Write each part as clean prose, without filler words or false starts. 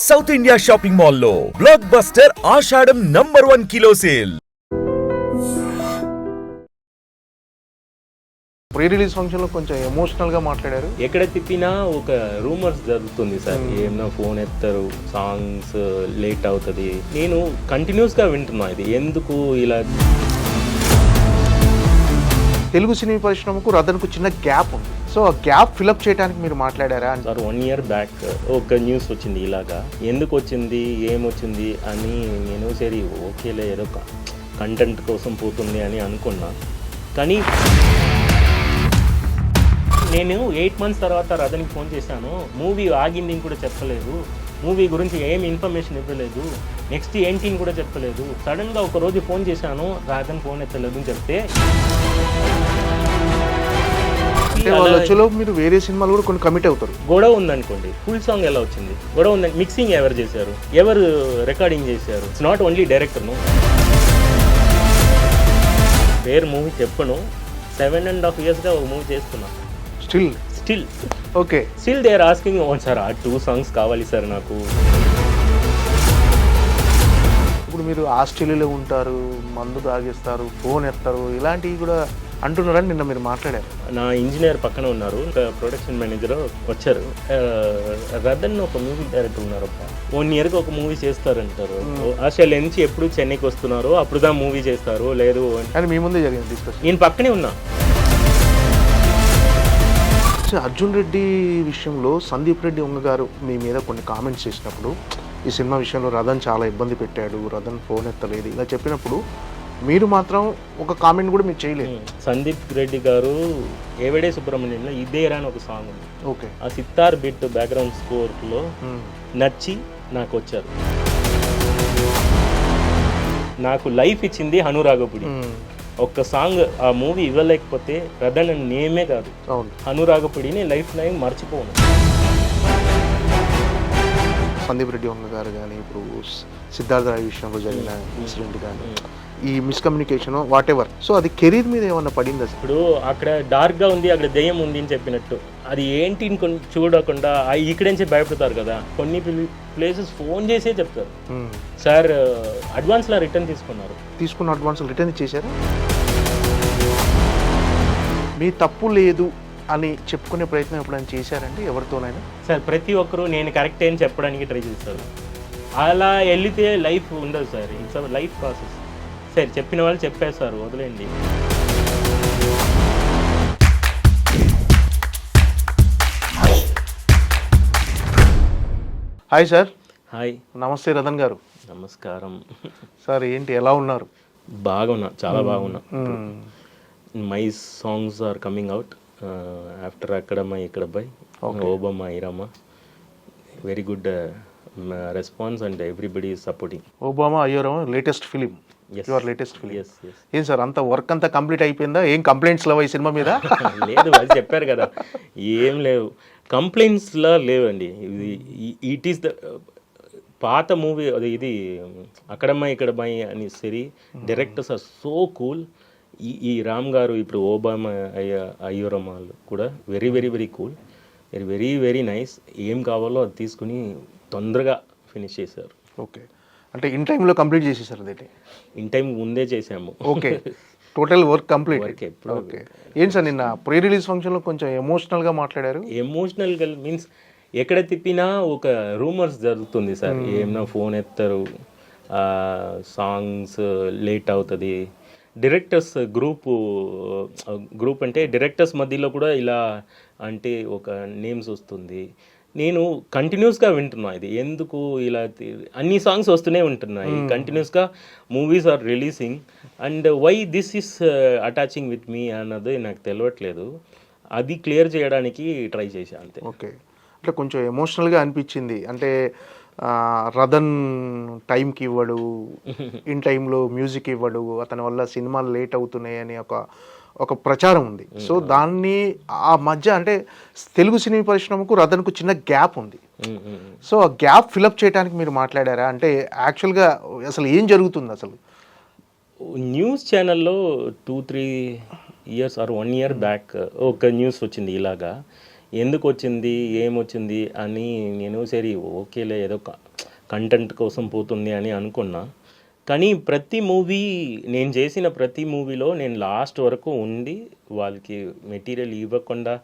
South India shopping మాల్లో block buster ఆషాఢం #1 kilo sale. Pre release function లో కొంచెం emotional గా మాట్లాడారు. ఎక్కడ తిప్పినా ఒక రూమర్స్ జరుగుతుంది సార్. ఏమన్నా ఫోన్ ఎత్తారు, సాంగ్స్ లేట్ అవుతుంది. నేను కంటిన్యూస్ గా వింటున్నా ఇది ఎందుకు ఇలా. తెలుగు సినిమా పరిశ్రమకు రదన్కు చిన్న గ్యాప్ ఉంది. సో ఆ గ్యాప్ ఫిలప్ చేయడానికి మీరు మాట్లాడారా సార్? 1 year బ్యాక్ ఒక న్యూస్ వచ్చింది ఇలాగా. ఎందుకు వచ్చింది, ఏమొచ్చింది అని నేను సరే ఓకేలే ఏదో కంటెంట్ కోసం పోతుంది అని అనుకున్నా. కానీ నేను 8 months తర్వాత రదన్కి ఫోన్ చేశాను. మూవీ ఆగింది కూడా చెప్పలేదు, మూవీ గురించి ఏమి ఇన్ఫర్మేషన్ ఇవ్వలేదు, నెక్స్ట్ ఏంటి కూడా చెప్పలేదు. సడన్గా ఒకరోజు ఫోన్ చేశాను, రదన్ ఫోన్ ఎత్తలేదు అని చెప్తే మీరు వేరే సినిమాలు కూడా కొన్ని కమిట్ అవుతారు. గొడవ ఉందనుకోండి, ఫుల్ సాంగ్ ఎలా వచ్చింది? గొడవ ఉందని మిక్సింగ్ ఎవరు చేశారు, ఎవరు రికార్డింగ్ చేశారు? ఇట్స్ నాట్ ఓన్లీ డైరెక్టర్ను. పేరు మూవీ చెప్పను, 7.5 yearsగా ఒక మూవీ చేస్తున్నా. Still okay, still they are asking own sir ఆ 2 songs కావాలి సార్ నాకు. ఇప్పుడు మీరు ఆస్ట్రేలియాలో ఉంటారు, మందు తాగేస్తారు, ఫోన్ ఎత్తారు, ఇలాంటివి కూడా అంటున్నారని నిన్న మీరు మాట్లాడారు. నా ఇంజనీర్ పక్కన ఉన్నారు, ఒక ప్రొడక్షన్ మేనేజర్ వచ్చారు. రదన్ ఒక మూవీ డైరెక్టర్ ఉన్నారు, 1 yearకి ఒక మూవీ చేస్తారంటారు. ఆస్ట్రేలియా నుంచి ఎప్పుడు చెన్నైకి వస్తున్నారో అప్పుడుదా మూవీ చేస్తారు, లేదు అని మీ ముందే జరిగింది డిస్కషన్. నేను పక్కనే ఉన్నా. అర్జున్ రెడ్డి విషయంలో సందీప్ రెడ్డి ఉంగ గారు మీ మీద కొన్ని కామెంట్స్ చేసినప్పుడు, ఈ సినిమా విషయంలో రదన్ చాలా ఇబ్బంది పెట్టాడు, రదన్ ఫోన్ ఎత్తలేదు, ఇలా చెప్పినప్పుడు మీరు మాత్రం ఒక కామెంట్ కూడా మీరు చేయలేదు. సందీప్ రెడ్డి గారు ఏవడే సుబ్రహ్మణ్యంలో ఇదేరా అని ఒక సాంగ్ ఉంది. ఓకే, ఆ సితార్ బిట్ బ్యాక్గ్రౌండ్ స్కోర్లో నచ్చి నాకు వచ్చారు. నాకు లైఫ్ ఇచ్చింది హనురాగపుడి. ఒక్క సాంగ్ ఆ మూవీ ఇవ్వలేకపోతే రదన్ నేమే కాదు, హనురాగపుడిని లైఫ్ టైం మర్చిపోను. సందీప్ రెడ్డి వంగ గారు కానీ, ఇప్పుడు సిద్ధార్థ రాయ్ విషయంలో జరిగిన ఇన్సిడెంట్ కానీ, ఈ మిస్కమ్యూనికేషన్ వాట్ ఎవర్, సో అది కెరీర్ మీద ఏమన్నా పడింది? ఇప్పుడు అక్కడ డార్క్గా ఉంది, అక్కడ దెయ్యం ఉంది అని చెప్పినట్టు అది ఏంటి చూడకుండా ఇక్కడి నుంచే భయపడతారు కదా. కొన్ని ప్లేసెస్ ఫోన్ చేసే చెప్తారు, సార్ అడ్వాన్స్లా రిటర్న్ తీసుకున్న అడ్వాన్స్ రిటర్న్ ఇచ్చేసారు. మీ తప్పు లేదు అని చెప్పుకునే ప్రయత్నం ఎప్పుడైనా చేశారండి ఎవరితోనైనా? సార్ ప్రతి ఒక్కరు నేను కరెక్ట్ అని చెప్పడానికి ట్రై చేస్తారు. అలా వెళితే లైఫ్ ఉండదు సార్, ఇట్స్ లైఫ్ ప్రాసెస్. సరే చెప్పిన వాళ్ళు చెప్పేస్తారు, వదిలేండి. Hi sir. హాయ్. నమస్తే రదన్ గారు. నమస్కారం సార్. ఏంటి ఎలా ఉన్నారు? బాగున్నా, చాలా బాగున్నా. My songs are coming out after Akkadamma Ikkadabbayi, Obamma Ayyoramma. Very good response and everybody is supporting. Obamma Ayyoramma latest film, your latest film. ఏం సార్ అంత వర్క్ అంతా కంప్లీట్ అయిపోయిందా? ఏం కంప్లైంట్స్ లేవు ఈ సినిమా మీద? లేదు, అది చెప్పారు కదా, ఏం లేవు కంప్లైంట్స్లా లేవండి. ఇట్ ఈస్ ద పాత మూవీ, అది ఇది అక్కడమ్మ ఇక్కడమ్మాయి అని సరి. Directors are so cool. ఈ రామ్ గారు, ఇప్పుడు ఓబామా అయ్యోరమ్మ కూడా very very very cool, very very nice. ఏం కావాలో అది తీసుకుని తొందరగా ఫినిష్ చేశారు. ఓకే, అంటే ఇన్ టైంలో కంప్లీట్ చేసేసారు. అదే ఇన్ టైం ముందే చేసాము. Okay, total work complete. Okay, ఏంటి సార్ నిన్న ప్రీ రిలీజ్ ఫంక్షన్లో కొంచెం ఎమోషనల్గా మాట్లాడారు. ఎమోషనల్గా మీన్స్ ఎక్కడ తిప్పినా ఒక రూమర్స్ జరుగుతుంది సార్. ఏమన్నా ఫోన్ ఎత్తారు, సాంగ్స్ లేట్ అవుతుంది, డైరెక్టర్స్ గ్రూప్ అంటే డైరెక్టర్స్ మధ్యలో కూడా ఇలా అంటే ఒక నేమ్స్ వస్తుంది. నేను కంటిన్యూస్గా వింటున్నా ఇది ఎందుకు ఇలా. అన్ని సాంగ్స్ వస్తూనే ఉంటున్నాయి కంటిన్యూస్గా, movies are releasing, and why this is attaching with me అన్నది నాకు తెలియట్లేదు. అది క్లియర్ చేయడానికి ట్రై చేశాను అంతే. ఓకే, అంటే కొంచెం ఎమోషనల్గా అనిపించింది. అంటే రదన్ టైంకి ఇవ్వడు, ఇన్ టైంలో మ్యూజిక్ ఇవ్వడు, అతని వల్ల సినిమాలు లేట్ అవుతున్నాయి అని ఒక ప్రచారం ఉంది. సో దాన్ని ఆ మధ్య అంటే తెలుగు సినిమా పరిశ్రమకు రదన్కు చిన్న గ్యాప్ ఉంది. సో ఆ గ్యాప్ ఫిలప్ చేయడానికి మీరు మాట్లాడారా? అంటే యాక్చువల్గా అసలు ఏం జరుగుతుంది? అసలు న్యూస్ ఛానల్లో 2-3 years ఆర్ 1 year బ్యాక్ ఒక న్యూస్ వచ్చింది ఇలాగా. ఎందుకు వచ్చింది, ఏమొచ్చింది అని నేను సరే ఓకేలే ఏదో కంటెంట్ కోసం పోతుంది అని అనుకున్నా. కానీ ప్రతి మూవీ నేను చేసిన ప్రతి మూవీలో నేను లాస్ట్ వరకు ఉండి వాళ్ళకి మెటీరియల్ ఇవ్వకుండా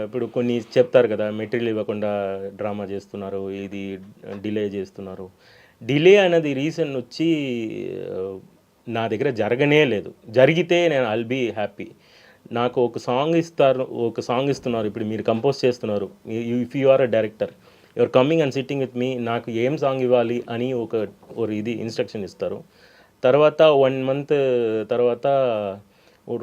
ఇప్పుడు కొన్ని చెప్తారు కదా, మెటీరియల్ ఇవ్వకుండా డ్రామా చేస్తున్నారు, ఇది డిలే చేస్తున్నారు. డిలే అన్నది రీజన్ వచ్చి నా దగ్గర జరగనే లేదు. జరిగితే నేను ఐల్ బీ హ్యాపీ. నాకు ఒక సాంగ్ ఇస్తున్నారు, ఇప్పుడు మీరు కంపోజ్ చేస్తున్నారు, if you are a director, your coming and sitting with me, నాకు ఏం సాంగ్ ఇవ్వాలి అని ఒక ఇది ఇన్స్ట్రక్షన్ ఇస్తారు. తర్వాత 1 month తర్వాత ఒక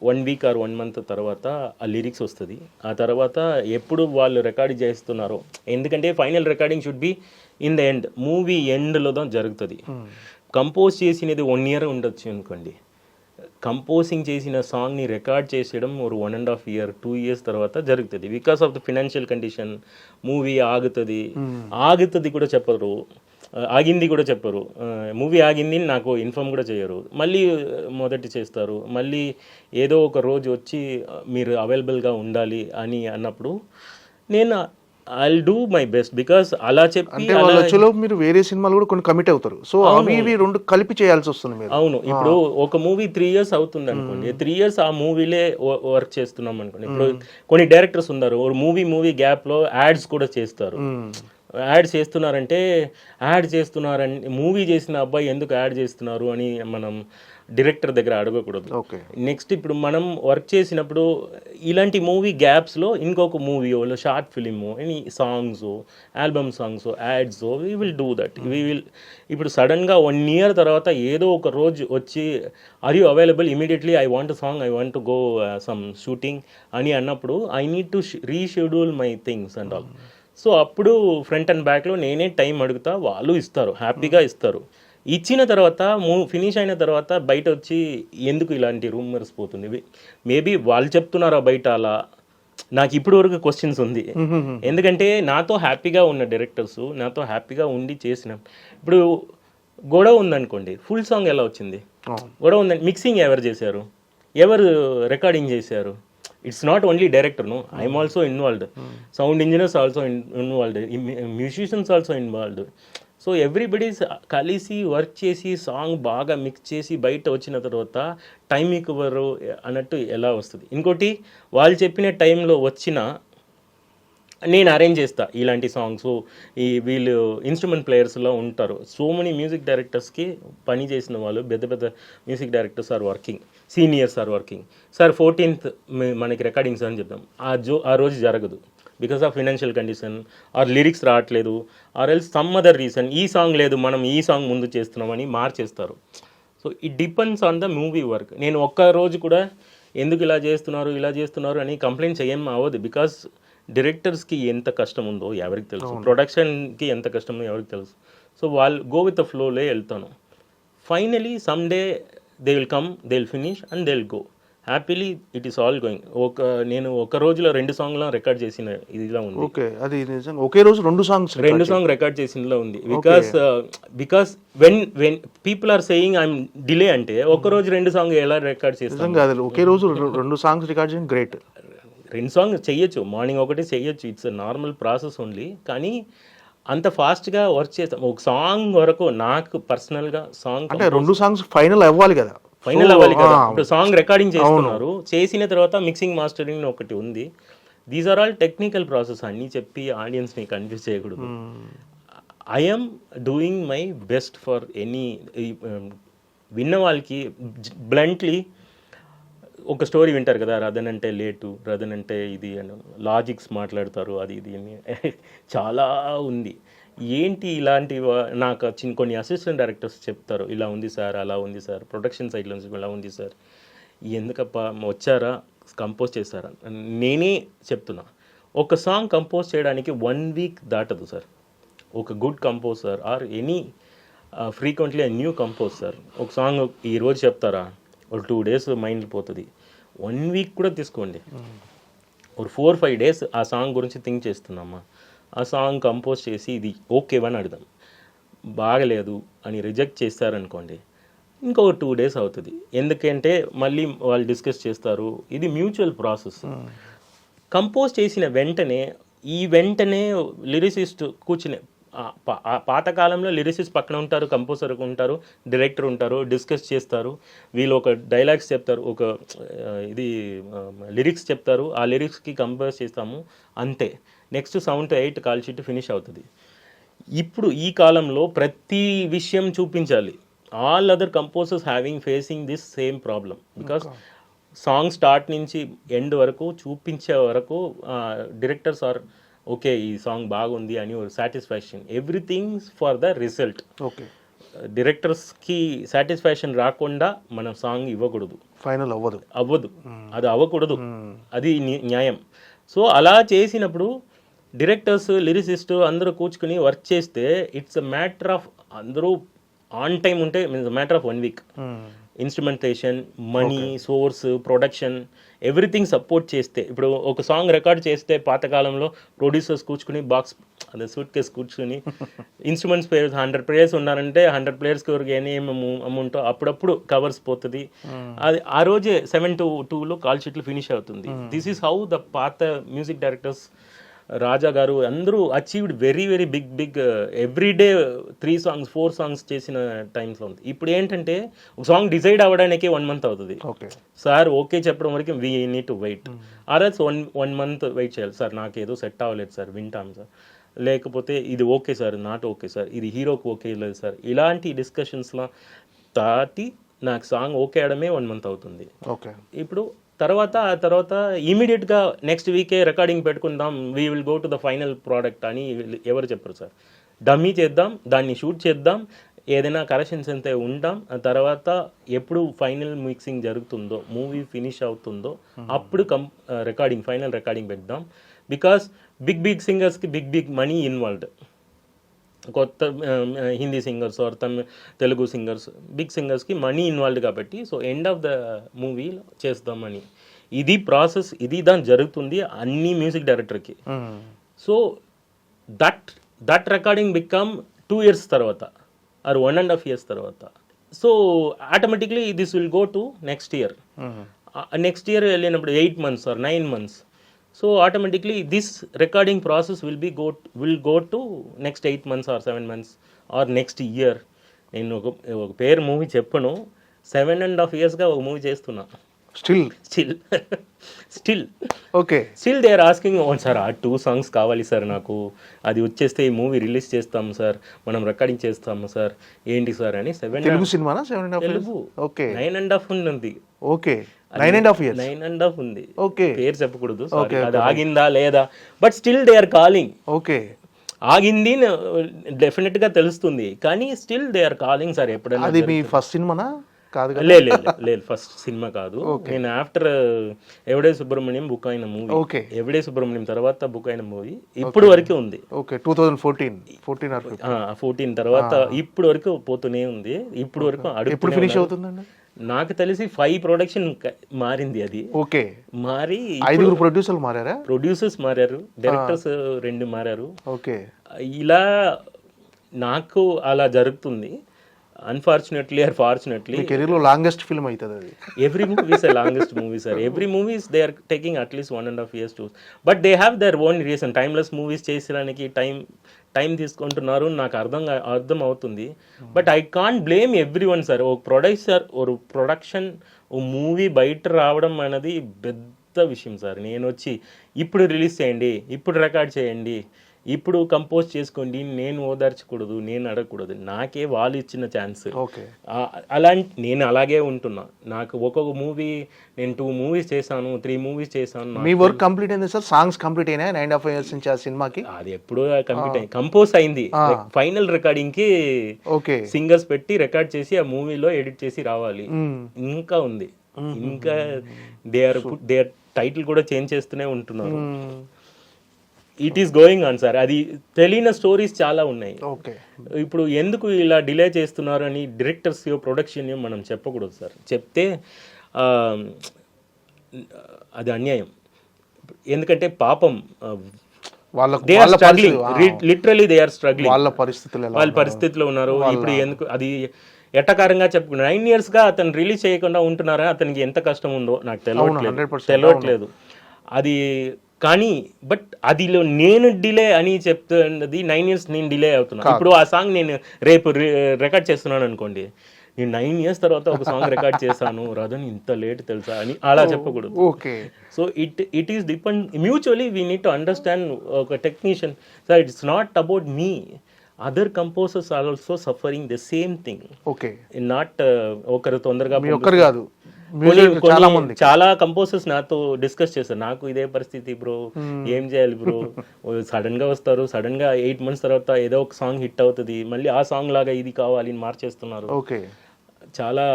1 week ఆర్ 1 month తర్వాత ఆ లిరిక్స్ వస్తుంది. ఆ తర్వాత ఎప్పుడు వాళ్ళు రికార్డ్ చేస్తున్నారో, ఎందుకంటే final recording should be in the end, movie ఎండ్లో జరుగుతుంది. కంపోజ్ చేసినది 1 year ఉండొచ్చు అనుకోండి, కంపోజింగ్ చేసిన సాంగ్ని రికార్డ్ చేసేయడం ఒక 1.5 year 2 years తర్వాత జరుగుతుంది. Because of the financial condition movie ఆగుతుంది కూడా చెప్పరు, ఆగింది కూడా చెప్పరు, మూవీ ఆగింది నాకు ఇన్ఫార్మ్ కూడా చేయరు, మళ్ళీ మొదటి చేస్తారు. మళ్ళీ ఏదో ఒక రోజు వచ్చి మీరు అవైలబుల్గా ఉండాలి అని అన్నప్పుడు నేను I'll do my best. Because అలా చెప్పి మీరు వేరే సినిమాలు కూడా కొన్ని కమిట్ అవుతారు, సో అవి ఇవి రెండు కలిపి చేయాల్సి వస్తుంది మీరు. అవును, ఇప్పుడు ఒక మూవీ 3 years అవుతుంది అనుకోండి, 3 years ఆ మూవీలే వర్క్ చేస్తున్నాం అనుకోండి. ఇప్పుడు కొన్ని డైరెక్టర్స్ ఉన్నారు, మూవీ గ్యాప్లో యాడ్స్ కూడా చేస్తారు. యాడ్ చేస్తున్నారని మూవీ చేసిన అబ్బాయి ఎందుకు యాడ్ చేస్తున్నారు అని మనం డైరెక్టర్ దగ్గర అడగకూడదు. నెక్స్ట్ ఇప్పుడు మనం వర్క్ చేసినప్పుడు ఇలాంటి మూవీ గ్యాప్స్లో ఇంకొక movie short film, songs, album songs, ads, we will do that. ఇప్పుడు సడన్గా 1 year తర్వాత ఏదో ఒక రోజు వచ్చి are you available immediately, I want song, I want go some shooting అని అన్నప్పుడు I need to reschedule my things and all. So అప్పుడు ఫ్రంట్ అండ్ బ్యాక్లో నేనే టైం అడుగుతా, వాళ్ళు ఇస్తారు, హ్యాపీగా ఇస్తారు. ఇచ్చిన తర్వాత ఫినిష్ అయిన తర్వాత బయట వచ్చి ఎందుకు ఇలాంటి రూమర్స్ పోతుంది, మేబీ వాళ్ళు చెప్తున్నారా బయట అలా, నాకు ఇప్పటి వరకు క్వశ్చన్స్ ఉంది. ఎందుకంటే నాతో హ్యాపీగా ఉన్న డైరెక్టర్స్ నాతో హ్యాపీగా ఉండి చేసిన, ఇప్పుడు గొడవ ఉందనుకోండి, ఫుల్ సాంగ్ ఎలా వచ్చింది, గొడవ ఉందని మిక్సింగ్ ఎవరు చేశారు, ఎవరు రికార్డింగ్ చేశారు, it's not only director, no, I'm also involved, sound engineers also involved, musicians also involved. So everybody's కలిసి వర్క్ చేసి సాంగ్ బాగా మిక్స్ చేసి బయట వచ్చిన తర్వాత టైం ఇవ్వరు అన్నట్టు ఎలా వస్తుంది. ఇంకోటి, వాళ్ళు చెప్పిన టైంలో వచ్చిన నేను అరేంజ్ చేస్తా ఇలాంటి సాంగ్స్. వీళ్ళు ఇన్స్ట్రుమెంట్ ప్లేయర్స్లో ఉంటారు, సో మెనీ మ్యూజిక్ డైరెక్టర్స్కి పని చేసిన వాళ్ళు, పెద్ద music directors are working, seniors are working. Sir 14th మనకి రికార్డింగ్స్ అని చెప్తాం, ఆ రోజు జరగదు because of financial condition, or lyrics రావట్లేదు, or else some other reason, ఈ సాంగ్ లేదు మనం ఈ సాంగ్ ముందు చేస్తున్నామని మార్చేస్తారు. So it depends on the movie work. నేను ఒక్క రోజు కూడా ఎందుకు ఇలా చేస్తున్నారు అని కంప్లైంట్ చేయం అవ్వదు. బికాస్ డైరెక్టర్స్కి ఎంత కష్టం ఉందో ఎవరికి తెలుసు, ప్రొడక్షన్కి ఎంత కష్టం ఉందో ఎవరికి తెలుసు. సో వాళ్ళు గో విత్ ద ఫ్లోలే వెళ్తాను. Finally some day they will come, they will finish and they will go happily. It is all going. నేను ఒక రోజులో 2 songs రికార్డ్ చేసిన ఇదిలా ఉంది. ఒకే రోజు 2 songs రికార్డ్ చేసినలో ఉంది. Because when people are saying I'm delay అంటే ఒక రోజు 2 songs ఎలా రికార్డ్ చేస్తాను, ఒకే రోజు 2 songs రికార్డ్ చేయడం గ్రేట్. 2 songs చెయ్యొచ్చు, మార్నింగ్ ఒకటి చెయ్యొచ్చు, ఇట్స్ నార్మల్ ప్రాసెస్ ఓన్లీ. కానీ అంత ఫాస్ట్గా వర్క్ చేస్తాం. ఒక సాంగ్ వరకు నాకు పర్సనల్గా సాంగ్ అంటే 2 songs ఫైనల్ అవ్వాలి కదా, ఇప్పుడు సాంగ్ రికార్డింగ్ చేస్తున్నారు, చేసిన తర్వాత మిక్సింగ్ మాస్టరింగ్ ఒకటి ఉంది. These are all technical process. అన్నీ చెప్పి ఆడియన్స్ని కన్ఫ్యూజ్ చేయకూడదు. I'm doing my best for any విన్న వాళ్ళకి. బ్లంట్లీ ఒక స్టోరీ వింటారు కదా, రదన్ అంటే లేటు, రదన్ అంటే ఇది అని లాజిక్స్ మాట్లాడతారు, అది ఇది అని చాలా ఉంది. ఏంటి ఇలాంటి నాకు కొన్ని అసిస్టెంట్ డైరెక్టర్స్ చెప్తారు, ఇలా ఉంది సార్, అలా ఉంది సార్, ప్రొడక్షన్ సైడ్లో ఇలా ఉంది సార్, ఎందుకప్ప వచ్చారా కంపోజ్ చేశారా. నేనే చెప్తున్నా, ఒక సాంగ్ కంపోజ్ చేయడానికి 1 week దాటదు సార్. ఒక good composer or any frequently new composer ఒక సాంగ్ ఈరోజు చెప్తారా, ఒక 2 days మైండ్ పోతుంది. 1 week కూడా తీసుకోండి, ఒక 4-5 days ఆ సాంగ్ గురించి థింక్ చేస్తున్నామా, ఆ సాంగ్ కంపోజ్ చేసి ఇది ఓకేవని అడుగుదాం. బాగలేదు అని రిజెక్ట్ చేస్తారనుకోండి, ఇంకొక 2 days అవుతుంది. ఎందుకంటే మళ్ళీ వాళ్ళు డిస్కస్ చేస్తారు, ఇది మ్యూచువల్ ప్రాసెస్. కంపోజ్ చేసిన వెంటనే లిరిసిస్ట్ కూర్చుని ఆ పాతకాలంలో లిరిసిస్ట్ పక్కన ఉంటారు, కంపోజర్ ఉంటారు, డైరెక్టర్ ఉంటారు, డిస్కస్ చేస్తారు, వీళ్ళు ఒక డైలాగ్స్ చెప్తారు, ఒక ఇది లిరిక్స్ చెప్తారు, ఆ లిరిక్స్కి కంపోజ్ చేస్తాము అంతే. Next 7 to 8 call sheet finish అవుతుంది. ఇప్పుడు ఈ కాలంలో ప్రతి విషయం చూపించాలి. All other composers having facing this same problem, because song start నుంచి ఎండ్ వరకు చూపించే వరకు డైరెక్టర్స్ ఆర్ ఓకే ఈ సాంగ్ బాగుంది అని ఒక satisfaction, everything for the result. Okay, డైరెక్టర్స్కి సాటిస్ఫాక్షన్ రాకుండా మనం సాంగ్ ఇవ్వకూడదు, ఫైనల్ అవ్వదు, అది అవ్వకూడదు, అది న్యాయం. సో అలా చేసినప్పుడు డైరెక్టర్స్, లిరిసిస్ట్ అందరూ కూర్చుని వర్క్ చేస్తే ఇట్స్ అ మ్యాటర్ ఆఫ్, అందరూ ఆన్ టైం ఉంటే means matter of 1 week. Instrumentation, money, source, production, everything support చేస్తే, ఇప్పుడు ఒక సాంగ్ రికార్డ్ చేస్తే పాతకాలంలో ప్రొడ్యూసర్స్ కూర్చుని బాక్స్ అదే సూట్ కేసు కూర్చుని ఇన్స్ట్రుమెంట్స్ ప్లేయర్స్ 100 players ఉన్నారంటే 100 players వరకు ఏమి అమౌంట్ అప్పుడప్పుడు కవర్స్ పోతుంది. అది ఆ రోజే 7 to 2 కాల్ షీట్లు ఫినిష్ అవుతుంది. దిస్ ఈస్ హౌ ద పాత మ్యూజిక్ డైరెక్టర్స్, రాజా గారు అందరూ achieved very very big everyday 3 songs 4 songs చేసిన టైమ్స్లో ఉంది. ఇప్పుడు ఏంటంటే ఒక సాంగ్ డిసైడ్ అవ్వడానికి 1 month అవుతుంది. సార్ ఓకే చెప్పడం వరకు వీ నీడ్ టు వెయిట్, ఆర్ఎల్స్ 1 month వెయిట్ చేయాలి. సార్ నాకేదో సెట్ అవ్వలేదు సార్, వింటాం సార్, లేకపోతే ఇది okay sir, not okay sir, ఇది హీరోకి ఓకే లేదు సార్, ఇలాంటి డిస్కషన్స్లో దాటి నాకు సాంగ్ ఓకే అవడమే 1 month అవుతుంది. ఇప్పుడు ఆ తర్వాత ఇమీడియట్గా నెక్స్ట్ వీకే రికార్డింగ్ పెట్టుకుందాం, we will go to the final product అని ఎవరు చెప్పరు సార్. డమ్మీ చేద్దాం, దాన్ని షూట్ చేద్దాం, ఏదైనా కరెక్షన్స్ అంతే ఉంటాం, ఆ తర్వాత ఎప్పుడు ఫైనల్ మిక్సింగ్ జరుగుతుందో, మూవీ ఫినిష్ అవుతుందో అప్పుడు రికార్డింగ్, ఫైనల్ రికార్డింగ్ పెడదాం. బికాస్ బిగ్ సింగర్స్కి బిగ్ మనీ ఇన్వాల్వ్డ్. కొత్త Hindi singers or Telugu singers, big సింగర్స్కి మనీ ఇన్వాల్వ్డ్ కాబట్టి so end of the movie చేస్తామని ఇది ప్రాసెస్, ఇది దాని జరుగుతుంది అన్ని మ్యూజిక్ డైరెక్టర్కి. So that recording become 2 years తర్వాత ఆర్ 1.5 years తర్వాత. So automatically this will go to next year. Next year వెళ్ళినప్పుడు 8 months are 9 months. So automatically this recording process will go to next 8 months or 7 months or next year. నేను ఒక పేరు movie చెప్పను, 7.5 yearsగా ఒక movie చేస్తున్నా. Still okay, still they are asking sir ఆ 2 songs కావాలి సార్, నాకు అది వచ్చేస్తే ఈ మూవీ రిలీజ్ చేస్తాము సార్, మనం రికార్డింగ్ చేస్తాము సార్, ఏంటి సార్ అని. 7 తెలుగు సినిమానా? 7.5 తెలుగు. ఓకే, 9.5 ఉంది. ఓకే, 9.5 years 9.5 ఉంది. ఓకే, పేరు చెప్పకూడదు, అది ఆగిందా లేదా, but still they are calling. Okay, ఆగింది డెఫినెట్ గా తెలుస్తుంది, కానీ still they are calling sir. ఎప్పుడైనా అది మీ ఫస్ట్ సినిమానా? కాదు, లేదు ఫస్ట్ సినిమా కాదు. నేను ఆఫ్టర్ ఎవడే సుబ్రహ్మణ్యం బుక్ అయిన మూవీ, ఎవడే సుబ్రహ్మణ్యం తర్వాత బుక్ అయిన మూవీ ఇప్పుడు వరకు ఉంది. ఓకే, 2014 తర్వాత ఇప్పుడు వరకు పోతూనే ఉంది. ఇప్పుడు వరకు ఎప్పుడు ఫినిష్ అవుతుందండి? నాకు తెలిసి 5 ప్రొడక్షన్ మారింది అది. ఓకే, మారి 5 ప్రొడ్యూసర్లు మారారా? ప్రొడ్యూసర్స్ మారారు, డైరెక్టర్స్ 2 మారారు. ఓకే, ఇలా నాకు అలా జరుగుతుంది. అన్ఫార్చునేట్లీ ఆర్ ఫార్చునేట్లీ కెరీర్ లో లాంగెస్ట్ ఫిల్మ్ అవుతుంది అది. Every movie is longest movie sir. Every movies they are taking at least 1.5 years to, but they have their own reason. Timeless movies చేసడానికి టైం తీసుకుంటున్నారు, నాకు అర్థం అవుతుంది. But I can't blame every one sir. ఒక producer, ఒక production, ఓ movie బయట రావడం అనేది పెద్ద విషయం సార్. నేను వచ్చి ఇప్పుడు రిలీజ్ చేయండి, ఇప్పుడు రికార్డ్ చేయండి, ఇప్పుడు కంపోజ్ చేసుకోండి, నేను ఓదార్చకూడదు, నేను అడగకూడదు, నాకే వాళ్ళు ఇచ్చిన ఛాన్స్. అలాంటి నేను అలాగే ఉంటున్నా. నాకు ఒక్కొక్క మూవీ, నేను 2 movies చేశాను, 3 movies చేశాను. మీ వర్క్ కంప్లీట్ అయింది సార్? సాంగ్స్ కంప్లీట్ అయినా 9.5 years నుంచి ఆ సినిమాకి? అది ఎప్పుడు కంప్లీట్ అయింది, కంపోజ్ అయింది. ఫైనల్ రికార్డింగ్ కి సింగర్స్ పెట్టి రికార్డ్ చేసి ఆ మూవీలో ఎడిట్ చేసి రావాలి. ఇంకా ఉంది, ఇంకా దే ఆర్ టైటిల్ కూడా చేంజ్ చేస్తూనే ఉంటున్నారు. It is going on sir. అది తెలియని స్టోరీస్ చాలా ఉన్నాయి. ఇప్పుడు ఎందుకు ఇలా డిలే చేస్తున్నారు అని డైరెక్టర్స్ ప్రొడక్షన్ మనం చెప్పకూడదు సార్. చెప్తే అది అన్యాయం. ఎందుకంటే పాపం లిటరలీ దే ఆర్ స్ట్రగ్లింగ్, వాళ్ళ పరిస్థితిలో ఉన్నారు. ఇప్పుడు ఎందుకు అది ఎట్టకారంగా చెప్పుకున్నారు. 9 yearsగా అతను రిలీజ్ చేయకుండా ఉంటున్నారా, అతనికి ఎంత కష్టం ఉందో నాకు తెలియట్లేదు. అది కానీ బట్ అదిలో నేను డిలే అని చెప్తున్నది 9 years నేను డిలే అవుతున్నా. ఇప్పుడు ఆ సాంగ్ నేను రేపు రికార్డ్ చేస్తున్నాను అనుకోండి, నేను 9 years తర్వాత ఒక సాంగ్ రికార్డ్ చేశాను, రదన్ ఇంత లేట్ తెలుసా అని అలా చెప్పకూడదు. Okay. So it is depend mutually we need to understand ఒక technician sir, it's not about me, other composers are also suffering the same thing. Okay. Not ఒకరు తొందరగా ఒక్కరు కాదు, చాలా కంపోజర్స్ నాతో డిస్కస్ చేస్తారు, నాకు ఇదే పరిస్థితి బ్రో, ఏం చేయాలి బ్రో, సడన్ గా వస్తారు, సడన్ గా 8 months తర్వాత ఏదో ఒక సాంగ్ హిట్ అవుతుంది, మళ్ళీ ఆ సాంగ్ లాగా ఇది కావాలి అని మార్చేస్తున్నారు. ఓకే. చాలా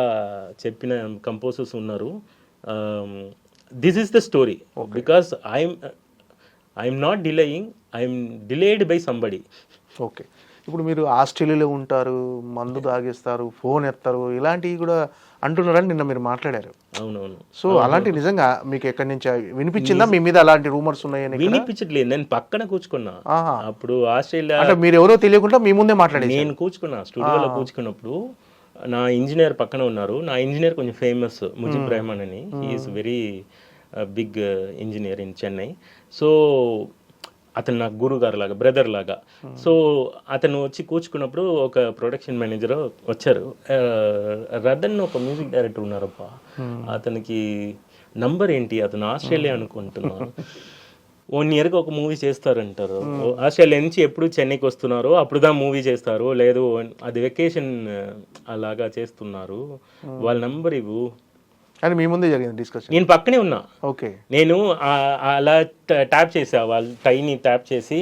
చెప్పిన కంపోజర్స్ ఉన్నారు. This is the story, because I'm not delaying, I'm delayed by somebody. Okay. ఇప్పుడు మీరు ఆస్ట్రేలియాలో ఉంటారు, మందు తాగేస్తారు, ఫోన్ ఎత్తారు, ఇలాంటివి కూడా అంటున్నారని నిన్న మీరు మాట్లాడారు. అవునవును. సో అలాంటి నిజంగా మీకు ఎక్కడి నుంచి వినిపించిందా మీ మీద అలాంటి రూమర్స్ ఉన్నాయని? వినిపించట్లేదు, నేను పక్కన కూర్చుకున్నా. అప్పుడు ఆస్ట్రేలియా అంటే మీరు ఎవరో తెలియకుండా మీ ముందే మాట్లాడారు. నేను కూర్చుకున్నా స్టూడియోలో కూర్చుకున్నప్పుడు నా ఇంజనీర్ పక్కన ఉన్నారు. నా ఇంజనీర్ కొంచెం ఫేమస్, ముజిబ్ రెహమాన్ అని, he is very big engineer in Chennai. So అతను నాకు గురువు గారు లాగా, బ్రదర్ లాగా. సో అతను వచ్చి కూర్చుకున్నప్పుడు ఒక ప్రొడక్షన్ మేనేజర్ వచ్చారు, రదన్ ఒక మ్యూజిక్ డైరెక్టర్ ఉన్నారప్ప, అతనికి నంబర్ ఏంటి, అతను ఆస్ట్రేలియా అనుకుంటున్నాను, 1 yearకి ఒక మూవీ చేస్తారంటారు, ఆస్ట్రేలియా నుంచి ఎప్పుడు చెన్నైకి వస్తున్నారో అప్పుడుదా మూవీ చేస్తారు, లేదు అది వెకేషన్ అలాగా చేస్తున్నారు, వాళ్ళ నంబర్ ఇవ్వు అని మీ ముందే జరిగింది డిస్కషన్. నేను పక్కనే ఉన్నా. ఓకే. నేను అలా ట్యాప్ చేసా, వాళ్ళ టైని ట్యాప్ చేసి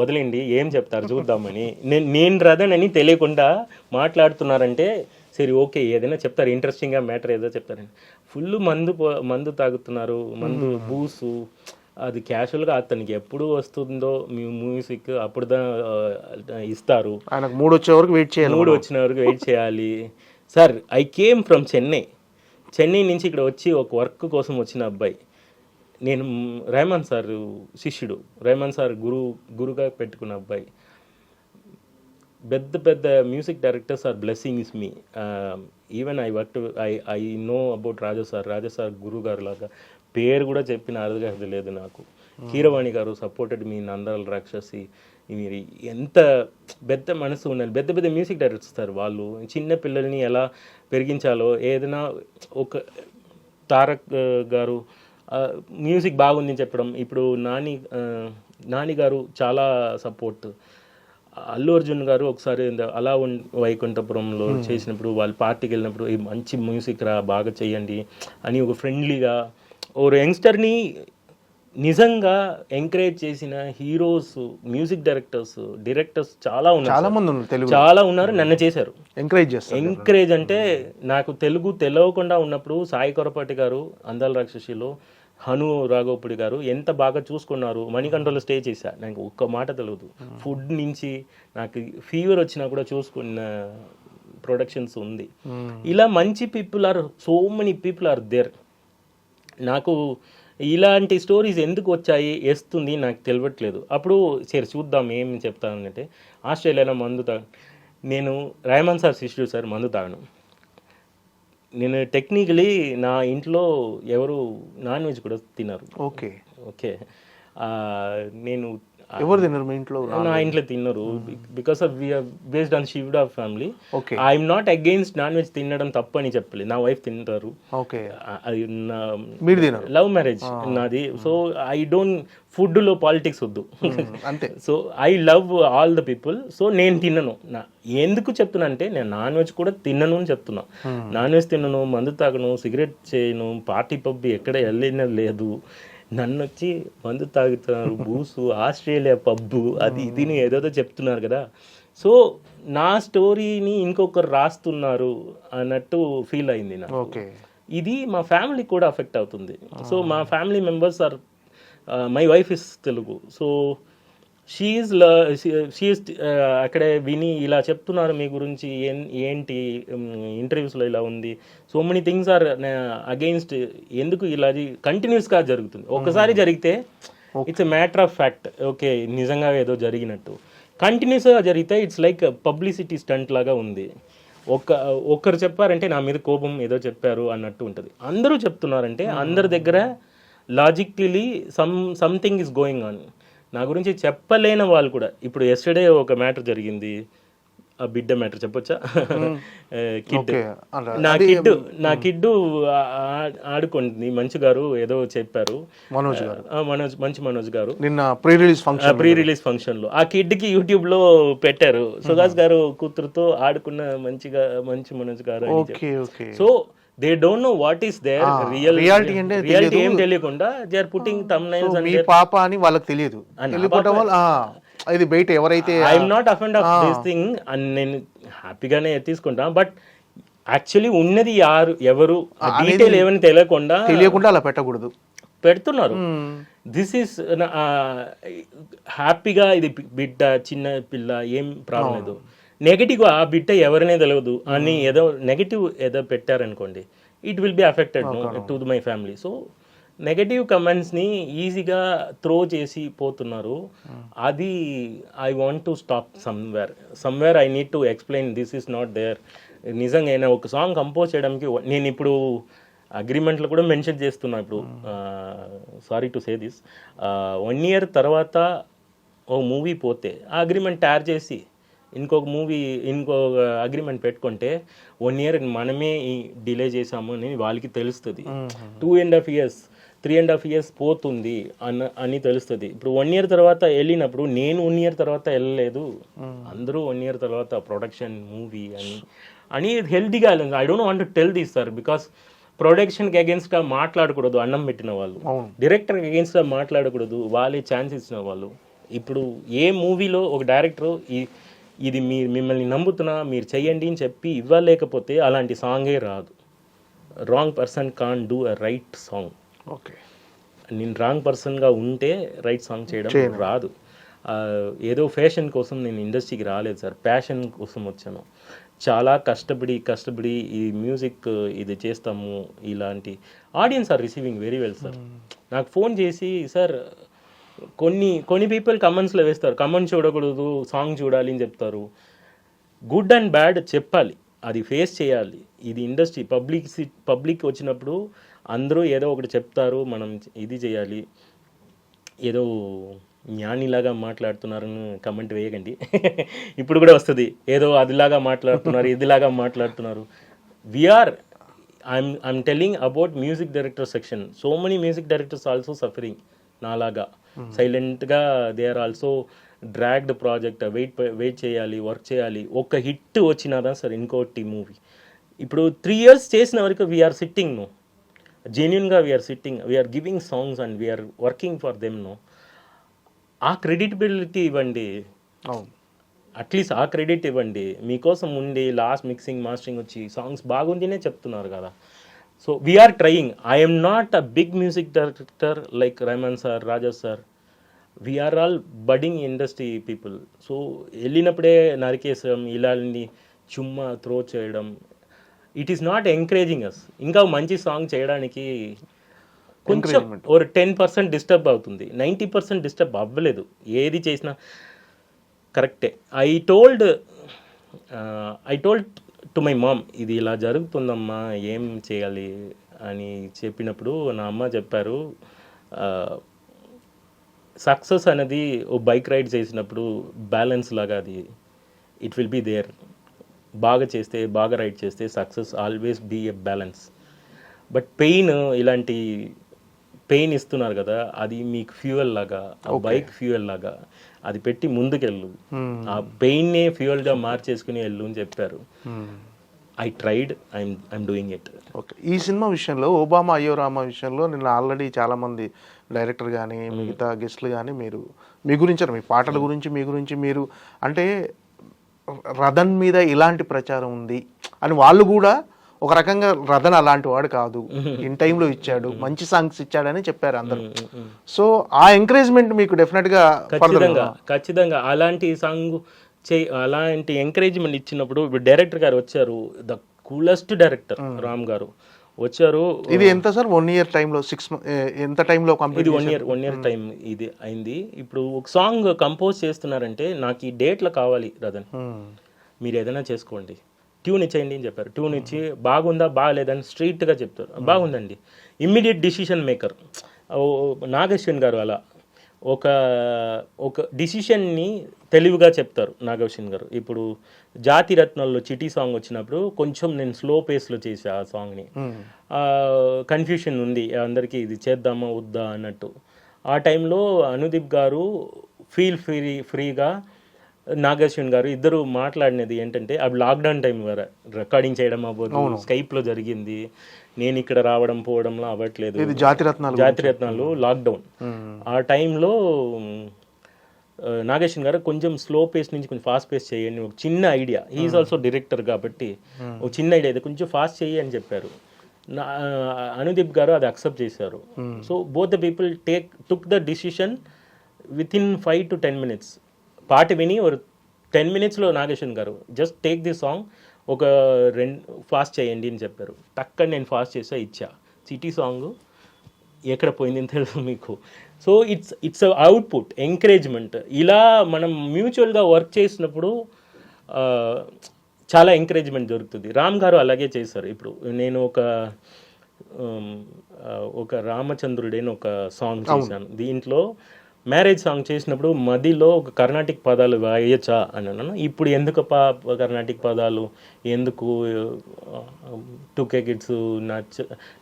వదిలేండి ఏం చెప్తారు చూద్దామని. నేను రదన్ అని తెలియకుండా మాట్లాడుతున్నారంటే సరే ఓకే ఏదైనా చెప్తారు, ఇంట్రెస్టింగ్గా మ్యాటర్ ఏదో చెప్తారని. ఫుల్ మందు తాగుతున్నారు, మందు బూసు, అది క్యాషువల్గా అతనికి ఎప్పుడు వస్తుందో మీ మ్యూజిక్ అప్పుడు ఇస్తారు, ఆయనకు 3 వచ్చే వరకు వెయిట్ చేయాలి, 3 వచ్చిన వరకు వెయిట్ చేయాలి. Sir I came from Chennai నుంచి ఇక్కడ వచ్చి ఒక వర్క్ కోసం వచ్చిన అబ్బాయి. నేను రెహమాన్ సార్ శిష్యుడు, రెహమాన్ సార్ గురుగా పెట్టుకున్న అబ్బాయి. పెద్ద music directors are blessing is me. Even I know about Raja sir గురువు గారు లాగా పేరు కూడా చెప్పిన అర్హత లేదు నాకు. కీరవాణి గారు సపోర్టెడ్ మీ, నందల రాక్షసి, మీరు ఎంత పెద్ద మనసు ఉన్నారు, పెద్ద మ్యూజిక్ డైరెక్టర్స్ సార్ వాళ్ళు. చిన్న పిల్లల్ని ఎలా పెరిగించాలో, ఏదైనా ఒక తారక్ గారు మ్యూజిక్ బాగుంది చెప్పడం, ఇప్పుడు నాని గారు చాలా సపోర్ట్. అల్లు అర్జున్ గారు ఒకసారి అలా వైకుంఠపురంలో చేసినప్పుడు వాళ్ళ పార్టీకి వెళ్ళినప్పుడు మంచి మ్యూజిక్ బాగా చేయండి అని ఒక ఫ్రెండ్లీగా ఒక యంగ్స్టర్ని నిజంగా ఎంకరేజ్ చేసిన హీరోస్, మ్యూజిక్ డైరెక్టర్స్ చాలా ఉన్నారు, నన్ను చేశారు. ఎంకరేజ్ అంటే నాకు తెలుగు తెలియకుండా ఉన్నప్పుడు సాయి కొరపాటి గారు అందాల రాక్షసిలో, హను రాఘవపుడి గారు ఎంత బాగా చూసుకున్నారు. మణికంఠలో స్టే చేశా, నాకు ఒక్క మాట తెలియదు. ఫుడ్ నుంచి నాకు ఫీవర్ వచ్చినా కూడా చూసుకున్న ప్రొడక్షన్స్ ఉంది. ఇలా మంచి so many people are there. నాకు ఇలాంటి స్టోరీస్ ఎందుకు వచ్చాయి వేస్తుంది నాకు తెలియట్లేదు. అప్పుడు సరే చూద్దాం ఏం చెప్తానంటే, ఆస్ట్రేలియాలో మందు నేను రెహమాన్ సార్ శిష్యుడు సార్, మందు తాగను. నేను టెక్నికలీ నా ఇంట్లో ఎవరు నాన్ వెజ్ కూడా తిన్నారు. ఓకే. నేను ఎవరు తిన్నారు మీ ఇంట్లో? నా ఇంట్లో తిన్నారు, because of we are based on శివుడా family. I'm not against non veg తినడం తప్పు అని చెప్పలేదు, నా వైఫ్ తింటారు, అది లవ్ మ్యారేజ్ నాది. సో ఐ డోంట్, ఫుడ్లో పాలిటిక్స్ వద్దు, so I love all the people. So నేను తిన్నను. ఎందుకు చెప్తున్నా అంటే నేను నాన్ వెజ్ కూడా తిన్నను అని చెప్తున్నా. నాన్ వెజ్ తిన్నను, మందు తాగను, సిగరెట్ చేయను, పార్టీ పబ్ ఎక్కడ వెళ్ళిన లేదు. నన్ను వచ్చి మందు తాగుతున్నారు, బూసు, ఆస్ట్రేలియా పబ్బు, అది ఇదిని ఏదేదో చెప్తున్నారు కదా. సో నా స్టోరీని ఇంకొకరు రాస్తున్నారు అన్నట్టు ఫీల్ అయింది నాకు. ఇది మా ఫ్యామిలీ కూడా అఫెక్ట్ అవుతుంది. సో మా family members are, my wife is Telugu, so she is అక్కడే విని ఇలా చెప్తున్నారు మీ గురించి, ఏంటి ఇంటర్వ్యూస్లో ఇలా ఉంది, so many things are against. ఎందుకు ఇలా కంటిన్యూస్గా జరుగుతుంది? ఒకసారి జరిగితే it's a matter of fact, okay నిజంగా ఏదో జరిగినట్టు. కంటిన్యూస్గా జరిగితే ఇట్స్ లైక్ పబ్లిసిటీ స్టంట్ లాగా ఉంది. ఒక్కరు చెప్పారంటే నా మీద కోపం ఏదో చెప్పారు అన్నట్టు ఉంటుంది. అందరూ చెప్తున్నారంటే అందరి దగ్గర logically something is going on. నా గురించి చెప్పలేని వాళ్ళు కూడా, ఇప్పుడు ఎస్టర్డే ఒక మ్యాటర్ జరిగింది, ఆ బిడ్డ మ్యాటర్ చెప్పొచ్చా? కిడ్, నా కిడ్డు ఆడుకుంటుంది. మంచు గారు ఏదో చెప్పారు, మనోజ్ గారు నిన్న ప్రీ రిలీజ్ ఫంక్షన్ లో ఆ కిడ్ కి యూట్యూబ్ లో పెట్టారు, సుహాస్ గారు కూతురుతో ఆడుకున్న మంచి మనోజ్ గారు. So they don't know what is their reality ఏం తెలియకుండా they are putting thumbnails and పాప అని వాళ్ళకి తెలియదు. ఇది బయట ఎవరైతే I'm not offend of this thing అని నేను హ్యాపీగానే తీసుకుంటా. బట్ యాక్చువల్లీ ఉన్నది ఎవరు డీటెయిల్ ఏమని తెలియకుండా అలా పెట్టకూడదు, పెడుతున్నారు. దిస్ ఈస్ హ్యాపీగా, ఇది బిడ్డ చిన్న పిల్ల ఏం ప్రాబ్లం లేదు. నెగిటివ్ ఆ బిడ్డ ఎవరనే తెలియదు అని ఏదో నెగిటివ్ ఏదో పెట్టారనుకోండి, it will be affected to my family. So negative కమెంట్స్ని ఈజీగా త్రో చేసి పోతున్నారు. అది I want to stop somewhere I need to explain this is not there. నిజంగా నేను ఒక సాంగ్ కంపోజ్ చేయడానికి నేను ఇప్పుడు అగ్రిమెంట్లో కూడా మెన్షన్ చేస్తున్నా. ఇప్పుడు sorry to say this, 1 year తర్వాత ఓ మూవీ పోతే ఆ అగ్రిమెంట్ తయారు చేసి ఇంకొక అగ్రిమెంట్ పెట్టుకుంటే 1 year మనమే డిలే చేసాము అని వాళ్ళకి తెలుస్తుంది. 2.5 years 3.5 years పోతుంది అని తెలుస్తుంది. ఇప్పుడు 1 year తర్వాత వెళ్ళినప్పుడు నేను 1 year తర్వాత వెళ్ళలేదు, అందరూ 1 year తర్వాత ప్రొడక్షన్ మూవీ అని హెల్తీగా వెళ్ళింది. I don't want to tell this sir, because ప్రొడక్షన్కి అగేన్స్ట్గా మాట్లాడకూడదు, అన్నం పెట్టిన వాళ్ళు, డైరెక్టర్కి అగేన్స్ట్గా మాట్లాడకూడదు, వాళ్ళే ఛాన్స్ ఇచ్చిన వాళ్ళు. ఇప్పుడు ఏ మూవీలో ఒక డైరెక్టర్ ఇది మిమ్మల్ని నమ్ముతున్నా మీరు చెయ్యండి అని చెప్పి ఇవ్వలేకపోతే అలాంటి సాంగే రాదు. Wrong person can do a right song. Okay, నేను రాంగ్ పర్సన్గా ఉంటే రైట్ సాంగ్ చేయడం రాదు. ఏదో ఫ్యాషన్ కోసం నేను ఇండస్ట్రీకి రాలేదు సార్, ప్యాషన్ కోసం వచ్చాను. చాలా కష్టపడి ఈ మ్యూజిక్ ఇది చేస్తాము. ఇలాంటి audience are receiving very well sir. నాకు ఫోన్ చేసి సార్ కొన్ని పీపుల్ కమెంట్స్లో వేస్తారు, కమెంట్ చూడకూడదు సాంగ్ చూడాలి అని చెప్తారు. గుడ్ అండ్ బ్యాడ్ చెప్పాలి, అది ఫేస్ చేయాలి. ఇది ఇండస్ట్రీ, పబ్లిక్ వచ్చినప్పుడు అందరూ ఏదో ఒకటి చెప్తారు, మనం ఇది చేయాలి. ఏదో జ్ఞానిలాగా మాట్లాడుతున్నారని కమెంట్ వేయకండి. ఇప్పుడు కూడా వస్తుంది, ఏదో అదిలాగా మాట్లాడుతున్నారు, ఇదిలాగా మాట్లాడుతున్నారు. I'm telling about music director section. So many music directors also suffering నాలాగా సైలెంట్గా. They are also dragged project, wait చేయాలి, వర్క్ చేయాలి. ఒక హిట్ వచ్చినాదా సార్ ఇంకోటి మూవీ. ఇప్పుడు 3 years చేసిన వరకు వీఆర్ సిట్టింగ్ నో, జెన్యున్గా we are sitting, we are giving songs and we are working for them no. ఆ క్రెడిటబిలిటీ ఇవ్వండి, అట్లీస్ట్ ఆ క్రెడిట్ ఇవ్వండి. మీకోసం ఉండి లాస్ట్ మిక్సింగ్ మాస్టరింగ్ వచ్చి సాంగ్స్ బాగుందినే చెప్తున్నారు కదా. So we are trying. I'm not a big music director like Rahman sir, Raja sir. We are all budding industry people. So వెళ్ళినప్పుడే నరికేసడం, ఇలాంటి చుమ్మా త్రో చేయడం, it is not encouraging us. ఇంకా మంచి సాంగ్ చేయడానికి కొంచెం ఒక 10% డిస్టర్బ్ అవుతుంది, 90% డిస్టర్బ్ అవ్వలేదు. ఏది చేసినా కరెక్టే. I told to my mom, ఇది ఇలా జరుగుతుందమ్మా, ఏం చేయాలి అని చెప్పినప్పుడు నా అమ్మ చెప్పారు, సక్సెస్ అనేది ఓ బైక్ రైడ్ చేసినప్పుడు బ్యాలెన్స్ లాగా, అది ఇట్ విల్ బీ దేర్. బాగా చేస్తే, బాగా రైడ్ చేస్తే success always be a balance. But ఇలాంటి పెయిన్ ఇస్తున్నారు కదా, అది మీకు ఫ్యూయల్ లాగా, బైక్ ఫ్యూయల్ లాగా, అది పెట్టి ముందుకెళ్ళు, ఆ పెయిన్నే ఫ్యూయల్గా మార్చేసుకుని వెళ్ళు అని చెప్పారు. I tried, I'm doing it. Okay, ఈ సినిమా విషయంలో ఓబామా అయ్యో రామా విషయంలో నిన్న ఆల్రెడీ చాలామంది డైరెక్టర్ కానీ మిగతా గెస్ట్లు కానీ మీ గురించి, మీ పాటల గురించి, మీ గురించి మీరు అంటే రథన్ మీద ఇలాంటి ప్రచారం ఉంది అని వాళ్ళు కూడా ఒక రకంగా రథన్ అలాంటి వాడు కాదు, ఇన్ టైంలో ఇచ్చాడు, మంచి సాంగ్స్ ఇచ్చాడని చెప్పారు అందరూ. సో ఆ ఎంకరేజ్మెంట్ మీకు డెఫినెట్గా ఖచ్చితంగా అలాంటి సాంగ్ అలాంటి ఎంకరేజ్మెంట్ ఇచ్చినప్పుడు డైరెక్టర్ గారు వచ్చారు, ద కూలెస్ట్ డైరెక్టర్ రామ్ గారు వచ్చారు. ఇది ఎంత సార్ 1 year టైంలో 6 months ఎంత టైంలో కంప్లీట్? ఇది 1 year టైం ఇది అయింది. ఇప్పుడు ఒక సాంగ్ కంపోజ్ చేస్తున్నారంటే నాకు ఈ డేట్లో కావాలి రథన్, మీరు ఏదైనా చేసుకోండి, ట్యూన్ ఇచ్చేయండి అని చెప్పారు. ట్యూన్ ఇచ్చి బాగుందా బాగాలేదని స్ట్రైట్గా చెప్తారు. బాగుందండి, ఇమ్మీడియట్ డిసిషన్ మేకర్. నాగశ్విన్ గారు అలా ఒక ఒక డిసిషన్ని తెలివిగా చెప్తారు నాగశ్విన్ గారు. ఇప్పుడు జాతి రత్నాల్లో చిటి సాంగ్ వచ్చినప్పుడు కొంచెం నేను స్లో పేస్లో చేసా ఆ సాంగ్ని. కన్ఫ్యూషన్ ఉంది అందరికీ, ఇది చేద్దామా వద్దా అన్నట్టు. ఆ టైంలో అనుదీప్ గారు ఫ్రీగా నాగశ్విన్ గారు ఇద్దరు మాట్లాడినది ఏంటంటే, అప్పుడు లాక్డౌన్ టైం రికార్డింగ్ చేయడం అవ్వదు, స్కైప్లో జరిగింది, నేను ఇక్కడ రావడం పోవడంలో అవ్వట్లేదు, జాతిరత్నాలు లాక్డౌన్. ఆ టైంలో నాగేశ్వన్ గారు కొంచెం స్లో పేస్ నుంచి కొంచెం ఫాస్ట్ పేస్ చేయండి, ఒక చిన్న ఐడియా, హీఈస్ ఆల్సో డైరెక్టర్ కాబట్టి ఒక చిన్న ఐడియా అయితే కొంచెం ఫాస్ట్ చేయి అని చెప్పారు. అనుదీప్ గారు అది అక్సెప్ట్ చేశారు. So both the people took the decision within 5 to 10 minutes. పాట విని ఒక 10 minutesలో నాగేశ్వన్ గారు జస్ట్ టేక్ ది సాంగ్, ఒక 2 ఫాస్ట్ చేయండి అని చెప్పారు. టక్కని నేను ఫాస్ట్ చేసా, ఇచ్చా. సిటీ సాంగ్ ఎక్కడ పోయిందని తెలుసు మీకు. So it's output, encouragement. ఇలా మనం మ్యూచువల్గా వర్క్ చేసినప్పుడు చాలా ఎంకరేజ్మెంట్ దొరుకుతుంది. రామ్ గారు అలాగే చేశారు. ఇప్పుడు నేను ఒక రామచంద్రుడైన ఒక సాంగ్ చేశాను. దీంట్లో మ్యారేజ్ సాంగ్ చేసినప్పుడు మధ్యలో ఒక కర్ణాటిక్ పదాలు వేయచ్చా అని అన్నాను. ఇప్పుడు ఎందుకు కర్ణాటిక్ పదాలు ఎందుకు, 2K కిడ్స్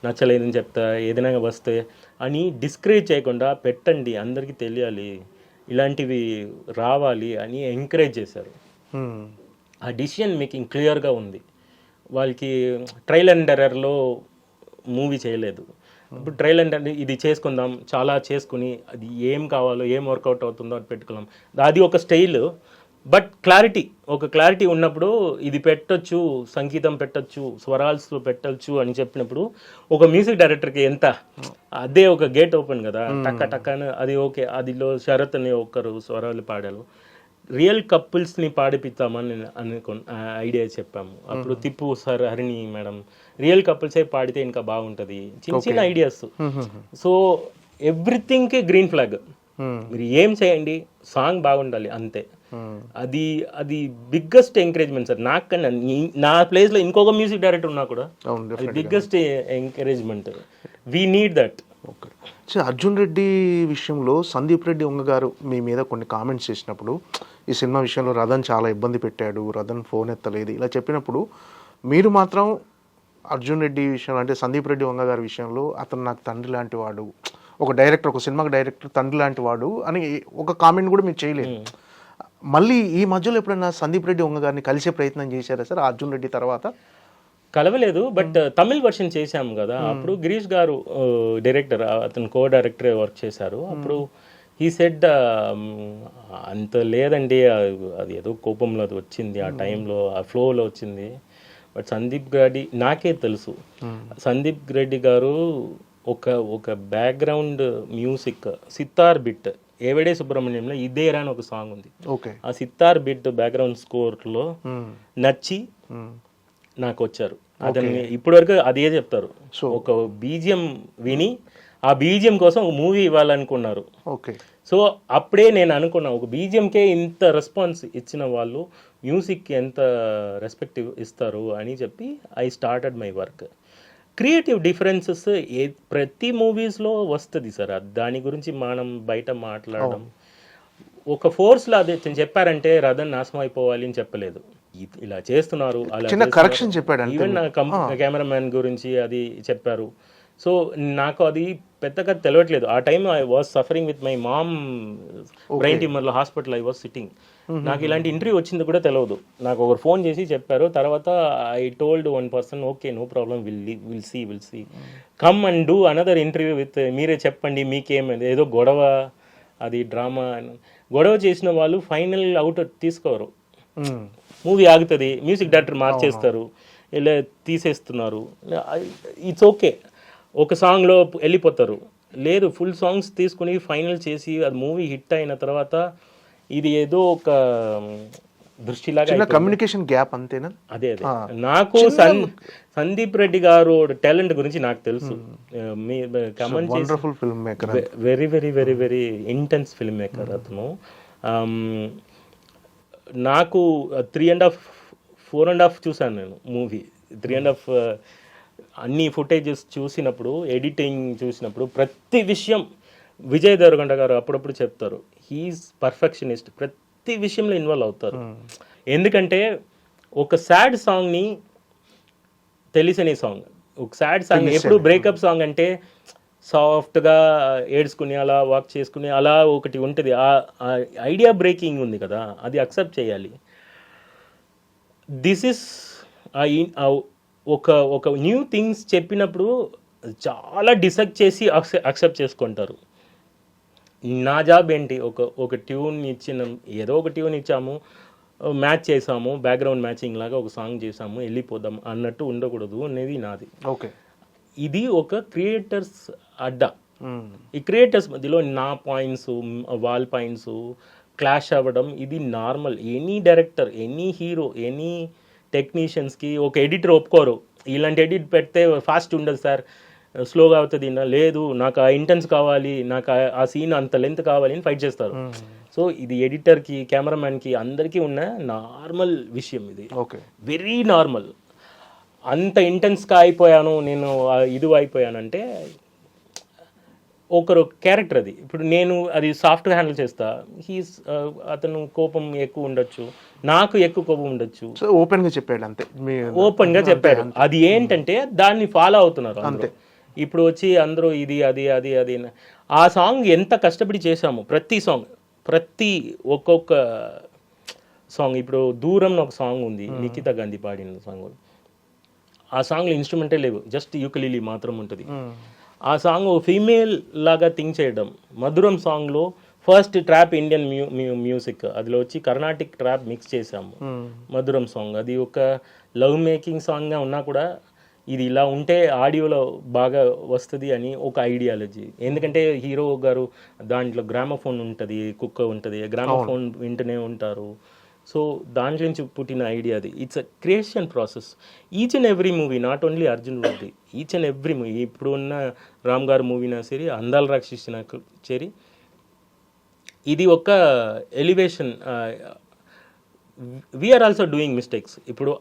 నచ్చలేదని చెప్తా, ఏదైనా వస్తే అని డిస్కరేజ్ చేయకుండా పెట్టండి, అందరికీ తెలియాలి, ఇలాంటివి రావాలి అని ఎంకరేజ్ చేశారు. ఆ డిసిషన్ మేకింగ్ క్లియర్గా ఉంది. వాళ్ళకి ట్రయల్ అండ్ ఎర్రర్లో మూవీ చేయలేదు. ఇప్పుడు ట్రయల్ అండ్ ఇది చేసుకుందాం, చాలా చేసుకుని అది ఏం కావాలో, ఏం వర్కౌట్ అవుతుందో అది పెట్టుకున్నాం. అది ఒక స్టైల్. బట్ క్లారిటీ ఉన్నప్పుడు ఇది పెట్టొచ్చు, సంగీతం పెట్టొచ్చు, స్వరాల్స్లో పెట్టొచ్చు అని చెప్పినప్పుడు ఒక మ్యూజిక్ డైరెక్టర్కి ఎంత అదే ఒక గేట్ ఓపెన్ కదా, టక్క అని అది ఓకే. అదిలో శరత్ అని ఒకరు స్వరాలు పాడారు. రియల్ కపుల్స్ని పాడిపిస్తామని ఐడియా చెప్పాము. అప్పుడు Tippu sir, Harini madam, real కపుల్సే పాడితే ఇంకా బాగుంటుంది, చిన్న ఐడియాస్. సో ఎవ్రీథింగ్కి గ్రీన్ ఫ్లాగ్. మీరు ఏం చేయండి, సాంగ్ బాగుండాలి అంతే. అది బిగ్గెస్ట్ ఎంకరేజ్మెంట్ సార్. నాకన్నా నా ప్లేస్లో ఇంకొక మ్యూజిక్ డైరెక్టర్ ఉన్నా కూడా అది biggest encouragement. We need that. Okay. Arjun Reddy విషయంలో సందీప్ రెడ్డి వంగ గారు మీ మీద కొన్ని కామెంట్స్ చేసినప్పుడు, ఈ సినిమా విషయంలో రథన్ చాలా ఇబ్బంది పెట్టాడు, రథన్ ఫోన్ ఎత్తలేదు, ఇలా చెప్పినప్పుడు మీరు మాత్రం అర్జున్ రెడ్డి విషయంలో, అంటే సందీప్ రెడ్డి వంగ గారి విషయంలో అతను నాకు తండ్రి లాంటి వాడు, ఒక డైరెక్టర్, ఒక సినిమాకి డైరెక్టర్ తండ్రి లాంటి వాడు అని ఒక కామెంట్ కూడా మీరు చేయలేదు. మళ్ళీ ఈ మధ్యలో ఎప్పుడైనా సందీప్ రెడ్డి వంగ గారిని కలిసే ప్రయత్నం చేశారా సార్ అర్జున్ రెడ్డి తర్వాత? కలవలేదు, బట్ తమిళ్ వర్షన్ చేశాము కదా. అప్పుడు గిరీష్ గారు డైరెక్టర్, అతను కో డైరెక్టరే వర్క్ చేశారు. అప్పుడు ఈ సెడ్ అంత లేదండి, అది ఏదో కోపంలో అది వచ్చింది, ఆ టైంలో ఆ ఫ్లోలో వచ్చింది. బట్ సందీప్ రెడ్డి నాకే తెలుసు, సందీప్ రెడ్డి గారు ఒక బ్యాక్గ్రౌండ్ మ్యూజిక్ సితార్ బిట్, ఏవడే సుబ్రహ్మణ్యంలో ఇదేరా అని ఒక సాంగ్ ఉంది. ఆ సితార్ బిట్ బ్యాక్గ్రౌండ్ స్కోర్లో నచ్చి నాకు వచ్చారు. అతన్ని ఇప్పటివరకు అదే చెప్తారు, ఒక బీజిఎం విని ఆ బీజిఎం కోసం ఒక మూవీ ఇవ్వాలనుకున్నారు. సో అప్పుడే నేను అనుకున్నా, ఒక బీజిఎంకే ఇంత రెస్పాన్స్ ఇచ్చిన వాళ్ళు మ్యూజిక్కి ఎంత రెస్పెక్ట్ ఇస్తారు అని చెప్పి I started my work. Creative differences ప్రతి మూవీస్లో వస్తుంది సార్, దాని గురించి మనం బయట మాట్లాడడం. ఒక ఫోర్స్లో అదే చెప్పారంటే రథన్ నాశనం అయిపోవాలి అని చెప్పలేదు, ఇలా చేస్తున్నారు అలా కరెక్షన్ చెప్పాడు. ఈవెన్ కెమెరామ్యాన్ గురించి అది చెప్పారు. సో నాకు అది పెద్దగా తెలియట్లేదు. ఆ time I was suffering with my mom, brain ట్యూమర్లో హాస్పిటల్ ఐ వాజ్ సిట్టింగ్. నాకు ఇలాంటి ఇంటర్వ్యూ వచ్చింది కూడా తెలియదు. నాకు ఒకరు ఫోన్ చేసి చెప్పారు. తర్వాత I told one person, okay no problem, will see come and do another interview with, మీరే చెప్పండి మీకేమైంది, ఏదో గొడవ, అది డ్రామా. గొడవ చేసిన వాళ్ళు ఫైనల్ అవుట్ తీసుకోరు, మూవీ ఆగుతుంది, మ్యూజిక్ డైరెక్టర్ మార్చేస్తారు, ఇలా తీసేస్తున్నారు, ఇట్స్ ఓకే. ఒక సాంగ్లో వెళ్ళిపోతారు. లేదు, ఫుల్ సాంగ్స్ తీసుకుని ఫైనల్ చేసి అది మూవీ హిట్ అయిన తర్వాత ఇది ఏదో ఒక దృష్టిలాగా కమ్యూనికేషన్ గ్యాప్ అంతేనా? అదే నాకు సందీప్ రెడ్డి గారు టాలెంట్ గురించి నాకు తెలుసు. Very very very very intense film maker అతను. నాకు 3.5 4.5 చూసాను నేను మూవీ. 3.5 అన్ని ఫుటేజెస్ చూసినప్పుడు, ఎడిటింగ్ చూసినప్పుడు ప్రతి విషయం విజయ్ దేవరకొండ గారు అప్పుడప్పుడు చెప్తారు, హీఈస్ పర్ఫెక్షనిస్ట్, ప్రతి విషయంలో ఇన్వాల్వ్ అవుతారు. ఎందుకంటే ఒక సాడ్ సాంగ్ని, తెలిసని సాంగ్, ఒక సాడ్ సాంగ్ ఎప్పుడు బ్రేకప్ సాంగ్ అంటే సాఫ్ట్గా ఏడ్చుకుని అలా వాక్ చేసుకుని అలా ఒకటి ఉంటుంది. ఆ ఐడియా బ్రేకింగ్ ఉంది కదా, అది అక్సెప్ట్ చేయాలి. దిస్ ఇస్ ఒక న్యూ థింగ్స్ చెప్పినప్పుడు చాలా డిసెక్ట్ చేసి అక్సెప్ట్ చేసుకుంటారు. నా జాబ్ ఏంటి, ఒక ట్యూన్ ఏదో ఒక ట్యూన్ ఇచ్చాము, మ్యాచ్ చేసాము, బ్యాక్గ్రౌండ్ మ్యాచింగ్ లాగా ఒక సాంగ్ చేసాము, వెళ్ళిపోదాం అన్నట్టు ఉండకూడదు అనేది నాది. ఓకే, ఇది ఒక క్రియేటర్స్ అడ్డా. ఈ క్రియేటర్స్ మధ్యలో నా పాయింట్స్, వాళ్ళ పాయింట్స్ క్లాష్ అవ్వడం ఇది normal. Any director, any hero, any టెక్నీషియన్స్కి ఒక ఎడిటర్ ఒప్పుకోరు, ఇలాంటి ఎడిట్ పెడితే ఫాస్ట్ ఉండదు సార్, స్లోగా అవుతుంది, లేదు నాకు ఆ ఇంటెన్స్ కావాలి, నాకు ఆ సీన్ అంత లెంత్ కావాలి అని ఫైట్ చేస్తారు. సో ఇది ఎడిటర్కి, కెమెరామ్యాన్కి అందరికీ ఉన్న నార్మల్ విషయం ఇది. Okay, very normal. అంత ఇంటెన్స్గా అయిపోయాను నేను, ఇది అయిపోయానంటే ఒకరు క్యారెక్టర్ అది. ఇప్పుడు నేను అది సాఫ్ట్గా హ్యాండిల్ చేస్తా, అతను కోపం ఎక్కువ ఉండొచ్చు, నాకు ఎక్కువ కోపం ఉండొచ్చు. సో ఓపెన్గా చెప్పాడు అంతే, ఓపెన్గా చెప్పాడు. అది ఏంటంటే దాన్ని ఫాలో అవుతున్నారు అంతే. ఇప్పుడు వచ్చి అందరూ ఇది అది అది అది ఆ సాంగ్ ఎంత కష్టపడి చేశాము, ప్రతి ఒక్కొక్క సాంగ్. ఇప్పుడు దూరం ఒక సాంగ్ ఉంది, నిఖితా గాంధీ పాడిన సాంగ్. ఆ సాంగ్లో ఇన్స్ట్రుమెంటే లేవు, జస్ట్ యూకలిలీ మాత్రం ఉంటుంది. ఆ సాంగ్ ఫీమేల్ లాగా థింక్ చేయడం. మధురం సాంగ్లో ఫస్ట్ ట్రాప్ ఇండియన్ మ్యూజిక్, అదిలో వచ్చి కర్ణాటిక్ ట్రాప్ మిక్స్ చేసాము. మధురం సాంగ్ అది ఒక లవ్ మేకింగ్ సాంగ్గా ఉన్నా కూడా ఇది ఇలా ఉంటే ఆడియోలో బాగా వస్తుంది అని ఒక ఐడియాలజీ. ఎందుకంటే హీరో గారు దాంట్లో గ్రామోఫోన్ ఉంటుంది, కుక్క ఉంటుంది, గ్రామోఫోన్ వింటూనే ఉంటారు. సో దాంట్లో నుంచి పుట్టిన ఐడియా అది. It's a creation process. Each and every movie, not only Arjun Reddy, each and every movie, ఇప్పుడు ఉన్న రామ్ గారు మూవీనా సరే, అందాల రాక్షసిన సరే, ఇది ఒక elevation. We are also doing mistakes. ఇప్పుడు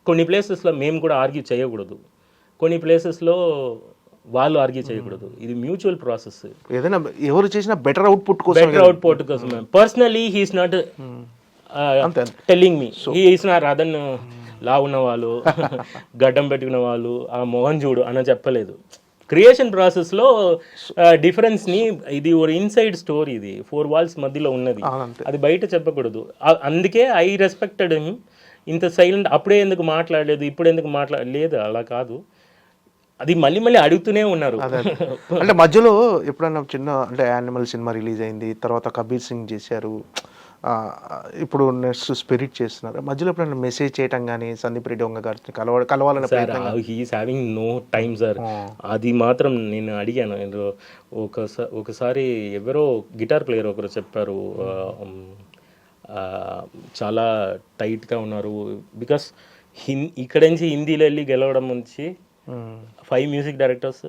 కొన్ని ప్లేసెస్లో మేము కూడా ఆర్గ్యూ చేయకూడదు, కొన్ని ప్లేసెస్లో వాళ్ళు ఆర్గ్యూ చేయకూడదు. ఇది మ్యూచువల్ ప్రాసెస్. ఏదైనా ఎవరు చేసినా బెటర్ అవుట్పుట్ కోసం. Personally he's not telling me, he's not అదన్ లా ఉన్న వాళ్ళు, గడ్డం పెట్టుకున్న వాళ్ళు, ఆ మోహన్ చూడు అని చెప్పలేదు. క్రియేషన్ ప్రాసెస్లో డిఫరెన్స్ని, ఇది ఒక ఇన్సైడ్ స్టోరీ, ఇది 4 walls మధ్యలో ఉన్నది, అది బయట చెప్పకూడదు. అందుకే ఐ రెస్పెక్టెడ్ హిమ్. ఇంత సైలెంట్, అప్పుడే ఎందుకు మాట్లాడలేదు, ఇప్పుడు ఎందుకు మాట్లాడలేదు, అలా కాదు. అది మళ్ళీ మళ్ళీ అడుగుతూనే ఉన్నారు. అంటే మధ్యలో ఎప్పుడన్నా చిన్న, అంటే యానిమల్ సినిమా రిలీజ్ అయింది, తర్వాత కబీర్ సింగ్ చేశారు, ఇప్పుడు నెక్స్ట్ స్పిరిట్ చేస్తున్నారు. మధ్యలో ఎప్పుడైనా మెసేజ్ చేయటం కానీ, సందీప్ రెడ్డి వంగ గారిని కలవాలని he is having no time sir. అది మాత్రం నేను అడిగాను. ఒకసారి ఎవరో గిటార్ ప్లేయర్ ఒకరు చెప్పారు, చాలా టైట్గా ఉన్నారు. బికాస్ ఇక్కడ నుంచి హిందీలో వెళ్ళి గెలవడం నుంచి 5 మ్యూజిక్ డైరెక్టర్స్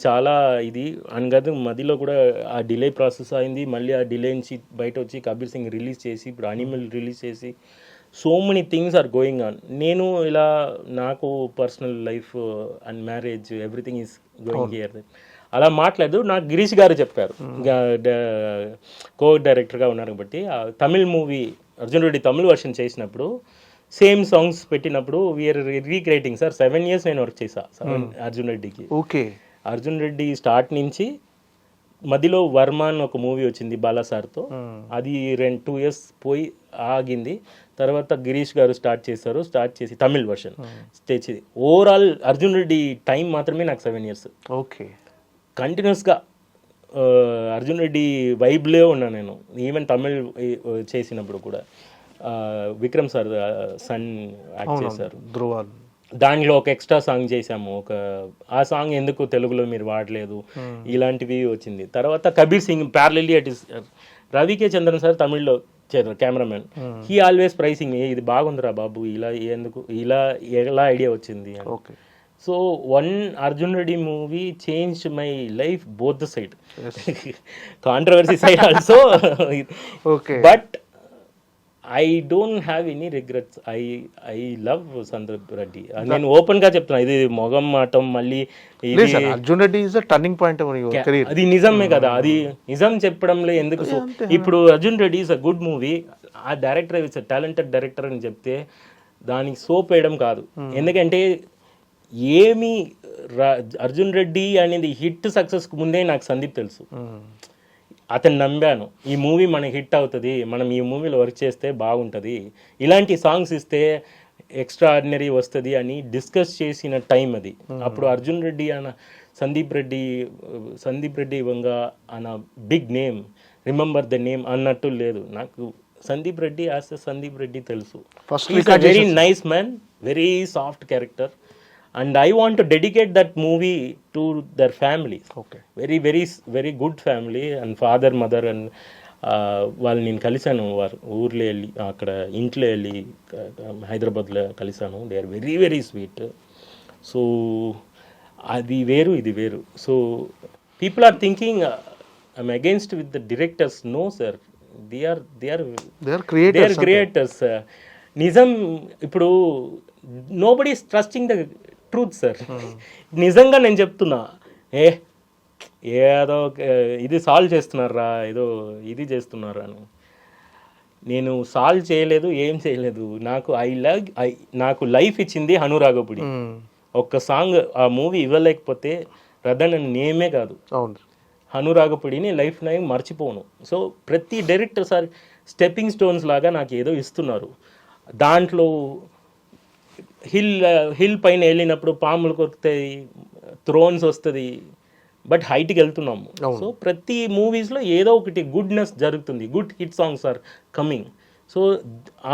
చాలా ఇది అనగదు. మధ్యలో కూడా ఆ డిలే ప్రాసెస్ అయింది. మళ్ళీ ఆ డిలే నుంచి బయట వచ్చి కబీర్ సింగ్ రిలీజ్ చేసి, ఇప్పుడు అనిమల్ రిలీజ్ చేసి, so many things are going on. నేను ఇలా నాకు personal life and marriage everything is going here. అలా మాట్లాడదు. నాకు గిరీష్ గారు చెప్పారు, కో డైరెక్టర్గా ఉన్నారు కాబట్టి. తమిళ్ మూవీ అర్జున్ రెడ్డి తమిళ్ వర్షన్ చేసినప్పుడు సేమ్ సాంగ్స్ పెట్టినప్పుడు వీఆర్ రీక్రియేటింగ్ సార్. 7 years నేను వర్క్ చేశా అర్జున్ రెడ్డికి. ఓకే, అర్జున్ రెడ్డి స్టార్ట్ నుంచి మధ్యలో వర్మ అని ఒక మూవీ వచ్చింది బాలా సార్తో, అది 2 years పోయి ఆగింది. తర్వాత గిరీష్ గారు స్టార్ట్ చేసి తమిళ్ వర్షన్ తెచ్చింది. ఓవరాల్ అర్జున్ రెడ్డి టైం మాత్రమే నాకు 7 years. ఓకే, కంటిన్యూస్గా అర్జున్ రెడ్డి వైబ్లో ఉన్నా నేను. ఈవెన్ తమిళ్ చేసినప్పుడు కూడా విక్రమ్ సార్ సన్ యాక్ట్ చేశారు, దాంట్లో ఒక ఎక్స్ట్రా సాంగ్ చేశాము. ఆ సాంగ్ ఎందుకు తెలుగులో మీరు వాడలేదు, ఇలాంటివి వచ్చింది. తర్వాత Kabir Singh ప్యారలీ at is రవికే Chandran sir తమిళ్లో కెమెరామెన్, హీ ఆల్వేస్ ప్రైసింగ్, ఇది బాగుందిరా బాబు, ఇలా ఎలా ఐడియా వచ్చింది. So Arjun Reddy movie change my life both the side, controversy side also. But I don't have any regrets. I love Sandeep Reddy. నేను ఓపెన్ గా చెప్తున్నా, ఇది మొగం మాటం మళ్ళీ ఇది Arjun Reddy is turning point అది నిజమే కదా, అది నిజం చెప్పడంలో ఎందుకు. ఇప్పుడు Arjun Reddy is a good movie, ఆ director is a talented director అని చెప్తే దానికి సోప్ వేయడం కాదు. ఎందుకంటే ఏమి అర్జున్ రెడ్డి అనేది హిట్ సక్సెస్కి ముందే నాకు సందీప్ తెలుసు. అతను నమ్మాను, ఈ మూవీ మనకి హిట్ అవుతుంది, మనం ఈ మూవీలో వర్క్ చేస్తే బాగుంటుంది, ఇలాంటి సాంగ్స్ ఇస్తే ఎక్స్ట్రాడినరీ వస్తుంది అని డిస్కస్ చేసిన టైం అది. అప్పుడు అర్జున్ రెడ్డి అన్న సందీప్ రెడ్డి వంగ అన్న big name, remember the name అన్నట్టు లేదు. నాకు సందీప్ రెడ్డి యాజ్ ఎ సందీప్ రెడ్డి తెలుసు. Very nice man, very soft character, and I want to dedicate that movie to their family. Very very very good family, and father mother and వాళ్ళు నేను కలిశాను, వారు ఊర్లో వెళ్ళి అక్కడ ఇంట్లో వెళ్ళి హైదరాబాద్లో కలిశాను. They are very very sweet. So అది వేరు ఇది వేరు. So people are thinking I'm against with the directors. No sir, they are creators. నిజం ఇప్పుడు nobody is trusting the truth sir. నిజంగా నేను చెప్తున్నా, ఏదో ఇది సాల్వ్ చేస్తున్నారా, ఏదో ఇది చేస్తున్నారా అని. నేను సాల్వ్ చేయలేదు, ఏం చేయలేదు. నాకు లైఫ్ ఇచ్చింది హనురాగపుడి. ఒక్క సాంగ్ ఆ మూవీ ఇవ్వలేకపోతే రదన్ నేమే కాదు, హనురాగపుడిని లైఫ్ టైం మర్చిపోను. సో ప్రతి డైరెక్టర్ సార్ స్టెప్పింగ్ స్టోన్స్ లాగా నాకు ఏదో ఇస్తున్నారు. దాంట్లో హిల్ పైన వెళ్ళినప్పుడు పాములు కొరుకుతాయి, థ్రోన్స్ వస్తుంది, బట్ హైట్కి వెళ్తున్నాము. సో ప్రతి మూవీస్లో ఏదో ఒకటి గుడ్నెస్ జరుగుతుంది, good hit songs are coming. So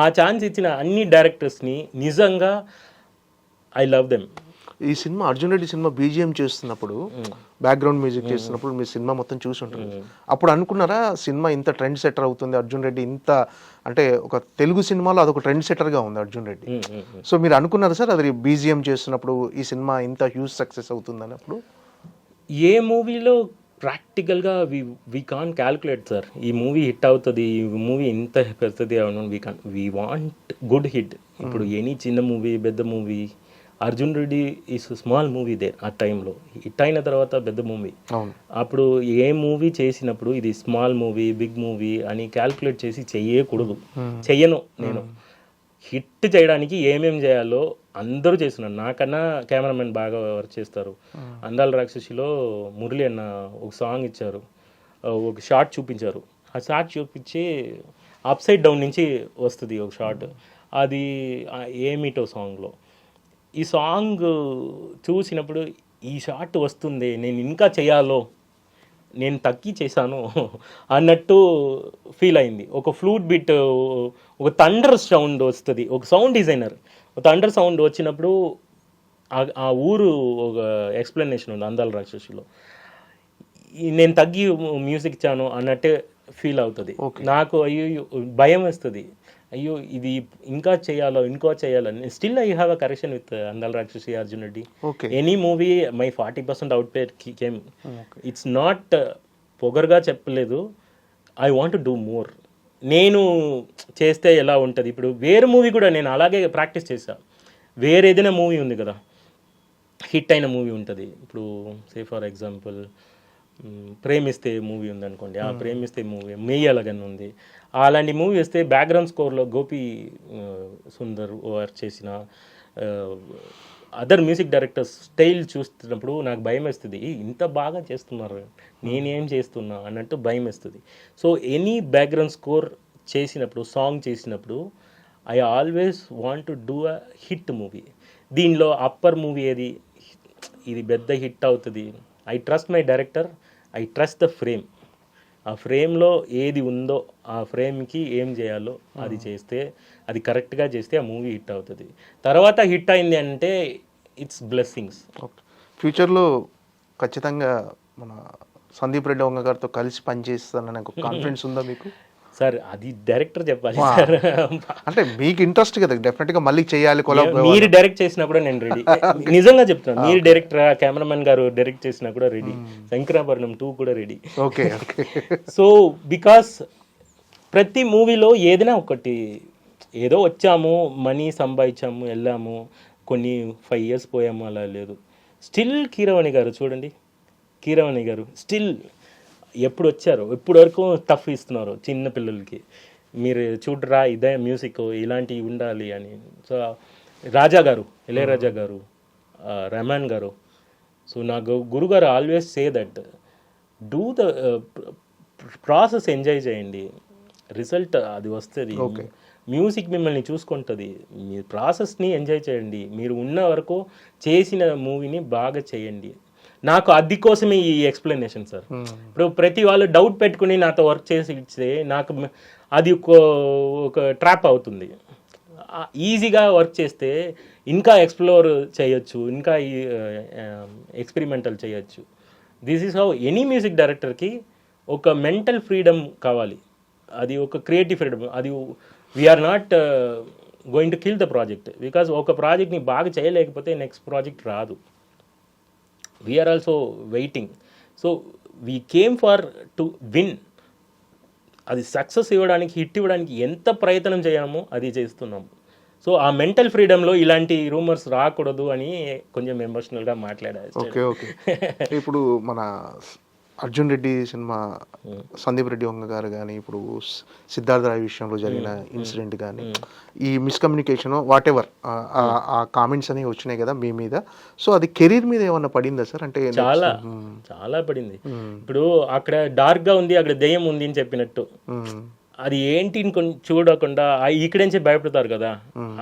ఆ ఛాన్స్ ఇచ్చిన అన్ని డైరెక్టర్స్ని నిజంగా ఐ లవ్ దెమ్. ఈ సినిమా అర్జున్ రెడ్డి సినిమా బీజిఎం చేస్తున్నప్పుడు, బ్యాక్గ్రౌండ్ మ్యూజిక్ చేస్తున్నప్పుడు మీ సినిమా మొత్తం చూసి ఉంటుంది. అప్పుడు అనుకున్నారా సినిమా ఇంత ట్రెండ్ సెటర్ అవుతుంది, అర్జున్ రెడ్డి ఇంత అంటే ఒక తెలుగు సినిమాలో అదొక ట్రెండ్ సెటర్గా ఉంది అర్జున్ రెడ్డి. సో మీరు అనుకున్నారా సార్ అది బీజిఎం చేస్తున్నప్పుడు ఈ సినిమా ఇంత హ్యూజ్ సక్సెస్ అవుతుంది అన్నప్పుడు? ఏ మూవీలో ప్రాక్టికల్గా వీ కాన్ క్యాల్కులేట్ సార్, ఈ మూవీ హిట్ అవుతుంది, ఈ మూవీ ఇంత పెడుతుంది అవును. We want good hit. ఇప్పుడు ఎనీ చిన్న మూవీ పెద్ద movie, Arjun Reddy is small movie there. ఆ టైంలో హిట్ అయిన తర్వాత పెద్ద మూవీ. అప్పుడు ఏ మూవీ చేసినప్పుడు ఇది స్మాల్ మూవీ బిగ్ మూవీ అని క్యాల్కులేట్ చేసి చెయ్యకూడదు. చెయ్యను నేను. హిట్ చేయడానికి ఏమేం చేయాలో అందరూ చేస్తున్నారు. నాకన్నా కెమెరామెన్ బాగా వర్క్ చేస్తారు. అందాల రాక్షసిలో మురళి అన్న ఒక సాంగ్ ఇచ్చారు, ఒక షార్ట్ చూపించారు. ఆ షార్ట్ చూపించి అప్ సైడ్ డౌన్ నుంచి వస్తుంది ఒక షార్ట్, అది ఏమిటో సాంగ్లో. ఈ సాంగ్ చూసినప్పుడు ఈ షార్ట్ వస్తుంది, నేను ఇంకా చేయాలో, నేను తగ్గి చేశాను అన్నట్టు ఫీల్ అయింది. ఒక ఫ్లూట్ బిట్, ఒక థండర్ సౌండ్ వస్తుంది. ఒక సౌండ్ డిజైనర్ ఒక థండర్ సౌండ్ వచ్చినప్పుడు ఆ ఊరు ఒక ఎక్స్ప్లెనేషన్ ఉంది అందాల రాక్షసిలో. నేను తగ్గి మ్యూజిక్ ఇచ్చాను అన్నట్టే ఫీల్ అవుతుంది నాకు. అయ్యో భయం వేస్తుంది, అయ్యో ఇది ఇంకా చేయాలో ఇంకో చేయాలని. Still I have a correction with Andala Rakshasi Arjun Reddy. Any movie my 40% out pair came. It's not పొగర్గా చెప్పలేదు, I want to do more. నేను చేస్తే ఎలా ఉంటుంది. ఇప్పుడు వేరే మూవీ కూడా నేను అలాగే ప్రాక్టీస్ చేశాను. వేరే ఏదైనా మూవీ ఉంది కదా, హిట్ అయిన మూవీ ఉంటుంది. ఇప్పుడు say for example Premisthe movie ఉందనుకోండి, ఆ ప్రేమిస్తే మూవీ మెయ్యలగన్ ఉంది. అలాంటి మూవీ వస్తే బ్యాక్గ్రౌండ్ స్కోర్లో గోపి సుందర్ వర్క్ చేసిన అదర్ మ్యూజిక్ డైరెక్టర్స్ స్టైల్ చూస్తున్నప్పుడు నాకు భయం వేస్తుంది, ఇంత బాగా చేస్తున్నారు నేనేం చేస్తున్నా అన్నట్టు భయం వేస్తుంది. సో ఎనీ బ్యాక్గ్రౌండ్ స్కోర్ చేసినప్పుడు, సాంగ్ చేసినప్పుడు I always want to do a hit movie. దీనిలో అప్పర్ మూవీ ఏది, ఇది పెద్ద హిట్ అవుతుంది. I trust my director, I trust the frame. ఆ ఫ్రేమ్లో ఏది ఉందో ఆ ఫ్రేమ్కి ఏం చేయాలో అది చేస్తే, అది కరెక్ట్గా చేస్తే ఆ మూవీ హిట్ అవుతుంది. తర్వాత హిట్ అయింది అంటే ఇట్స్ బ్లెస్సింగ్స్. ఫ్యూచర్లో ఖచ్చితంగా మన సందీప్ రెడ్డి వంగ గారితో కలిసి పనిచేస్తానని ఒక కాన్ఫిడెన్స్ ఉందా మీకు? సార్ అది డైరెక్టర్ చెప్పాలి సార్. అంటే మీకు ఇంట్రెస్ట్ కదా డెఫినెట్గా మళ్ళీ చేయాలి. మీరు డైరెక్ట్ చేసినా కూడా నేను రెడీ. నిజంగా చెప్తున్నాను, మీరు డైరెక్టర్, కెమెరామెన్ గారు డైరెక్ట్ చేసినా కూడా రెడీ. శంకరాభరణం 2 కూడా రెడీ. ఓకే. సో బికాస్ ప్రతి మూవీలో ఏదైనా ఒకటి ఏదో వచ్చాము, మనీ సంపాదించాము, వెళ్ళాము, కొన్ని 5 years పోయాము, అలా లేదు. స్టిల్ కీరవాణి గారు చూడండి, కీరవాణి గారు స్టిల్ ఎప్పుడు వచ్చారు, ఇప్పటి వరకు టఫ్ ఇస్తున్నారు చిన్న పిల్లలకి. మీరు చూడరా, ఇదే మ్యూజిక్, ఇలాంటివి ఉండాలి అని. సో రాజా గారు, ఇళయరాజా గారు, రెహమాన్ గారు. సో నా గురుగారు always say that do the process, enjoy చేయండి, రిజల్ట్ అది వస్తుంది. మ్యూజిక్ మిమ్మల్ని చూసుకుంటుంది. మీ ప్రాసెస్ని ఎంజాయ్ చేయండి, మీరు ఉన్న వరకు చేసిన మూవీని బాగా చేయండి. నాకు అది కోసమే ఈ ఎక్స్ప్లెనేషన్ సార్. ఇప్పుడు ప్రతి వాళ్ళు డౌట్ పెట్టుకుని నాతో వర్క్ చేసి ఇస్తే నాకు అది ఒక ట్రాప్ అవుతుంది. ఈజీగా వర్క్ చేస్తే ఇంకా ఎక్స్ప్లోర్ చేయొచ్చు, ఇంకా ఎక్స్పెరిమెంటల్ చేయొచ్చు. This is how any music డైరెక్టర్కి ఒక మెంటల్ ఫ్రీడమ్ కావాలి, అది ఒక క్రియేటివ్ ఫ్రీడమ్. అది we are not going to kill the project, because ఒక ప్రాజెక్ట్ని బాగా చేయలేకపోతే నెక్స్ట్ ప్రాజెక్ట్ రాదు. We are also waiting. So we came for to win. అది సక్సెస్ ఇవ్వడానికి, హిట్ ఇవ్వడానికి ఎంత ప్రయత్నం చేయమో అది చేస్తున్నాము. సో ఆ మెంటల్ ఫ్రీడమ్లో ఇలాంటి రూమర్స్ రాకూడదు అని కొంచెం ఎమోషనల్గా మాట్లాడారు. Okay okay. ఇప్పుడు మన అర్జున్ రెడ్డి సినిమా సందీప్ రెడ్డి వంగ గారు కానీ, ఇప్పుడు సిద్ధార్థ రాయ్ విషయంలో జరిగిన ఇన్సిడెంట్ కానీ, ఈ మిస్కమ్యూనికేషన్ వాట్ ఎవర్ ఆ కామెంట్స్ అనేవి వచ్చినాయి కదా మీ మీద. సో అది కెరీర్ మీద ఏమన్నా పడిందా సార్? అంటే చాలా చాలా పడింది. ఇప్పుడు అక్కడ డార్క్గా ఉంది, అక్కడ దెయ్యం ఉంది అని చెప్పినట్టు, అది ఏంటి చూడకుండా ఇక్కడి నుంచి భయపడతారు కదా,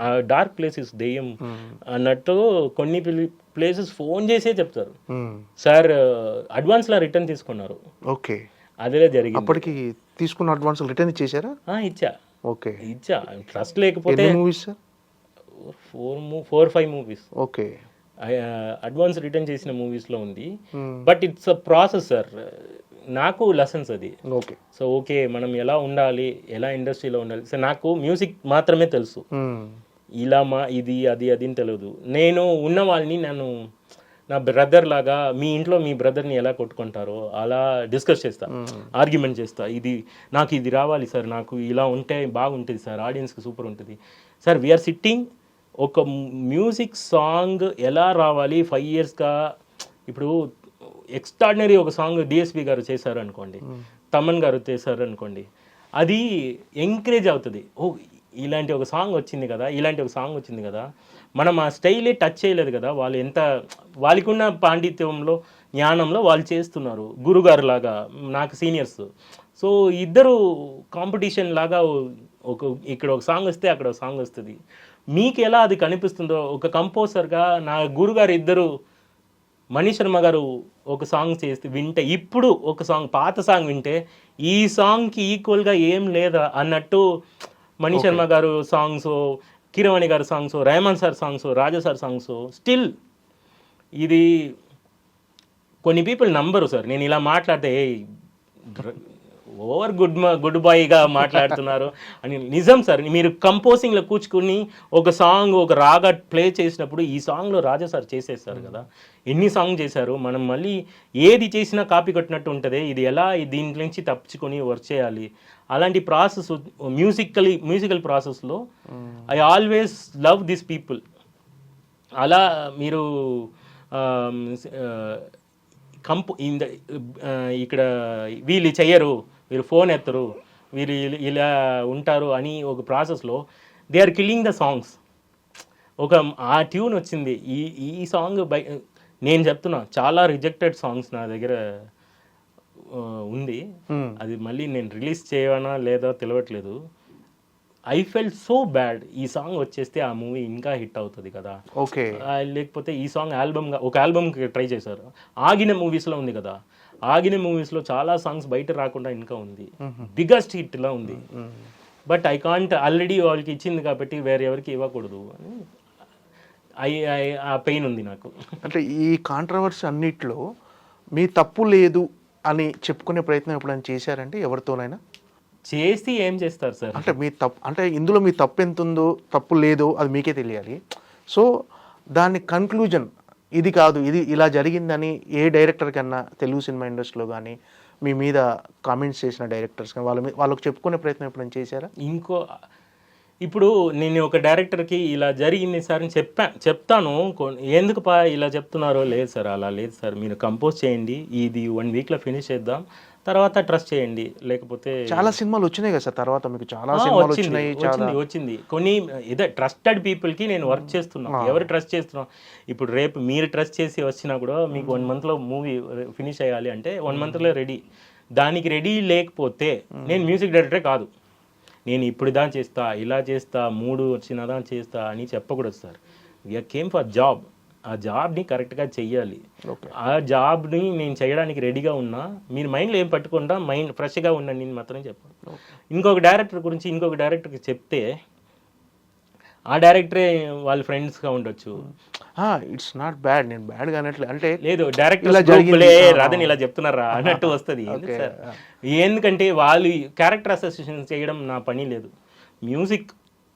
ఆ డార్క్ ప్లేసెస్ దెయ్యం అన్నట్టు కొన్ని ప్లేసెస్ ఫోన్ చేసే చెప్తారు. సార్ అడ్వాన్స్లా రిటర్న్ తీసుకున్నారు. ఓకే, అదే జరిగింది. అప్పటికి తీసుకున్న అడ్వాన్స్ రిటర్న్ ఇచ్చేసారా? ఇచ్చా. ఓకే, ఇచ్చా. ట్రస్ట్ లేకపోతే movies sir? 4-5 movies. Okay, advance return చేసిన మూవీస్లో ఉంది. But it's a process sir, నాకు లెసన్స్ అది. ఓకే. సో ఓకే, మనం ఎలా ఉండాలి, ఎలా ఇండస్ట్రీలో ఉండాలి. సో నాకు మ్యూజిక్ మాత్రమే తెలుసు, ఇలా ఇది అది అని తెలియదు. నేను ఉన్న వాళ్ళని నేను నా బ్రదర్ లాగా, మీ ఇంట్లో మీ బ్రదర్ని ఎలా కొట్టుకుంటారో అలా డిస్కస్ చేస్తా, ఆర్గ్యుమెంట్ చేస్తా. నాకు ఇది రావాలి సార్, నాకు ఇలా ఉంటే బాగుంటుంది సార్, ఆడియన్స్కి సూపర్ ఉంటుంది సార్. వీఆర్ సిట్టింగ్, ఒక మ్యూజిక్ సాంగ్ ఎలా రావాలి 5 yearsగా. ఇప్పుడు ఎక్స్ట్రాడినరీ ఒక సాంగ్ డిఎస్పి గారు చేశారు అనుకోండి, తమన్ గారు చేశారు అనుకోండి, అది ఎంకరేజ్ అవుతుంది. ఇలాంటి ఒక సాంగ్ వచ్చింది కదా, ఇలాంటి ఒక సాంగ్ వచ్చింది కదా, మనం ఆ స్టైలే టచ్ చేయలేదు కదా, వాళ్ళు ఎంత వాళ్ళకున్న పాండిత్యంలో, జ్ఞానంలో వాళ్ళు చేస్తున్నారు. గురుగారు లాగా నాకు సీనియర్స్. సో ఇద్దరు కాంపిటీషన్ లాగా, ఇక్కడ ఒక సాంగ్ వస్తే అక్కడ ఒక సాంగ్ వస్తుంది. మీకు ఎలా అది కనిపిస్తుందో, ఒక కంపోజర్గా నా గురుగారు ఇద్దరు, మణి శర్మ గారు ఒక సాంగ్ చేస్తే వింటే, ఇప్పుడు ఒక సాంగ్ పాత సాంగ్ వింటే ఈ సాంగ్కి ఈక్వల్గా ఏం లేదా అన్నట్టు మణి శర్మ గారు సాంగ్స్, కీరవాణి గారు సాంగ్స్, రెహమాన్ సార్ సాంగ్స్, రాజా సార్ సాంగ్స్, స్టిల్ ఇది కొన్ని పీపుల్ నంబరు సార్. నేను ఇలా మాట్లాడితే ఓవర్ గుడ్ బాయ్గా మాట్లాడుతున్నారు అని. నిజం సార్, మీరు కంపోజింగ్లో కూర్చుకుని ఒక సాంగ్, ఒక రాగా ప్లే చేసినప్పుడు ఈ సాంగ్లో రాజా సార్ చేసేస్తారు కదా, ఎన్ని సాంగ్ చేశారు. మనం మళ్ళీ ఏది చేసినా కాపీ కొట్టినట్టు ఉంటుంది. ఇది ఎలా దీంట్లో నుంచి తప్పించుకొని వర్క్ చేయాలి, అలాంటి ప్రాసెస్ మ్యూజికల్ ప్రాసెస్లో I always love this people. అలా మీరు ఇక్కడ వీళ్ళు చెయ్యరు, వీళ్ళు ఫోన్ ఎత్తరు, వీళ్ళు ఇలా ఉంటారు అని ఒక ప్రాసెస్లో they are killing the songs. ఆ ట్యూన్ వచ్చింది, ఈ సాంగ్ నేను చెప్తున్నా, చాలా రిజెక్టెడ్ సాంగ్స్ నా దగ్గర ఉంది. అది మళ్ళీ నేను రిలీజ్ చేయనా లేదో తెలియట్లేదు. ఐ ఫెల్ట్ సో బ్యాడ్, ఈ సాంగ్ వచ్చేస్తే ఆ మూవీ ఇంకా హిట్ అవుతుంది కదా. ఓకే, లేకపోతే ఈ సాంగ్ ఒక ఆల్బమ్కి ట్రై చేశారు. ఆగిన మూవీస్లో ఉంది కదా, ఆగిన మూవీస్లో చాలా సాంగ్స్ బయట రాకుండా ఇంకా ఉంది, బిగ్గెస్ట్ హిట్లా ఉంది. బట్ ఐ కాంట్, ఆల్రెడీ వాళ్ళకి ఇచ్చింది కాబట్టి వేరే ఎవరికి ఇవ్వకూడదు అని ఆ పెయిన్ ఉంది నాకు. అంటే ఈ కాంట్రవర్సీ అన్నిట్లో మీ తప్పు లేదు అని చెప్పుకునే ప్రయత్నం ఎప్పుడైనా చేశారంటే ఎవరితోనైనా? చేసి ఏం చేస్తారు సార్? అంటే మీ తప్పు, అంటే ఇందులో మీ తప్పు ఎంత ఉందో, తప్పు లేదో అది మీకే తెలియాలి. సో దాని కన్క్లూజన్ ఇది కాదు, ఇది ఇలా జరిగిందని ఏ డైరెక్టర్ కన్నా తెలుగు సినిమా ఇండస్ట్రీలో కానీ మీ మీద కామెంట్స్ చేసిన డైరెక్టర్స్ కానీ వాళ్ళకి చెప్పుకునే ప్రయత్నం ఎప్పుడైనా చేశారా? ఇప్పుడు నేను ఒక డైరెక్టర్కి ఇలా జరిగింది సార్ అని చెప్తాను. ఎందుకు ఇలా చెప్తున్నారో, లేదు సార్ అలా లేదు సార్, మీరు కంపోజ్ చేయండి, ఇది 1 వీక్లో ఫినిష్ చేద్దాం, తర్వాత ట్రస్ట్ చేయండి, లేకపోతే చాలా సినిమాలు వచ్చినాయి కదా సార్ తర్వాత మీకు, చాలా సినిమాలు వచ్చింది కొన్ని ఏదో ట్రస్టెడ్ పీపుల్కి నేను వర్క్ చేస్తున్నా. ఎవరు ట్రస్ట్ చేస్తున్నా, ఇప్పుడు రేపు మీరు ట్రస్ట్ చేసి వచ్చినా కూడా మీకు 1 మంత్లో మూవీ ఫినిష్ అయ్యాలి అంటే 1 మంత్లో రెడీ. దానికి రెడీ లేకపోతే నేను మ్యూజిక్ డైరెక్టరే కాదు. నేను ఇప్పుడు దా చేస్తా, ఇలా చేస్తా, 3 వచ్చినదా చేస్తా అని చెప్పకూడదు sir. We are came for job. ఆ జాబ్ని కరెక్ట్గా చెయ్యాలి. ఆ జాబ్ని నేను చేయడానికి రెడీగా ఉన్నా, మీరు మైండ్లో ఏం పట్టుకుండా మైండ్ ఫ్రెష్గా ఉండండి నేను మాత్రం చెప్పాను. ఇంకొక డైరెక్టర్ గురించి ఇంకొక డైరెక్టర్కి చెప్తే ఆ డైరెక్టరే వాళ్ళ ఫ్రెండ్స్గా ఉండొచ్చు. ఇట్స్ నాట్ బ్యాడ్, నేను బ్యాడ్ కానట్లే, అంటే లేదు డైరెక్టర్ రాదని ఇలా చెప్తున్నారా అన్నట్టు వస్తుంది. ఎందుకంటే వాళ్ళు క్యారెక్టర్ అసోసియేషన్ చేయడం నా పని లేదు. మ్యూజిక్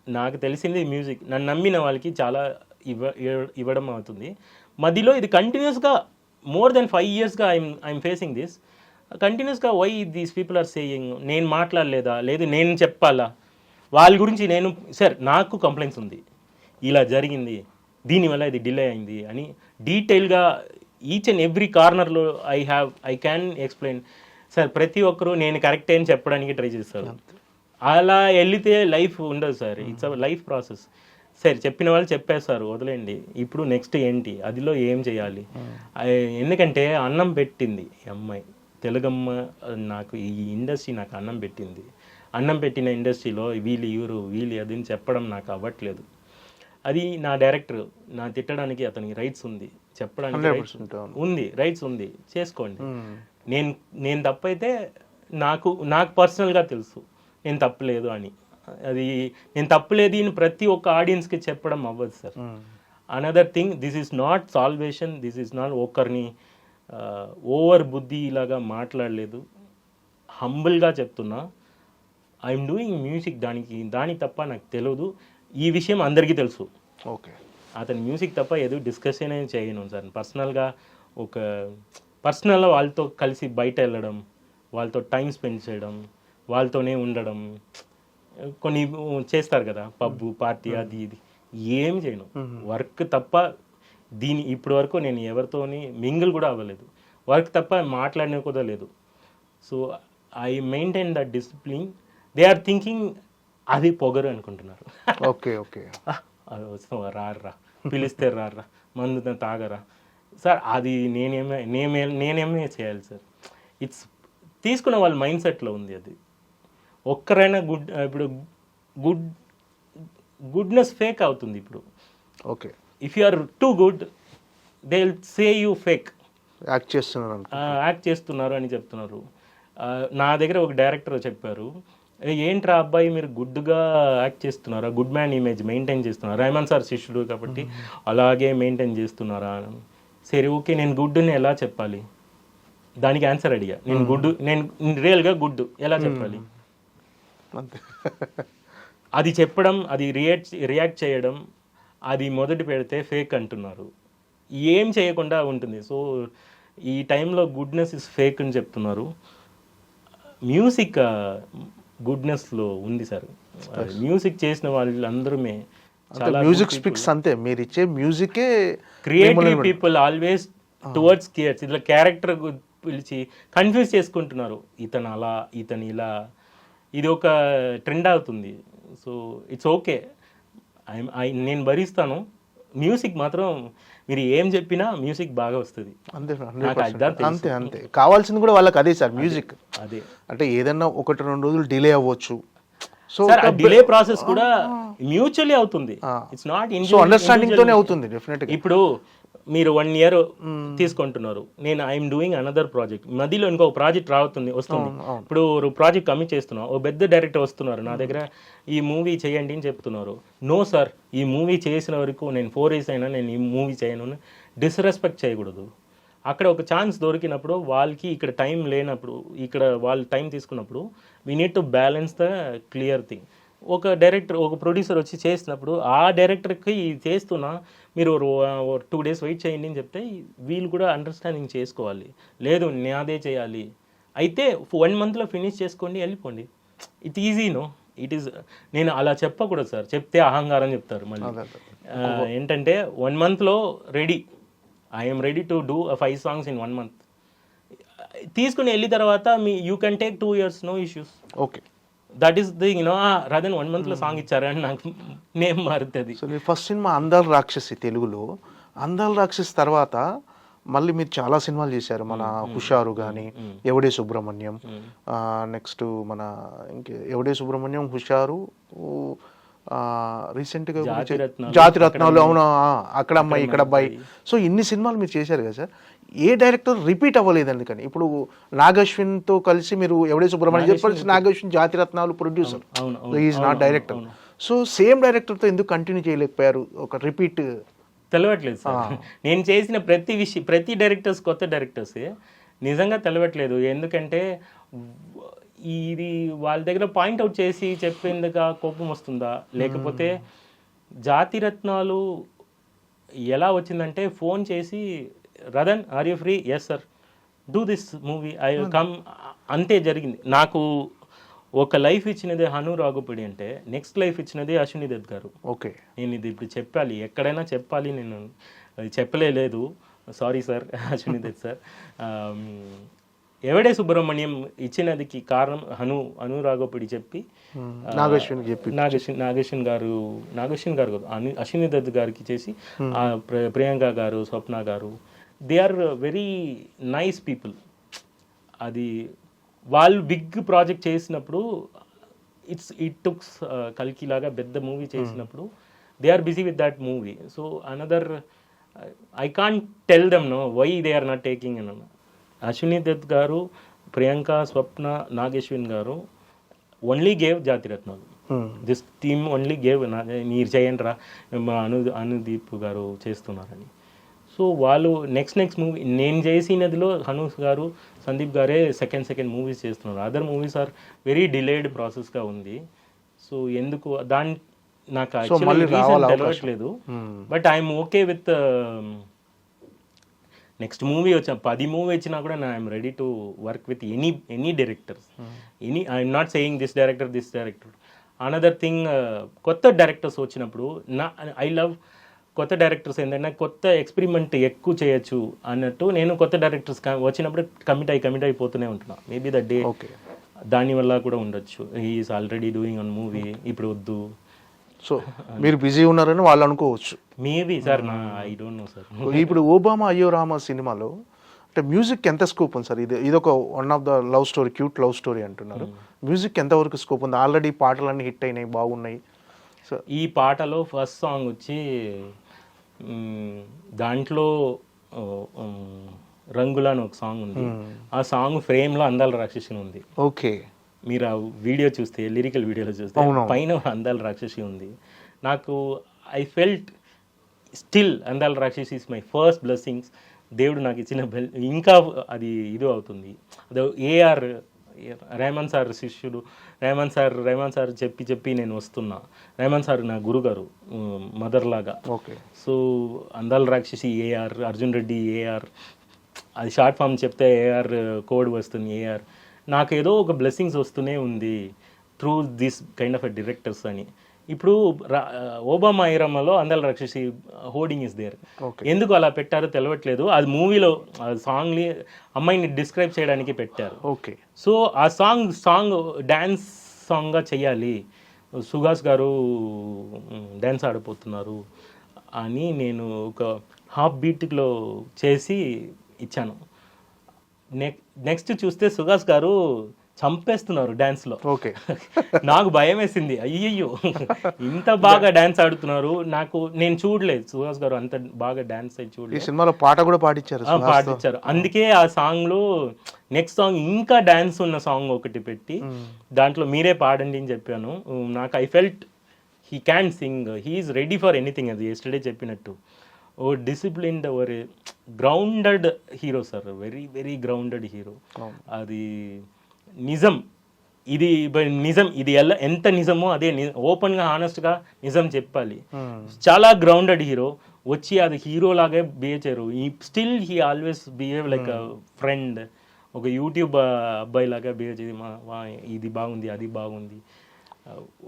నాకు తెలిసింది, మ్యూజిక్ నన్ను నమ్మిన వాళ్ళకి చాలా ఇవ్వడం అవుతుంది. మధ్యలో ఇది కంటిన్యూస్గా మోర్ దెన్ 5 yearsగా ఐఎమ్ ఫేసింగ్ దిస్ కంటిన్యూస్గా. Why these people are saying, నేను మాట్లాడలేదా, లేదు నేను చెప్పాలా వాళ్ళ గురించి? నేను సార్ నాకు కంప్లైంట్స్ ఉంది, ఇలా జరిగింది, దీనివల్ల ఇది డిలే అయింది అని డీటెయిల్గా ఈచ్ అండ్ ఎవ్రీ కార్నర్లో ఐ క్యాన్ ఎక్స్ప్లెయిన్. సార్ ప్రతి ఒక్కరూ నేను కరెక్టే అని చెప్పడానికి ట్రై చేస్తారు. అలా వెళితే లైఫ్ ఉండదు sir. It's a life process. సరే చెప్పిన వాళ్ళు చెప్పేస్తారు, వదిలేండి. ఇప్పుడు నెక్స్ట్ ఏంటి, అదిలో ఏం చేయాలి? ఎందుకంటే అన్నం పెట్టింది అమ్మాయి, తెలుగమ్మ, నాకు ఈ ఇండస్ట్రీ నాకు అన్నం పెట్టింది. అన్నం పెట్టిన ఇండస్ట్రీలో వీళ్ళు అదని చెప్పడం నాకు అవ్వట్లేదు. అది నా డైరెక్టర్, నా తిట్టడానికి అతనికి రైట్స్ ఉంది, చెప్పడానికి ఉంది, రైట్స్ ఉంది, చేసుకోండి. నేను తప్పైతే నాకు పర్సనల్గా తెలుసు నేను తప్పలేదు అని. అది నేను తప్పలేదు అని ప్రతి ఒక్క ఆడియన్స్కి చెప్పడం అవ్వదు sir. Another thing, this is not salvation, this is not ఒకరిని ఓవర్ బుద్ధి ఇలాగా మాట్లాడలేదు. హంబుల్గా చెప్తున్నా, ఐఎమ్ డూయింగ్ మ్యూజిక్, దానికి తప్ప నాకు తెలియదు. ఈ విషయం అందరికీ తెలుసు. ఓకే, అతని మ్యూజిక్ తప్ప ఏదో డిస్కషన్ ఏం చేయను సార్. పర్సనల్గా వాళ్ళతో కలిసి బయట వెళ్ళడం, వాళ్ళతో టైం స్పెండ్ చేయడం, వాళ్ళతోనే ఉండడం, కొన్ని చేస్తారు కదా పబ్బు పార్టీ అది ఇది, ఏం చేయను. వర్క్ తప్ప ఇప్పటి వరకు నేను ఎవరితోని మింగిల్ కూడా అవ్వలేదు. వర్క్ తప్ప మాట్లాడిన కూడా లేదు. So I maintain that discipline. They are thinking అది పొగరు అనుకుంటున్నారు. ఓకే ఓకే, వస్తావా, రారా, పిలిస్తే రారా, మందు తాగరా సార్. అది నేనేమే చేయాలి సార్. ఇట్స్ తీసుకున్న వాళ్ళ మైండ్ సెట్లో ఉంది అది. ఒక్కరైనా ఇప్పుడు గుడ్నెస్ ఫేక్ అవుతుంది ఇప్పుడు. Okay, if you are too good they will say you fake, act చేస్తున్నారు అని చెప్తున్నారు. నా దగ్గర ఒక డైరెక్టర్ చెప్పారు, ఏంట్రా అబ్బాయి మీరు గుడ్గా యాక్ట్ చేస్తున్నారా, గుడ్ మ్యాన్ ఇమేజ్ మెయింటైన్ చేస్తున్నారా, రెహమాన్ సార్ శిష్యుడు కాబట్టి అలాగే మెయింటైన్ చేస్తున్నారా. సరే ఓకే, నేను గుడ్ని ఎలా చెప్పాలి? దానికి ఆన్సర్ అడిగా. నేను రియల్గా గుడ్ ఎలా చెప్పాలి? అది చెప్పడం, అది రియాక్ట్ చేయడం, అది మొదటి పెడితే ఫేక్ అంటున్నారు. ఏం చేయకుండా ఉంటుంది. సో ఈ టైంలో గుడ్నెస్ ఇస్ ఫేక్ అని చెప్తున్నారు. మ్యూజిక్ గుడ్నెస్లో ఉంది సార్. మ్యూజిక్ చేసిన వాళ్ళందరూ చాలా మ్యూజిక్ స్పిక్స్ అంతే, మీరు ఇచ్చే మ్యూజికే. Creative people always towards cares. ఇట్లా క్యారెక్టర్ పిలిచి కన్ఫ్యూజ్ చేసుకుంటున్నారు, ఇతను అలా ఇతను ఇలా. ఇది ఒక ట్రెండ్ అవుతుంది. సో ఇట్స్ ఓకే, నేను భరిస్తాను. మ్యూజిక్ మాత్రం మీరు ఏం చెప్పినా మ్యూజిక్ బాగా వస్తుంది. అంతే అంతే, కావాల్సింది కూడా వాళ్ళకి అదే సార్, మ్యూజిక్. అదే, అంటే ఏదన్నా 1-2 రోజులు డిలే అవ్వచ్చు. సో డిలే ప్రాసెస్ కూడా మ్యూచువల్లీ అవుతుంది. ఇట్స్ నాట్ అండర్స్టాండింగ్ తోనే అవుతుంది డెఫినెట్గా. ఇప్పుడు మీరు 1 year తీసుకుంటున్నారు, నేను ఐఎమ్ డూయింగ్ అనదర్ ప్రాజెక్ట్, మధ్యలో ఇంకొక ప్రాజెక్ట్ వస్తుంది. ఇప్పుడు ప్రాజెక్ట్ కమిట్ చేస్తున్నావు, ఓ పెద్ద డైరెక్టర్ వస్తున్నారు నా దగ్గర, ఈ మూవీ చేయండి అని చెప్తున్నారు. నో సార్, ఈ మూవీ చేసిన వరకు నేను 4 years అయినా నేను ఈ మూవీ చేయను. డిస్రెస్పెక్ట్ చేయకూడదు. అక్కడ ఒక ఛాన్స్ దొరికినప్పుడు వాళ్ళకి ఇక్కడ టైం లేనప్పుడు, ఇక్కడ వాళ్ళు టైం తీసుకున్నప్పుడు we need to balance the clear thing. ఒక డైరెక్టర్, ఒక ప్రొడ్యూసర్ వచ్చి చేసినప్పుడు ఆ డైరెక్టర్కి చేస్తున్నా మీరు 2 days వెయిట్ చేయండి అని చెప్తే వీళ్ళు కూడా అండర్స్టాండింగ్ చేసుకోవాలి. లేదు నాదే చేయాలి, అయితే 1 monthలో ఫినిష్ చేసుకోండి, వెళ్ళిపోండి. It easy no, it is. నేను అలా చెప్పకూడదు సార్, చెప్తే అహంకారం చెప్తారు మళ్ళీ. ఏంటంటే 1 monthలో ready, I'm ready to do 5 songs in 1 month. తీసుకుని వెళ్ళిన తర్వాత you can take 2 years, no issues. Okay, that is the రాదన్ 1 monthలో సాంగ్ ఇచ్చారని నాకు నేమ్ మారుతుంది. సో మీ ఫస్ట్ సినిమా అందాల రాక్షసి తెలుగులో. అందాల రాక్షసి తర్వాత మళ్ళీ మీరు చాలా సినిమాలు చేశారు. మన హుషారు కానీ, ఎవడే సుబ్రహ్మణ్యం, నెక్స్ట్ మన ఎవడే సుబ్రహ్మణ్యం, హుషారు, రీసెంట్గా జాతి రత్నాలు, అవునా, అక్కడ అమ్మాయి ఇక్కడ అబ్బాయి. సో ఇన్ని సినిమాలు మీరు చేశారు కదా సార్, ఏ డైరెక్టర్ రిపీట్ అవ్వలేదు అందుకని? ఇప్పుడు నాగశ్విన్తో కలిసి మీరు ఎవడే సుబ్రహ్మణ్యం చెప్పాల్సి, Nagashwin Jathi Ratnalu producer, is not director. So same డైరెక్టర్తో ఎందుకు కంటిన్యూ చేయలేకపోయారు? ఒక రిపీట్ తెలవట్లేదు సార్. నేను చేసిన ప్రతి డైరెక్టర్స్ కొత్త డైరెక్టర్సే, నిజంగా తెలవట్లేదు. ఎందుకంటే ఇది వాళ్ళ దగ్గర పాయింట్అవుట్ చేసి చెప్పేందుకు కోపం వస్తుందా, లేకపోతే జాతిరత్నాలు ఎలా వచ్చిందంటే ఫోన్ చేసి, Radhan are you free, yes sir, do this movie, I come, అంతే జరిగింది. నాకు ఒక లైఫ్ ఇచ్చినదే హను రాఘోపడి అంటే, నెక్స్ట్ లైఫ్ ఇచ్చినదే అశ్విని దత్ గారు. ఓకే, నేను ఇది ఇప్పుడు చెప్పాలి, ఎక్కడైనా చెప్పాలి, నేను అది చెప్పలేదు, sorry sir Ashwini Dutt sir. ఎవడే సుబ్రహ్మణ్యం ఇచ్చినదికి కారణం హను రాఘోపడి చెప్పి, నాగేశ్వన్ గారు కాదు, అశ్విని దత్ గారికి చేసి, ప్రియాంక గారు, స్వప్న గారు, they are very nice people. అది వాళ్ళు బిగ్ ప్రాజెక్ట్ చేసినప్పుడు, ఇట్ టుక్స్ కల్కి లాగా పెద్ద మూవీ చేసినప్పుడు, they are busy with that movie. So another, I can't tell them no why they are not taking అన్న. అశ్విని దత్ గారు, ప్రియాంక, స్వప్న, నాగేశ్వన్ గారు only gave Jathiratnalu. This team only gave, మీరు చేయండి రా, అనుదీప్ గారు చేస్తున్నారని. సో వాళ్ళు నెక్స్ట్ మూవీ నేను చేసినదిలో హను గారు, సందీప్ గారే సెకండ్ మూవీస్ చేస్తున్నారు. Other movies are very delayed ప్రాసెస్గా ఉంది. సో ఎందుకు దాని నాకు తెలియట్లేదు. But I'm okay with next movie వచ్చా, 10 మూవీ వచ్చినా కూడా I'm ready to work with any directors. I'm not saying this director. Another thing, కొత్త డైరెక్టర్స్ వచ్చినప్పుడు ఐ లవ్ కొత్త డైరెక్టర్స్. ఏంటంటే కొత్త ఎక్స్పెరిమెంట్ ఎక్కువ చేయొచ్చు అన్నట్టు, నేను కొత్త డైరెక్టర్స్ వచ్చినప్పుడు కమిట్ అయిపోతూనే ఉంటున్నా. మేబీ ద డే దానివల్ల కూడా ఉండొచ్చు, he is already doing on movie, ఇప్పుడు వద్దు. సో మీరు బిజీ ఉన్నారని వాళ్ళు అనుకోవచ్చు. Maybe sir, I don't know sir. ఇప్పుడు ఓబామా అయ్యో రామ సినిమాలో అంటే మ్యూజిక్ ఎంత స్కోప్ ఉంది సార్? ఇదొక one of the love story, cute love story అంటున్నారు. మ్యూజిక్ ఎంతవరకు స్కోప్ ఉంది? ఆల్రెడీ పాటలన్నీ హిట్ అయినాయి, బాగున్నాయి. సో ఈ పాటలో ఫస్ట్ సాంగ్ వచ్చి, దాంట్లో రంగుల అని ఒక సాంగ్ ఉంది. ఆ సాంగ్ ఫ్రేమ్లో అందాల రాక్షసి ఉంది. ఓకే, మీరు ఆ వీడియో చూస్తే, లిరికల్ వీడియోలో చూస్తే పైన అందాల రాక్షసి ఉంది. నాకు ఐ ఫెల్ట్ స్టిల్ అందాల రాక్షసి ఈస్ మై ఫస్ట్ బ్లెస్సింగ్స్. దేవుడు నాకు ఇచ్చిన ఇంకా అది ఇది అవుతుంది. అది ఏఆర్ రెహమాన్ సార్ శిష్యుడు, రెహమాన్ సార్ చెప్పి నేను వస్తున్నా. రెహమాన్ సార్ నా గురుగారు, మదర్ లాగా. ఓకే, సో అందాల రాక్షసి ఏఆర్, అర్జున్ రెడ్డి ఏఆర్, అది షార్ట్ ఫామ్ చెప్తే ఏఆర్ కోడ్ వస్తుంది ఏఆర్. నాకు ఏదో ఒక బ్లెస్సింగ్స్ వస్తూనే ఉంది through this kind of directors అని. ఇప్పుడు ఓబామా ఐరమ్మలో అందాల రాక్షసి హోర్డింగ్ ఇస్ దేర్. ఎందుకు అలా పెట్టారో తెలియట్లేదు. అది మూవీలో సాంగ్ని అమ్మాయిని డిస్క్రైబ్ చేయడానికి పెట్టారు. ఓకే, సో ఆ సాంగ్ డ్యాన్స్ సాంగ్గా చెయ్యాలి, సుహాస్ గారు డ్యాన్స్ ఆడిపోతున్నారు అని నేను ఒక హాఫ్ బీట్లో చేసి ఇచ్చాను. నెక్స్ట్ చూస్తే సుహాస్ గారు చంపేస్తున్నారు డ్యాన్స్లో. ఓకే, నాకు భయం వేసింది, అయ్యయ్యో ఇంత బాగా డ్యాన్స్ ఆడుతున్నారు. నేను చూడలేదు సుహాస్ గారు అంత బాగా డ్యాన్స్ అయి చూడలేదు. ఈ సినిమాలో పాట కూడా పాటించారు. అందుకే ఆ సాంగ్లో నెక్స్ట్ సాంగ్ ఇంకా డ్యాన్స్ ఉన్న సాంగ్ ఒకటి పెట్టి దాంట్లో మీరే పాడండి అని చెప్పాను. నాకు I felt he can sing, he is ready for anything. అది ఎస్టర్డే చెప్పినట్టు ఓ డిసిప్లిన్డ్, ఓ grounded hero sir, very very grounded hero. అది నిజం, ఇది నిజం, ఇది ఎంత నిజమో అదే ఓపెన్గా హానెస్ట్గా నిజం చెప్పాలి. చాలా గ్రౌండెడ్ హీరో, వచ్చి అది హీరో లాగే బిహేవ్ చేయరు. Still he always behave like a friend, ఒక యూట్యూబ్ అబ్బాయి లాగా బిహేవ్ చేసి ఇది బాగుంది అది బాగుంది.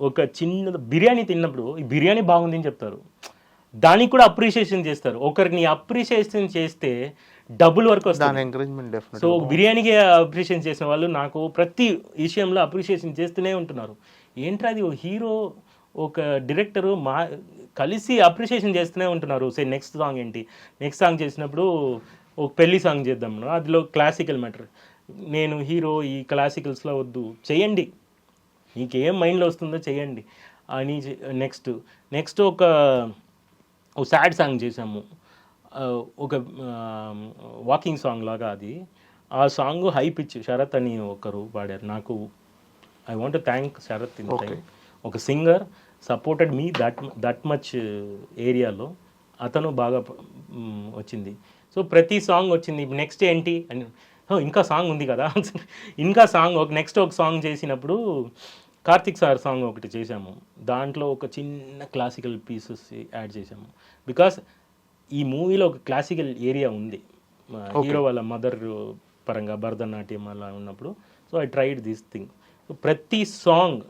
ఒక చిన్న బిర్యానీ తిన్నప్పుడు ఈ బిర్యానీ బాగుంది అని చెప్తారు, దానికి కూడా అప్రిషియేషన్ చేస్తారు. ఒకరిని అప్రిషియేషన్ చేస్తే డబుల్ వర్క్ వస్తుంది. ఎంకరేజ్మెంట్ సో బిర్యానీకి అప్రిషియేషన్ చేసిన వాళ్ళు నాకు ప్రతి విషయంలో అప్రిషియేషన్ చేస్తూనే ఉంటున్నారు. ఏంట్రా అది, ఒక హీరో ఒక డైరెక్టరు కలిసి అప్రిషియేషన్ చేస్తూనే ఉంటున్నారు. సే నెక్స్ట్ సాంగ్ ఏంటి, నెక్స్ట్ సాంగ్ చేసినప్పుడు ఒక పెళ్లి సాంగ్ చేద్దాం, అందులో క్లాసికల్ మ్యాటర్, నేను హీరో ఈ క్లాసికల్స్లో వద్దు, చేయండి మీకేం మైండ్లో వస్తుందో చేయండి అని. నెక్స్ట్ ఒక సాడ్ సాంగ్ చేసాము, ఒక వాకింగ్ సాంగ్ లాగా. అది ఆ సాంగ్ హై పిచ్ శరత్ అని ఒకరు పాడారు. నాకు I want to thank Sharath in time. ఒక singer supported me that much ఏరియాలో, అతను బాగా వచ్చింది. సో ప్రతి సాంగ్ వచ్చింది. నెక్స్ట్ ఏంటి అని, ఇంకా సాంగ్ ఉంది కదా ఇంకా సాంగ్ ఒక సాంగ్ చేసినప్పుడు కార్తిక్ సార్ సాంగ్ ఒకటి చేశాము. దాంట్లో ఒక చిన్న క్లాసికల్ పీసెస్ యాడ్ చేశాము. బికాస్ ఈ మూవీలో ఒక క్లాసికల్ ఏరియా ఉంది, హీరో వాళ్ళ మదర్ పరంగా భరతనాట్యం అలా ఉన్నప్పుడు. So I tried this thing. So ప్రతి song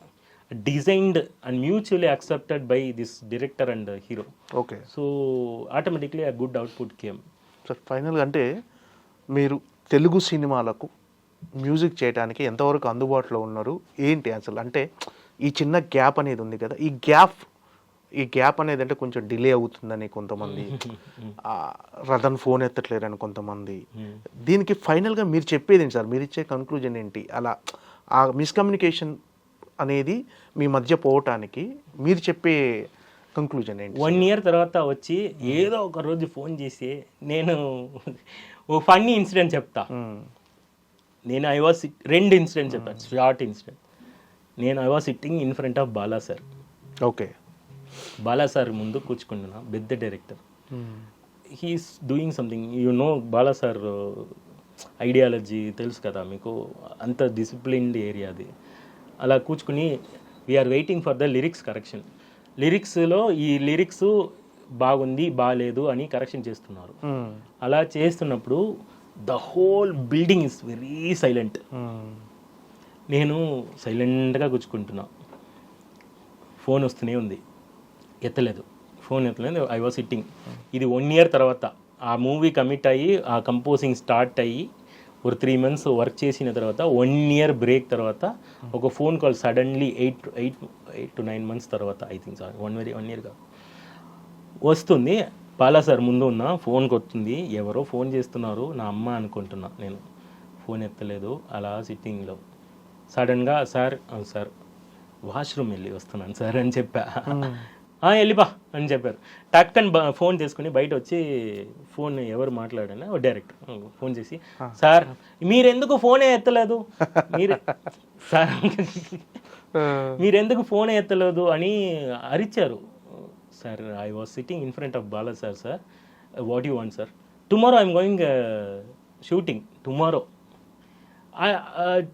designed and mutually accepted by this director and hero. Okay. So automatically ఆ గుడ్ అవుట్పుట్ కేమ్. సార్ ఫైనల్గా అంటే మీరు తెలుగు సినిమాలకు మ్యూజిక్ చేయడానికి ఎంతవరకు అందుబాటులో ఉన్నారు ఏంటి అసలు? అంటే ఈ చిన్న గ్యాప్ అనేది ఉంది కదా, ఈ గ్యాప్ అనేది అంటే కొంచెం డిలే అవుతుందని కొంతమంది, రతన్ ఫోన్ ఎత్తట్లేరని కొంతమంది. దీనికి ఫైనల్గా మీరు చెప్పేది ఏంటి సార్? మీరు ఇచ్చే కన్క్లూజన్ ఏంటి? అలా ఆ మిస్కమ్యూనికేషన్ అనేది మీ మధ్య పోవటానికి మీరు చెప్పే కంక్లూజన్ ఏంటి? 1 year తర్వాత వచ్చి ఏదో ఒక రోజు ఫోన్ చేసి నేను ఓ ఫన్నీ ఇన్సిడెంట్ చెప్తా. నేను రెండు ఇన్సిడెంట్ చెప్తాను, short incident. I was sitting in front of Bala sir. Okay. Bala sir ముందు కూర్చుకుంటున్నా, పెద్ద director. He's doing something, Bala sir ideology తెలుసు కదా మీకు, అంత డిసిప్లిన్డ్ ఏరియా అది. అలా కూర్చుకుని we're waiting for the lyrics correction. లిరిక్స్లో ఈ లిరిక్స్ బాగుంది బాగాలేదు అని కరెక్షన్ చేస్తున్నారు. అలా చేస్తున్నప్పుడు the whole building is very silent. నేను సైలెంట్గా కూర్చుకుంటున్నా, ఫోన్ వస్తూనే ఉంది, ఎత్తలేదు. I was sitting. ఇది 1 year తర్వాత ఆ మూవీ కమిట్ అయ్యి ఆ కంపోజింగ్ స్టార్ట్ అయ్యి ఒక 3 months వర్క్ చేసిన తర్వాత 1 year బ్రేక్ తర్వాత ఒక phone call suddenly 8 to 9 months తర్వాత, ఐ థింక్ సార్ 1 year కాదు, వస్తుంది. బాలా సార్ ముందు ఉన్న ఫోన్కి వస్తుంది, ఎవరో ఫోన్ చేస్తున్నారు, నా అమ్మ అనుకుంటున్నా. నేను ఫోన్ ఎత్తలేదు, అలా సిట్టింగ్లో సడన్గా సార్ వాష్రూమ్ వెళ్ళి వస్తున్నాను సార్ అని చెప్పా. వెళ్ళిపా అని చెప్పారు. టక్కని ఫోన్ చేసుకుని బయట వచ్చి ఫోన్ ఎవరు మాట్లాడాను, ఓ డైరెక్టర్ ఫోన్ చేసి, సార్ మీరెందుకు ఫోనే ఎత్తలేదు, మీరెందుకు ఫోనే ఎత్తలేదు అని అరిచారు. Sir I was sitting in front of Bala sir. What you want sir? Tomorrow I'm going shooting,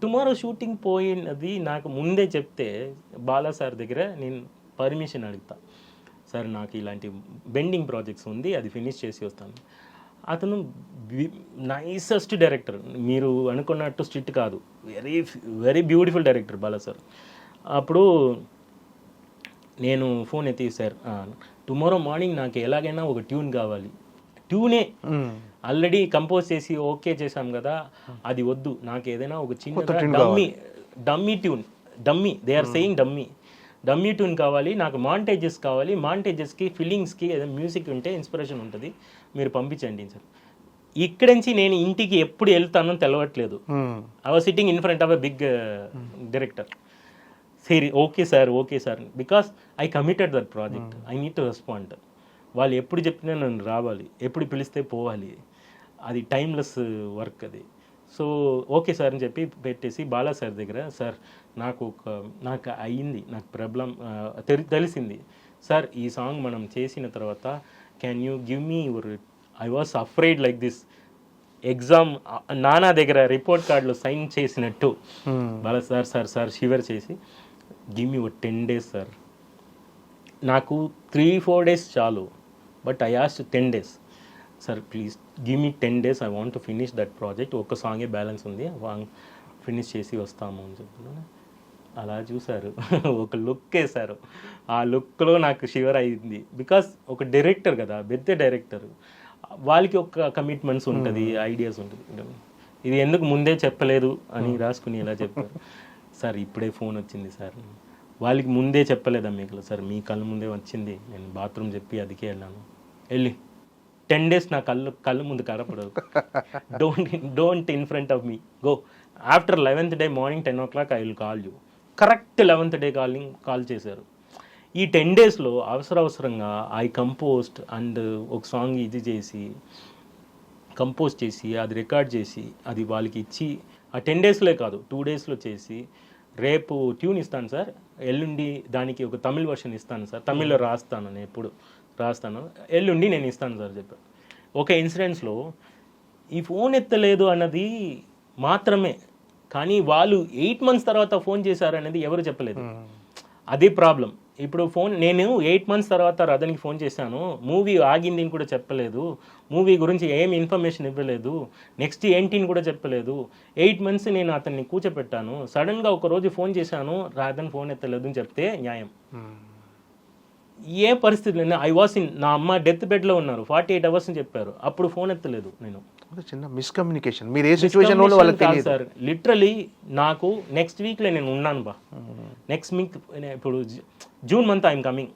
tomorrow shooting పోయినది నాకు ముందే చెప్తే బాలా సార్ దగ్గర నేను పర్మిషన్ అడుగుతా, సార్ నాకు ఇలాంటి బెండింగ్ ప్రాజెక్ట్స్ ఉంది, అది ఫినిష్ చేసి వస్తాను. అతను నైసెస్ట్ డైరెక్టర్, మీరు అనుకున్నట్టు స్ట్రిక్ట్ కాదు, very very beautiful director Bala sir. అప్పుడు నేను ఫోన్ ఎత్తి, సార్ టుమారో మార్నింగ్ నాకు ఎలాగైనా ఒక ట్యూన్ కావాలి, ట్యూనే ఆల్రెడీ కంపోజ్ చేసి ఓకే చేసాం కదా, అది వద్దు, నాకు ఏదైనా ఒక చిన్న dummy tune, they are saying dummy tune కావాలి, నాకు మాంటేజెస్ కావాలి, మాంటేజెస్కి ఫీలింగ్స్కి ఏదైనా మ్యూజిక్ ఉంటే ఇన్స్పిరేషన్ ఉంటుంది, మీరు పంపించండి సార్. ఇక్కడి నుంచి నేను ఇంటికి ఎప్పుడు వెళ్తానో తెలవట్లేదు. I was sitting in front of a big director. సరే okay sir because I committed that project, I need to respond. వాళ్ళు ఎప్పుడు చెప్పినా నన్ను రావాలి, ఎప్పుడు పిలిస్తే పోవాలి, అది టైమ్లెస్ వర్క్ అది. సో ఓకే సార్ అని చెప్పి పెట్టేసి బాలా సార్ దగ్గర, సార్ నాకు అయ్యింది, నాకు ప్రాబ్లం తెలిసింది సార్, ఈ సాంగ్ మనం చేసిన తర్వాత can you give me your, I was afraid like this, exam నానా దగ్గర రిపోర్ట్ కార్డులో సైన్ చేసినట్టు. బాలా సార్ షివర్ చేసి, గివ్ మీ 10 days సార్. నాకు 3-4 days చాలు, but I asked 10 days. Sir please give me 10 days, I want to finish that project, ఒక్క సాంగే balance ఉంది, ఫినిష్ చేసి వస్తాము అని చెప్తున్నాను. అలా చూశారు, ఒక లుక్ వేశారు, ఆ లుక్లో నాకు షివర్ అయింది. బికాస్ ఒక డైరెక్టర్ కదా, పెద్ద డైరెక్టర్, వాళ్ళకి ఒక కమిట్మెంట్స్ ఉంటుంది, ఐడియాస్ ఉంటుంది. ఇది ఎందుకు ముందే చెప్పలేదు అని రాసుకుని ఇలా చెప్పారు. సార్ ఇప్పుడే ఫోన్ వచ్చింది సార్, వాళ్ళకి ముందే చెప్పలేదా మీకు సార్, మీ కళ్ళ ముందే వచ్చింది, నేను బాత్రూమ్ చెప్పి అదికే వెళ్ళాను, వెళ్ళి 10 days నా కళ్ళు ముందు కనపడదు, don't in front of me, go, after 11th day morning 10 o'clock I will call you. Correct 11th day call చేశారు. ఈ 10 daysలో అవసరంగా ఐ కంపోజ్డ్ అండ్ ఒక సాంగ్ ఇది చేసి కంపోజ్ చేసి అది రికార్డ్ చేసి అది వాళ్ళకి ఇచ్చి ఆ 10 daysలో కాదు 2 daysలో చేసి, రేపు ట్యూన్ ఇస్తాను సార్, ఎల్లుండి దానికి ఒక తమిళ్ వర్షన్ ఇస్తాను సార్, తమిళ్లో రాస్తాను, నేను ఎప్పుడు రాస్తాను, ఎల్లుండి నేను ఇస్తాను సార్ చెప్పాను. ఒక ఇన్సిడెంట్స్లో ఈ ఫోన్ ఎత్తలేదు అన్నది మాత్రమే, కానీ వాళ్ళు 8 months తర్వాత ఫోన్ చేశారు అనేది ఎవరు చెప్పలేదు. అది ప్రాబ్లం. ఇప్పుడు నేను 8 months తర్వాత రథన్కి ఫోన్ చేశాను, మూవీ ఆగింది అని కూడా చెప్పలేదు, మూవీ గురించి ఏమి ఇన్ఫర్మేషన్ ఇవ్వలేదు, నెక్స్ట్ ఏంటిని కూడా చెప్పలేదు, 8 months నేను అతన్ని కూర్చోపెట్టాను, సడన్గా ఒకరోజు ఫోన్ చేశాను, రథన్ ఫోన్ ఎత్తలేదు అని చెప్తే న్యాయం. ఏ పరిస్థితుల్లో ఐ వాస్ ఇన్, నా అమ్మ డెత్ బెడ్లో ఉన్నారు, 48 hours అని చెప్పారు, అప్పుడు ఫోన్ ఎత్తలేదు. నేను చిన్న మిస్కమ్యూనికేషన్, మీరు ఏ సిచ్యువేషన్లో వాళ్ళకి తెలియదు సార్. లిటరలీ నాకు నెక్స్ట్ వీక్లో నేను ఉన్నాను బా, నెక్స్ట్ వీక్ ఇప్పుడు June month I'm coming,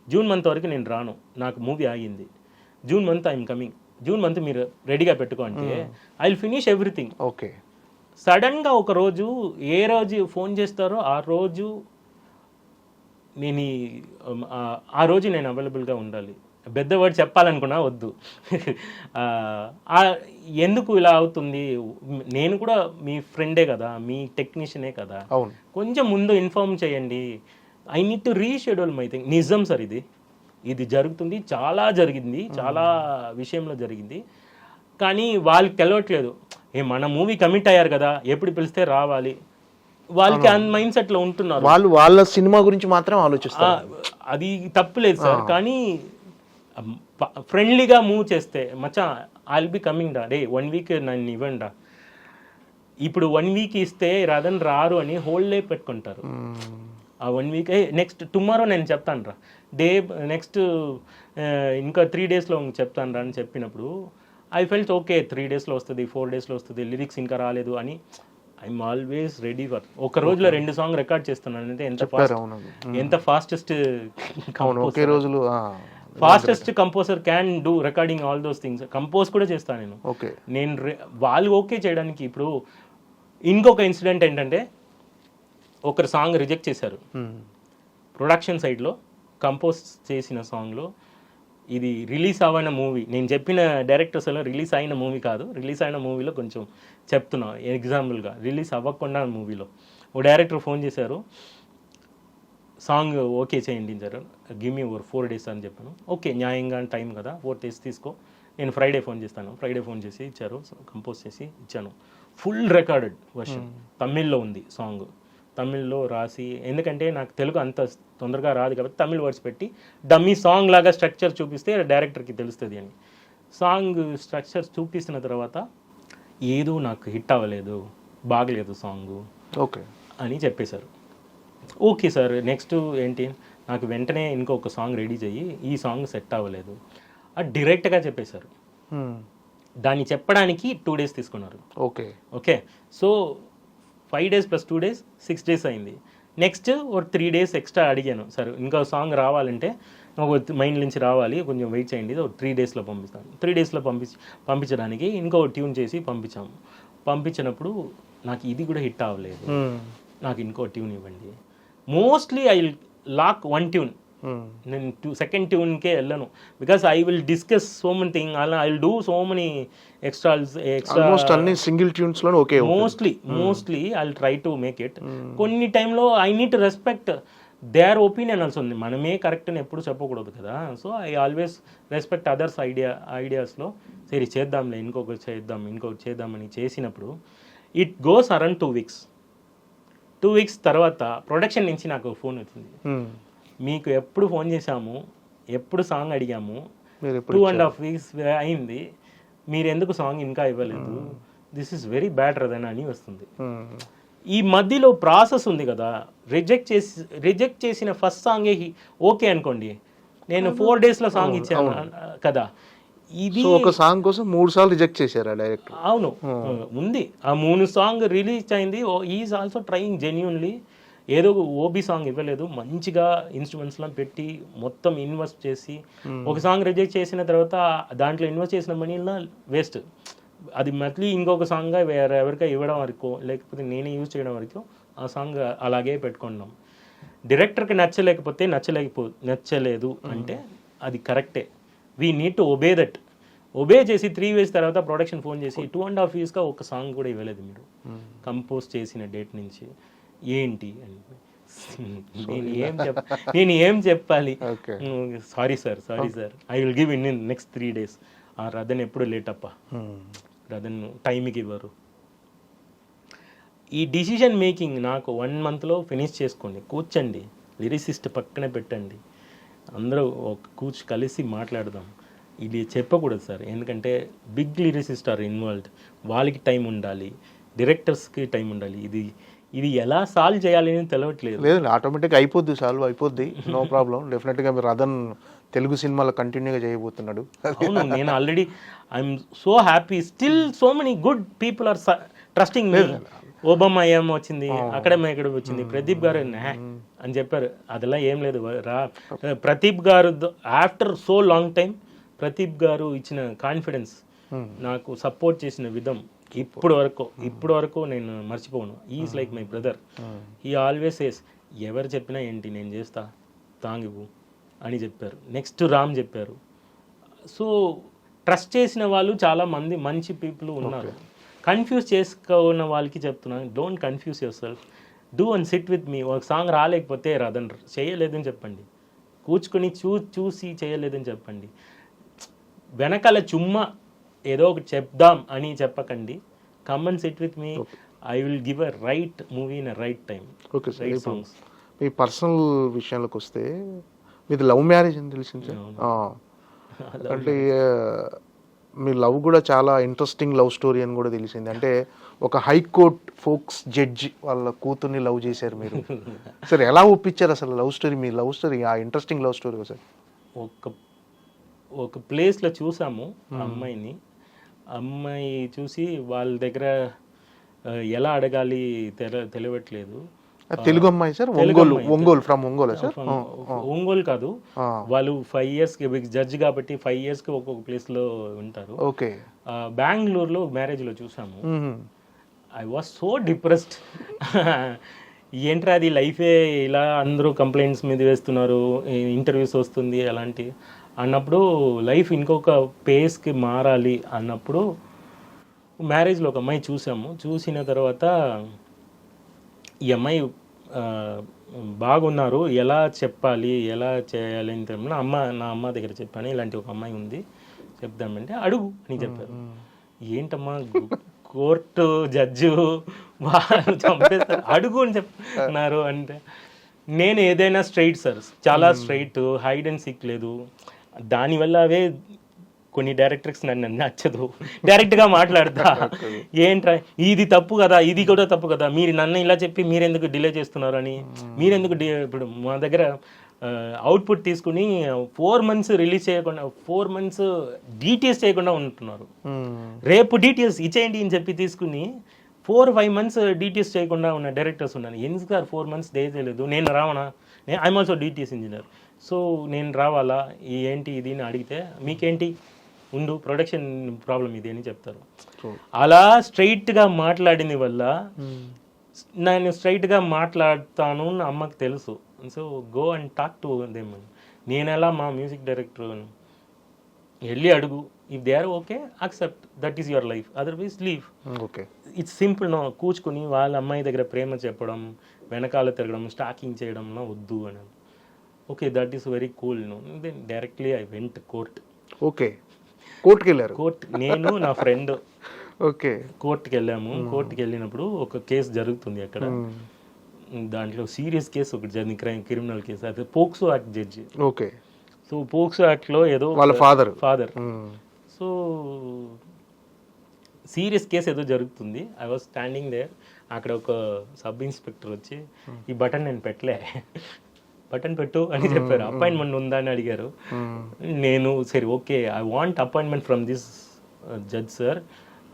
June month వరకు నేను రాను, నాకు మూవీ ఆగింది, June month I'm coming, June month మీరు రెడీగా పెట్టుకోండి, I will finish everything. Okay. సడన్గా ఒక రోజు ఏ రోజు ఫోన్ చేస్తారో ఆ రోజు నేను ఆ రోజు నేను అవైలబుల్గా ఉండాలి. పెద్ద వర్డ్ చెప్పాలనుకున్నా వద్దు. ఎందుకు ఇలా అవుతుంది, నేను కూడా మీ ఫ్రెండే కదా, మీ టెక్నీషియనే కదా, కొంచెం ముందు ఇన్ఫార్మ్ చేయండి, I need to reschedule my thing. నిజం సార్, ఇది జరుగుతుంది, చాలా జరిగింది, చాలా విషయంలో జరిగింది, కానీ వాళ్ళకి తెలవట్లేదు. మన మూవీ కమిట్ అయ్యారు కదా, ఎప్పుడు పిలిస్తే రావాలి, వాళ్ళకి ఆ మైండ్ సెట్లో ఉంటున్నారు, వాళ్ళు వాళ్ళ సినిమా గురించి మాత్రం ఆలోచిస్తారు. అది తప్పులేదు సార్, కానీ ఫ్రెండ్లీగా మూవ్ చేస్తే మచ్చా ఐ విల్ బి కమింగ్ డా, డే 1 week నన్ను ఇవ్వండి డా, ఇప్పుడు 1 week ఇస్తే రథన్ రారు అని హోల్డ్ డే పెట్టుకుంటారు. ఆ 1 week నెక్స్ట్ టుమారో నేను చెప్తాను రా, నెక్స్ట్ ఇంకా 3 daysలో చెప్తాను రా అని చెప్పినప్పుడు ఐ ఫెల్ట్ ఓకే, 3 daysలో వస్తుంది, 4 daysలో వస్తుంది, లిరిక్స్ ఇంకా రాలేదు అని ఐఎమ్ ఆల్వేస్ రెడీ ఫర్. ఒక రోజులో 2 songs రికార్డ్ చేస్తున్నాను అంటే ఎంత fastest fastest composer can do recording all those things. Compose కూడా చేస్తాను నేను వాళ్ళు ఓకే చేయడానికి. ఇప్పుడు ఇంకొక ఇన్సిడెంట్ ఏంటంటే, ఒకరు సాంగ్ రిజెక్ట్ చేశారు ప్రొడక్షన్ సైడ్లో, కంపోజ్ చేసిన సాంగ్లో ఇది రిలీజ్ అవ్వన మూవీ, నేను చెప్పిన డైరెక్టర్స్ అలా రిలీజ్ అయిన మూవీ కాదు, రిలీజ్ అయిన మూవీలో కొంచెం చెప్తున్నా ఎగ్జాంపుల్గా, రిలీజ్ అవ్వకుండా మూవీలో ఓ డైరెక్టర్ ఫోన్ చేశారు, సాంగ్ ఓకే చేయండి sir, give me over 4 days అని చెప్పాను. ఓకే, న్యాయంగా టైం కదా, 4 days తీసుకో, నేను ఫ్రైడే ఫోన్ చేస్తాను. ఫ్రైడే ఫోన్ చేసి ఇచ్చారు, కంపోజ్ చేసి ఇచ్చాను. ఫుల్ రికార్డెడ్ వర్షన్, తమిళ్లో ఉంది సాంగ్, తమిళ్లో రాసి, ఎందుకంటే నాకు తెలుగు అంత తొందరగా రాదు కాబట్టి తమిళ్ వర్డ్స్ పెట్టి డమ్మీ సాంగ్ లాగా స్ట్రక్చర్ చూపిస్తే డైరెక్టర్కి తెలుస్తుంది అని. సాంగ్ స్ట్రక్చర్ చూపిస్తున్న తర్వాత ఏదో నాకు హిట్ అవ్వలేదు, బాగలేదు సాంగ్ ఓకే అని చెప్పేశారు. ఓకే సార్, నెక్స్ట్ ఏంటి, నాకు వెంటనే ఇంకొక సాంగ్ రెడీ చెయ్యి, ఈ సాంగ్ సెట్ అవ్వలేదు అది డైరెక్ట్గా చెప్పేశారు. దాన్ని చెప్పడానికి 2 days తీసుకున్నారు. Okay okay, so 5 days + 2 days 6 days అయింది. నెక్స్ట్ ఒక 3 days ఎక్స్ట్రా అడిగాను, సార్ ఇంకో సాంగ్ రావాలంటే ఒక మైండ్ నుంచి రావాలి, కొంచెం వెయిట్ చేయండి, ఒక 3 daysలో పంపిస్తాను. 3 daysలో పంపించడానికి ఇంకో ట్యూన్ చేసి పంపించాము. పంపించినప్పుడు నాకు ఇది కూడా హిట్ అవ్వలేదు, నాకు ఇంకో ట్యూన్ ఇవ్వండి. Mostly I will lock 1 tune, నేను సెకండ్ ట్యూన్కే వెళ్ళను, because I will discuss so many thing, అలా I will do so many extra అన్ని సింగిల్ ట్యూన్స్ లో okay. Mostly I will try to make it. కొన్ని టైంలో I need to respect their opinion also. మనమే correct అని ఎప్పుడు చెప్పకూడదు కదా, so I always respect others ఐడియాస్లో. సరే చేద్దాంలే, ఇంకొకటి చేద్దామని చేసినప్పుడు it goes around 2 weeks. 2 weeks తర్వాత ప్రొడక్షన్ నుంచి నాకు ఫోన్ వచ్చింది, మీకు ఎప్పుడు ఫోన్ చేశాము, ఎప్పుడు సాంగ్ అడిగాము, మీరు ఎప్పుడు 2.5 weeks అయింది, మీరు ఎందుకు సాంగ్ ఇంకా ఇవ్వలేదు, this is very bad Radan అని వస్తుంది. ఈ మధ్యలో ప్రాసెస్ ఉంది కదా, రిజెక్ట్ చేసిన ఫస్ట్ సాంగే ఓకే అనుకోండి, నేను 4 daysలో సాంగ్ ఇచ్చాను కదా, ఇది ఒక సాంగ్ కోసం 3 సార్లు రిజెక్ట్ చేశారా డైరెక్ట్? అవును ఉంది. ఆ 3 సాంగ్ రిలీజ్ అయింది. Is also trying genuinely. ఏదో ఓబీ సాంగ్ ఇవ్వలేదు, మంచిగా ఇన్స్ట్రుమెంట్స్లో పెట్టి మొత్తం ఇన్వెస్ట్ చేసి ఒక సాంగ్ రిజెక్ట్ చేసిన తర్వాత దాంట్లో ఇన్వెస్ట్ చేసిన మనీలో వేస్ట్. అది మళ్ళీ ఇంకొక సాంగ్గా ఎవరికైనా ఇవ్వడం వరకు, లేకపోతే నేనే యూజ్ చేయడం వరకు ఆ సాంగ్ అలాగే పెట్టుకున్నాం. డైరెక్టర్కి నచ్చలేదు అంటే అది కరెక్టే. We need to obey that. Obey చేసి 3 weeks తర్వాత ప్రొడక్షన్ ఫోన్ చేసి 2.5 yearsగా ఒక సాంగ్ కూడా ఇవ్వలేదు మీరు కంపోజ్ చేసిన డేట్ నుంచి, ఏంటి అని. నేను ఏం చెప్పాలి? Sorry sir I will give in next 3 days. ఆ రదన్ ఎప్పుడు లేట్ అప్ప, రదన్ టైంకి ఇవ్వరు. ఈ డిసిషన్ మేకింగ్ నాకు 1 monthలో ఫినిష్ చేసుకోండి, కూర్చోండి, లిరిసిస్ట్ పక్కన పెట్టండి, అందరూ కలిసి మాట్లాడదాం. ఇది చెప్పకూడదు సార్, ఎందుకంటే బిగ్ లిరిసిస్ట్ ఆర్ ఇన్వాల్వ్డ్, వాళ్ళకి టైం ఉండాలి, డైరెక్టర్స్కి టైం ఉండాలి. ఇది ఎలా సాల్వ్ చేయాలి అని తెలియట్లేదు. లేదు, ఆటోమేటిక్గా సాల్వ్ అయిపోద్ది, నో ప్రాబ్లం. డెఫినెట్గా మీరు రదన్ తెలుగు సినిమాలో కంటిన్యూగా చేయబోతున్నాడు. అవును, నేను already I'm so happy. Still so many good people are trusting me. Obama ఏం వచ్చింది, అక్కడే ఇక్కడ వచ్చింది, ప్రదీప్ గారు అని చెప్పారు. అదెలా ఏం లేదు. ప్రదీప్ గారు after so long time Pradeep గారు ఇచ్చిన కాన్ఫిడెన్స్, నాకు సపోర్ట్ చేసిన విధం ఇప్పుడు వరకు నేను మర్చిపోను. Is like my brother. He always says, ఎవరు చెప్పినా ఏంటి నేను చేస్తా, తాంగివు అని చెప్పారు. నెక్స్ట్ రామ్ చెప్పారు. సో ట్రస్ట్ చేసిన వాళ్ళు చాలా మంది మంచి పీపుల్ ఉన్నారు. కన్ఫ్యూజ్ చేసుకున్న వాళ్ళకి చెప్తున్నాను, don't confuse yourself, do and sit with me. ఒక సాంగ్ రాలేకపోతే రదన్ చేయలేదని చెప్పండి, కూర్చుకొని చూసి చేయలేదని చెప్పండి. వెనకాల చుమ్మా ఏదో ఒకటి చెప్దాం అని చెప్పకండి. Come and sit with me, I will give a right movie in a right time. Okay sir, songs. Me personal విషయాలకు వస్తే, మీది లవ్ మ్యారేజ్ అని తెలిసింది సార్. అంటే మీ లవ్ కూడా చాలా ఇంట్రెస్టింగ్ లవ్ స్టోరీ అని కూడా తెలిసింది. అంటే ఒక హైకోర్ట్ ఫోక్స్ జడ్జి వాళ్ళ కూతుర్ని లవ్ చేశారు మీరు. సార్ ఎలా ఒప్పించారు అసలు లవ్ స్టోరీ, మీ లవ్ స్టోరీ, ఆ ఇంట్రెస్టింగ్ లవ్ స్టోరీ సార్? ఒక ప్లేస్లో చూసాము అమ్మాయి చూసి వాళ్ళ దగ్గర ఎలా అడగాలి తెలియట్లేదు. తెలుగు అమ్మాయి sir? Ongole from Ongole sir? Ongole కాదు, వాళ్ళు 5 yearsకి జడ్జి కాబట్టి 5 yearsకి ఒక్కొక్క ప్లేస్లో ఉంటారు. ఓకే. బెంగళూరులో మ్యారేజ్లో చూసాము. I was so depressed. ఏంట్రా అది లైఫే ఇలా, అందరూ కంప్లైంట్స్ మీద వేస్తున్నారు, ఇంటర్వ్యూస్ వస్తుంది అలాంటి అన్నప్పుడు, లైఫ్ ఇంకొక పేస్కి మారాలి అన్నప్పుడు మ్యారేజ్లో ఒక అమ్మాయి చూసాము. చూసిన తర్వాత ఈ అమ్మాయి బాగున్నారు, ఎలా చెప్పాలి ఎలా చేయాలి అని తెలియదు. నా అమ్మ దగ్గర చెప్పాను, ఇలాంటి ఒక అమ్మాయి ఉంది చెప్దామంటే అడుగు అని చెప్పారు. ఏంటమ్మా కోర్టు జడ్జు వాళ్ళు చంపేస్తారు, అడుగు అని చెప్తున్నారు అంటే, నేను ఏదైనా స్ట్రైట్ సార్, చాలా స్ట్రైట్, హైడ్ అండ్ సీక్ లేదు. దానివల్ల అవే కొన్ని డైరెక్టర్స్ నన్ను నచ్చదు, డైరెక్ట్గా మాట్లాడతా. ఏంట్రా ఇది తప్పు కదా, ఇది కూడా తప్పు కదా, మీరు నన్ను ఇలా చెప్పి మీరెందుకు డిలే చేస్తున్నారు అని. మీరెందుకు ఇప్పుడు మా దగ్గర అవుట్పుట్ తీసుకుని 4 months రిలీజ్ చేయకుండా, 4 months డీటెయిల్స్ చేయకుండా ఉంటున్నారు. రేపు డీటెయిల్స్ ఇచ్చేయండి అని చెప్పి తీసుకుని 4-5 months డీటెయిల్స్ చేయకుండా ఉన్న డైరెక్టర్స్ ఉన్నారు. ఎందుకు సార్ 4 months చేయలేదు? నేను రావనా? I'm also details engineer, so నేను రావాలా? ఏంటి ఇది అని అడిగితే, మీకేంటి ఉండు, ప్రొడక్షన్ ప్రాబ్లం ఇది అని చెప్తారు. అలా స్ట్రైట్గా మాట్లాడింది వల్ల నేను స్ట్రైట్గా మాట్లాడతాను నా అమ్మకి తెలుసు. So go and talk to them. నేను ఎలా మా మ్యూజిక్ డైరెక్టర్ వెళ్ళి అడుగు, if they are okay accept, that is your life, otherwise leave. Okay, it's simple. No కూర్చుని వాళ్ళ అమ్మాయి దగ్గర ప్రేమ చెప్పడం, వెనకాల తిరగడం, స్టాకింగ్ చేయడం వద్దు అని. Okay, that is very cool. No then directly I went court. Okay, కోర్టుకి వెళ్ళారు? కోర్ట్, నేను నా ఫ్రెండ్ ఓకే కోర్టుకి వెళ్ళాము. కోర్టుకి వెళ్ళినప్పుడు ఒక కేసు జరుగుతుంది అక్కడ. దాంట్లో సీరియస్ కేసు ఒకటి జరిగింది, క్రిమినల్ కేసు. అది POCSO act judge. Okay. So POCSO యాక్ట్లో ఏదో వాళ్ళ father. Father so serious case ఏదో జరుగుతుంది. I was standing there. అక్కడ ఒక సబ్ ఇన్స్పెక్టర్ వచ్చి ఈ బటన్ నేను పెట్టలే, బటన్ పెట్టు అని చెప్పారు. అపాయింట్మెంట్ ఉందా అని అడిగారు. నేను సరే okay I want appointment from this judge sir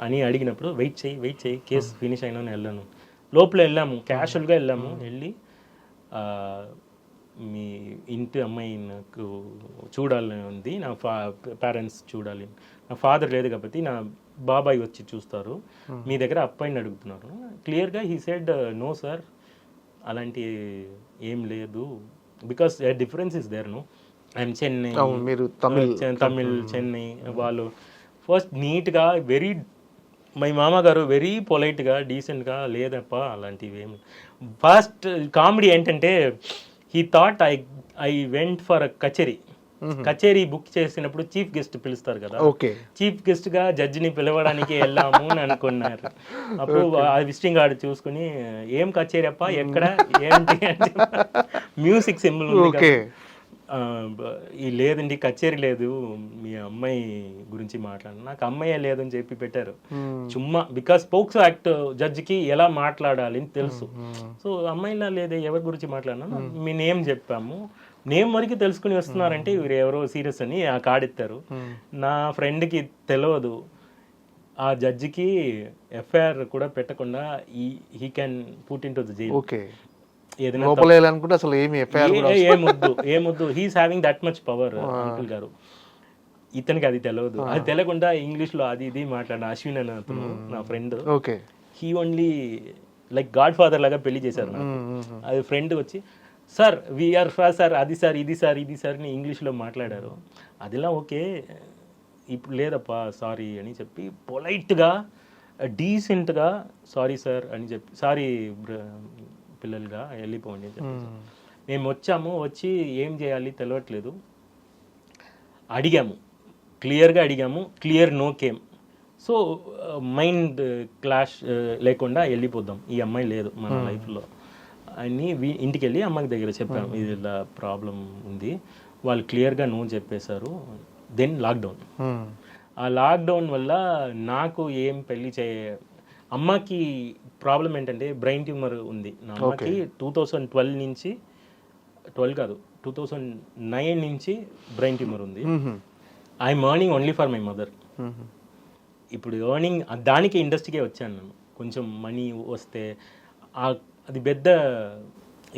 అని అడిగినప్పుడు వెయిట్ చేయి కేసు ఫినిష్ అయినా వెళ్ళాను. లోపల వెళ్ళాము, క్యాషువల్గా వెళ్ళాము. వెళ్ళి మీ ఇంటి అమ్మాయి నాకు చూడాలని ఉంది, నా పేరెంట్స్ చూడాలి, నా ఫాదర్ లేదు కాబట్టి నా బాబాయ్ వచ్చి చూస్తారు, మీ దగ్గర అప్పాయిని అడుగుతున్నారు. క్లియర్గా హీ సెడ్ నో సార్, అలాంటి ఏం లేదు, because difference is there. No I'm Chennai, మీరు తమిళ్ చెన్నై. వాళ్ళు ఫస్ట్ నీట్గా వెరీ మై మామగారు వెరీ పొలైట్గా డీసెంట్గా లేదప్ప అలాంటివి ఏమి. ఫస్ట్ కామెడీ ఏంటంటే he thought I went for a kutcheri book చేసినప్పుడు చీఫ్ గెస్ట్ పిలుస్తారు కదా, చీఫ్ గెస్ట్ గా జడ్జిని పిలవడానికి వెళ్ళాము అని అనుకున్నారు. అప్పుడు ఆ విజిటింగ్ కార్డు చూసుకుని ఏం కచేరీ అప్ప ఎక్కడ ఏంటి అంటే మ్యూజిక్ సింబల్ ఉంది, లేదండి కచేరీ లేదు, మీ అమ్మాయి గురించి మాట్లాడాను. నాకు అమ్మాయే లేదని చెప్పి పెట్టారు చుమ్మా, బికాస్ పోక్సో యాక్ట్ జడ్జికి ఎలా మాట్లాడాలి అని తెలుసు. సో అమ్మాయిలా లేదే, ఎవరి గురించి మాట్లాడినా మీ నేమ్ చెప్పాము, నేమ్ వరకు తెలుసుకుని వస్తున్నారంటే ఇవి ఎవరో సీరియస్ అని ఆ కార్డు ఇస్తారు. నా ఫ్రెండ్కి తెలియదు, ఆ జడ్జికి ఎఫ్ఐఆర్ కూడా పెట్టకుండా he can put into the jail. ఏమొద్దు, he's having that much power uncle గారు. ఇతనికి అది తెలియదు. అది తెలియకుండా ఇంగ్లీష్ లో అది ఇది మాట్లాడిన అశ్విన్ అని అతను నా friend, he only like God father లాగా పెళ్లి చేశారు నాకు. అది ఫ్రెండ్ వచ్చి సార్ వీఆర్ సార్ అది సార్ ఇది సార్ ఇది సార్ అని ఇంగ్లీష్లో మాట్లాడారు. అదిలా ఓకే, ఇప్పుడు లేదప్పా సారీ అని చెప్పి పొలైట్గా డీసెంట్గా సారీ సార్ అని చెప్పి, సారీ పిల్లలుగా వెళ్ళిపోండి అని చెప్పి. మేము వచ్చి ఏం చేయాలి తెలియట్లేదు, క్లియర్గా అడిగాము, clear no came. So mind clash లేకుండా వెళ్ళిపోదాం, ఈ అమ్మాయి లేదు మన లైఫ్లో అని ఇంటికి వెళ్ళి అమ్మకి దగ్గర చెప్పాము, ఇది ఇలా ప్రాబ్లం ఉంది. వాళ్ళు క్లియర్గా నో చెప్పేశారు. Then lockdown. ఆ లాక్డౌన్ వల్ల నాకు ఏం పెళ్లి అమ్మకి ప్రాబ్లం ఏంటంటే బ్రెయిన్ ట్యూమర్ ఉంది. నా అమ్మకి 2012 నుంచి 2009 నుంచి బ్రెయిన్ ట్యూమర్ ఉంది. I'm earning only for my mother. ఇప్పుడు ఎర్నింగ్ దానికి ఇండస్ట్రీకే వచ్చాను నేను, కొంచెం మనీ వస్తే అది పెద్ద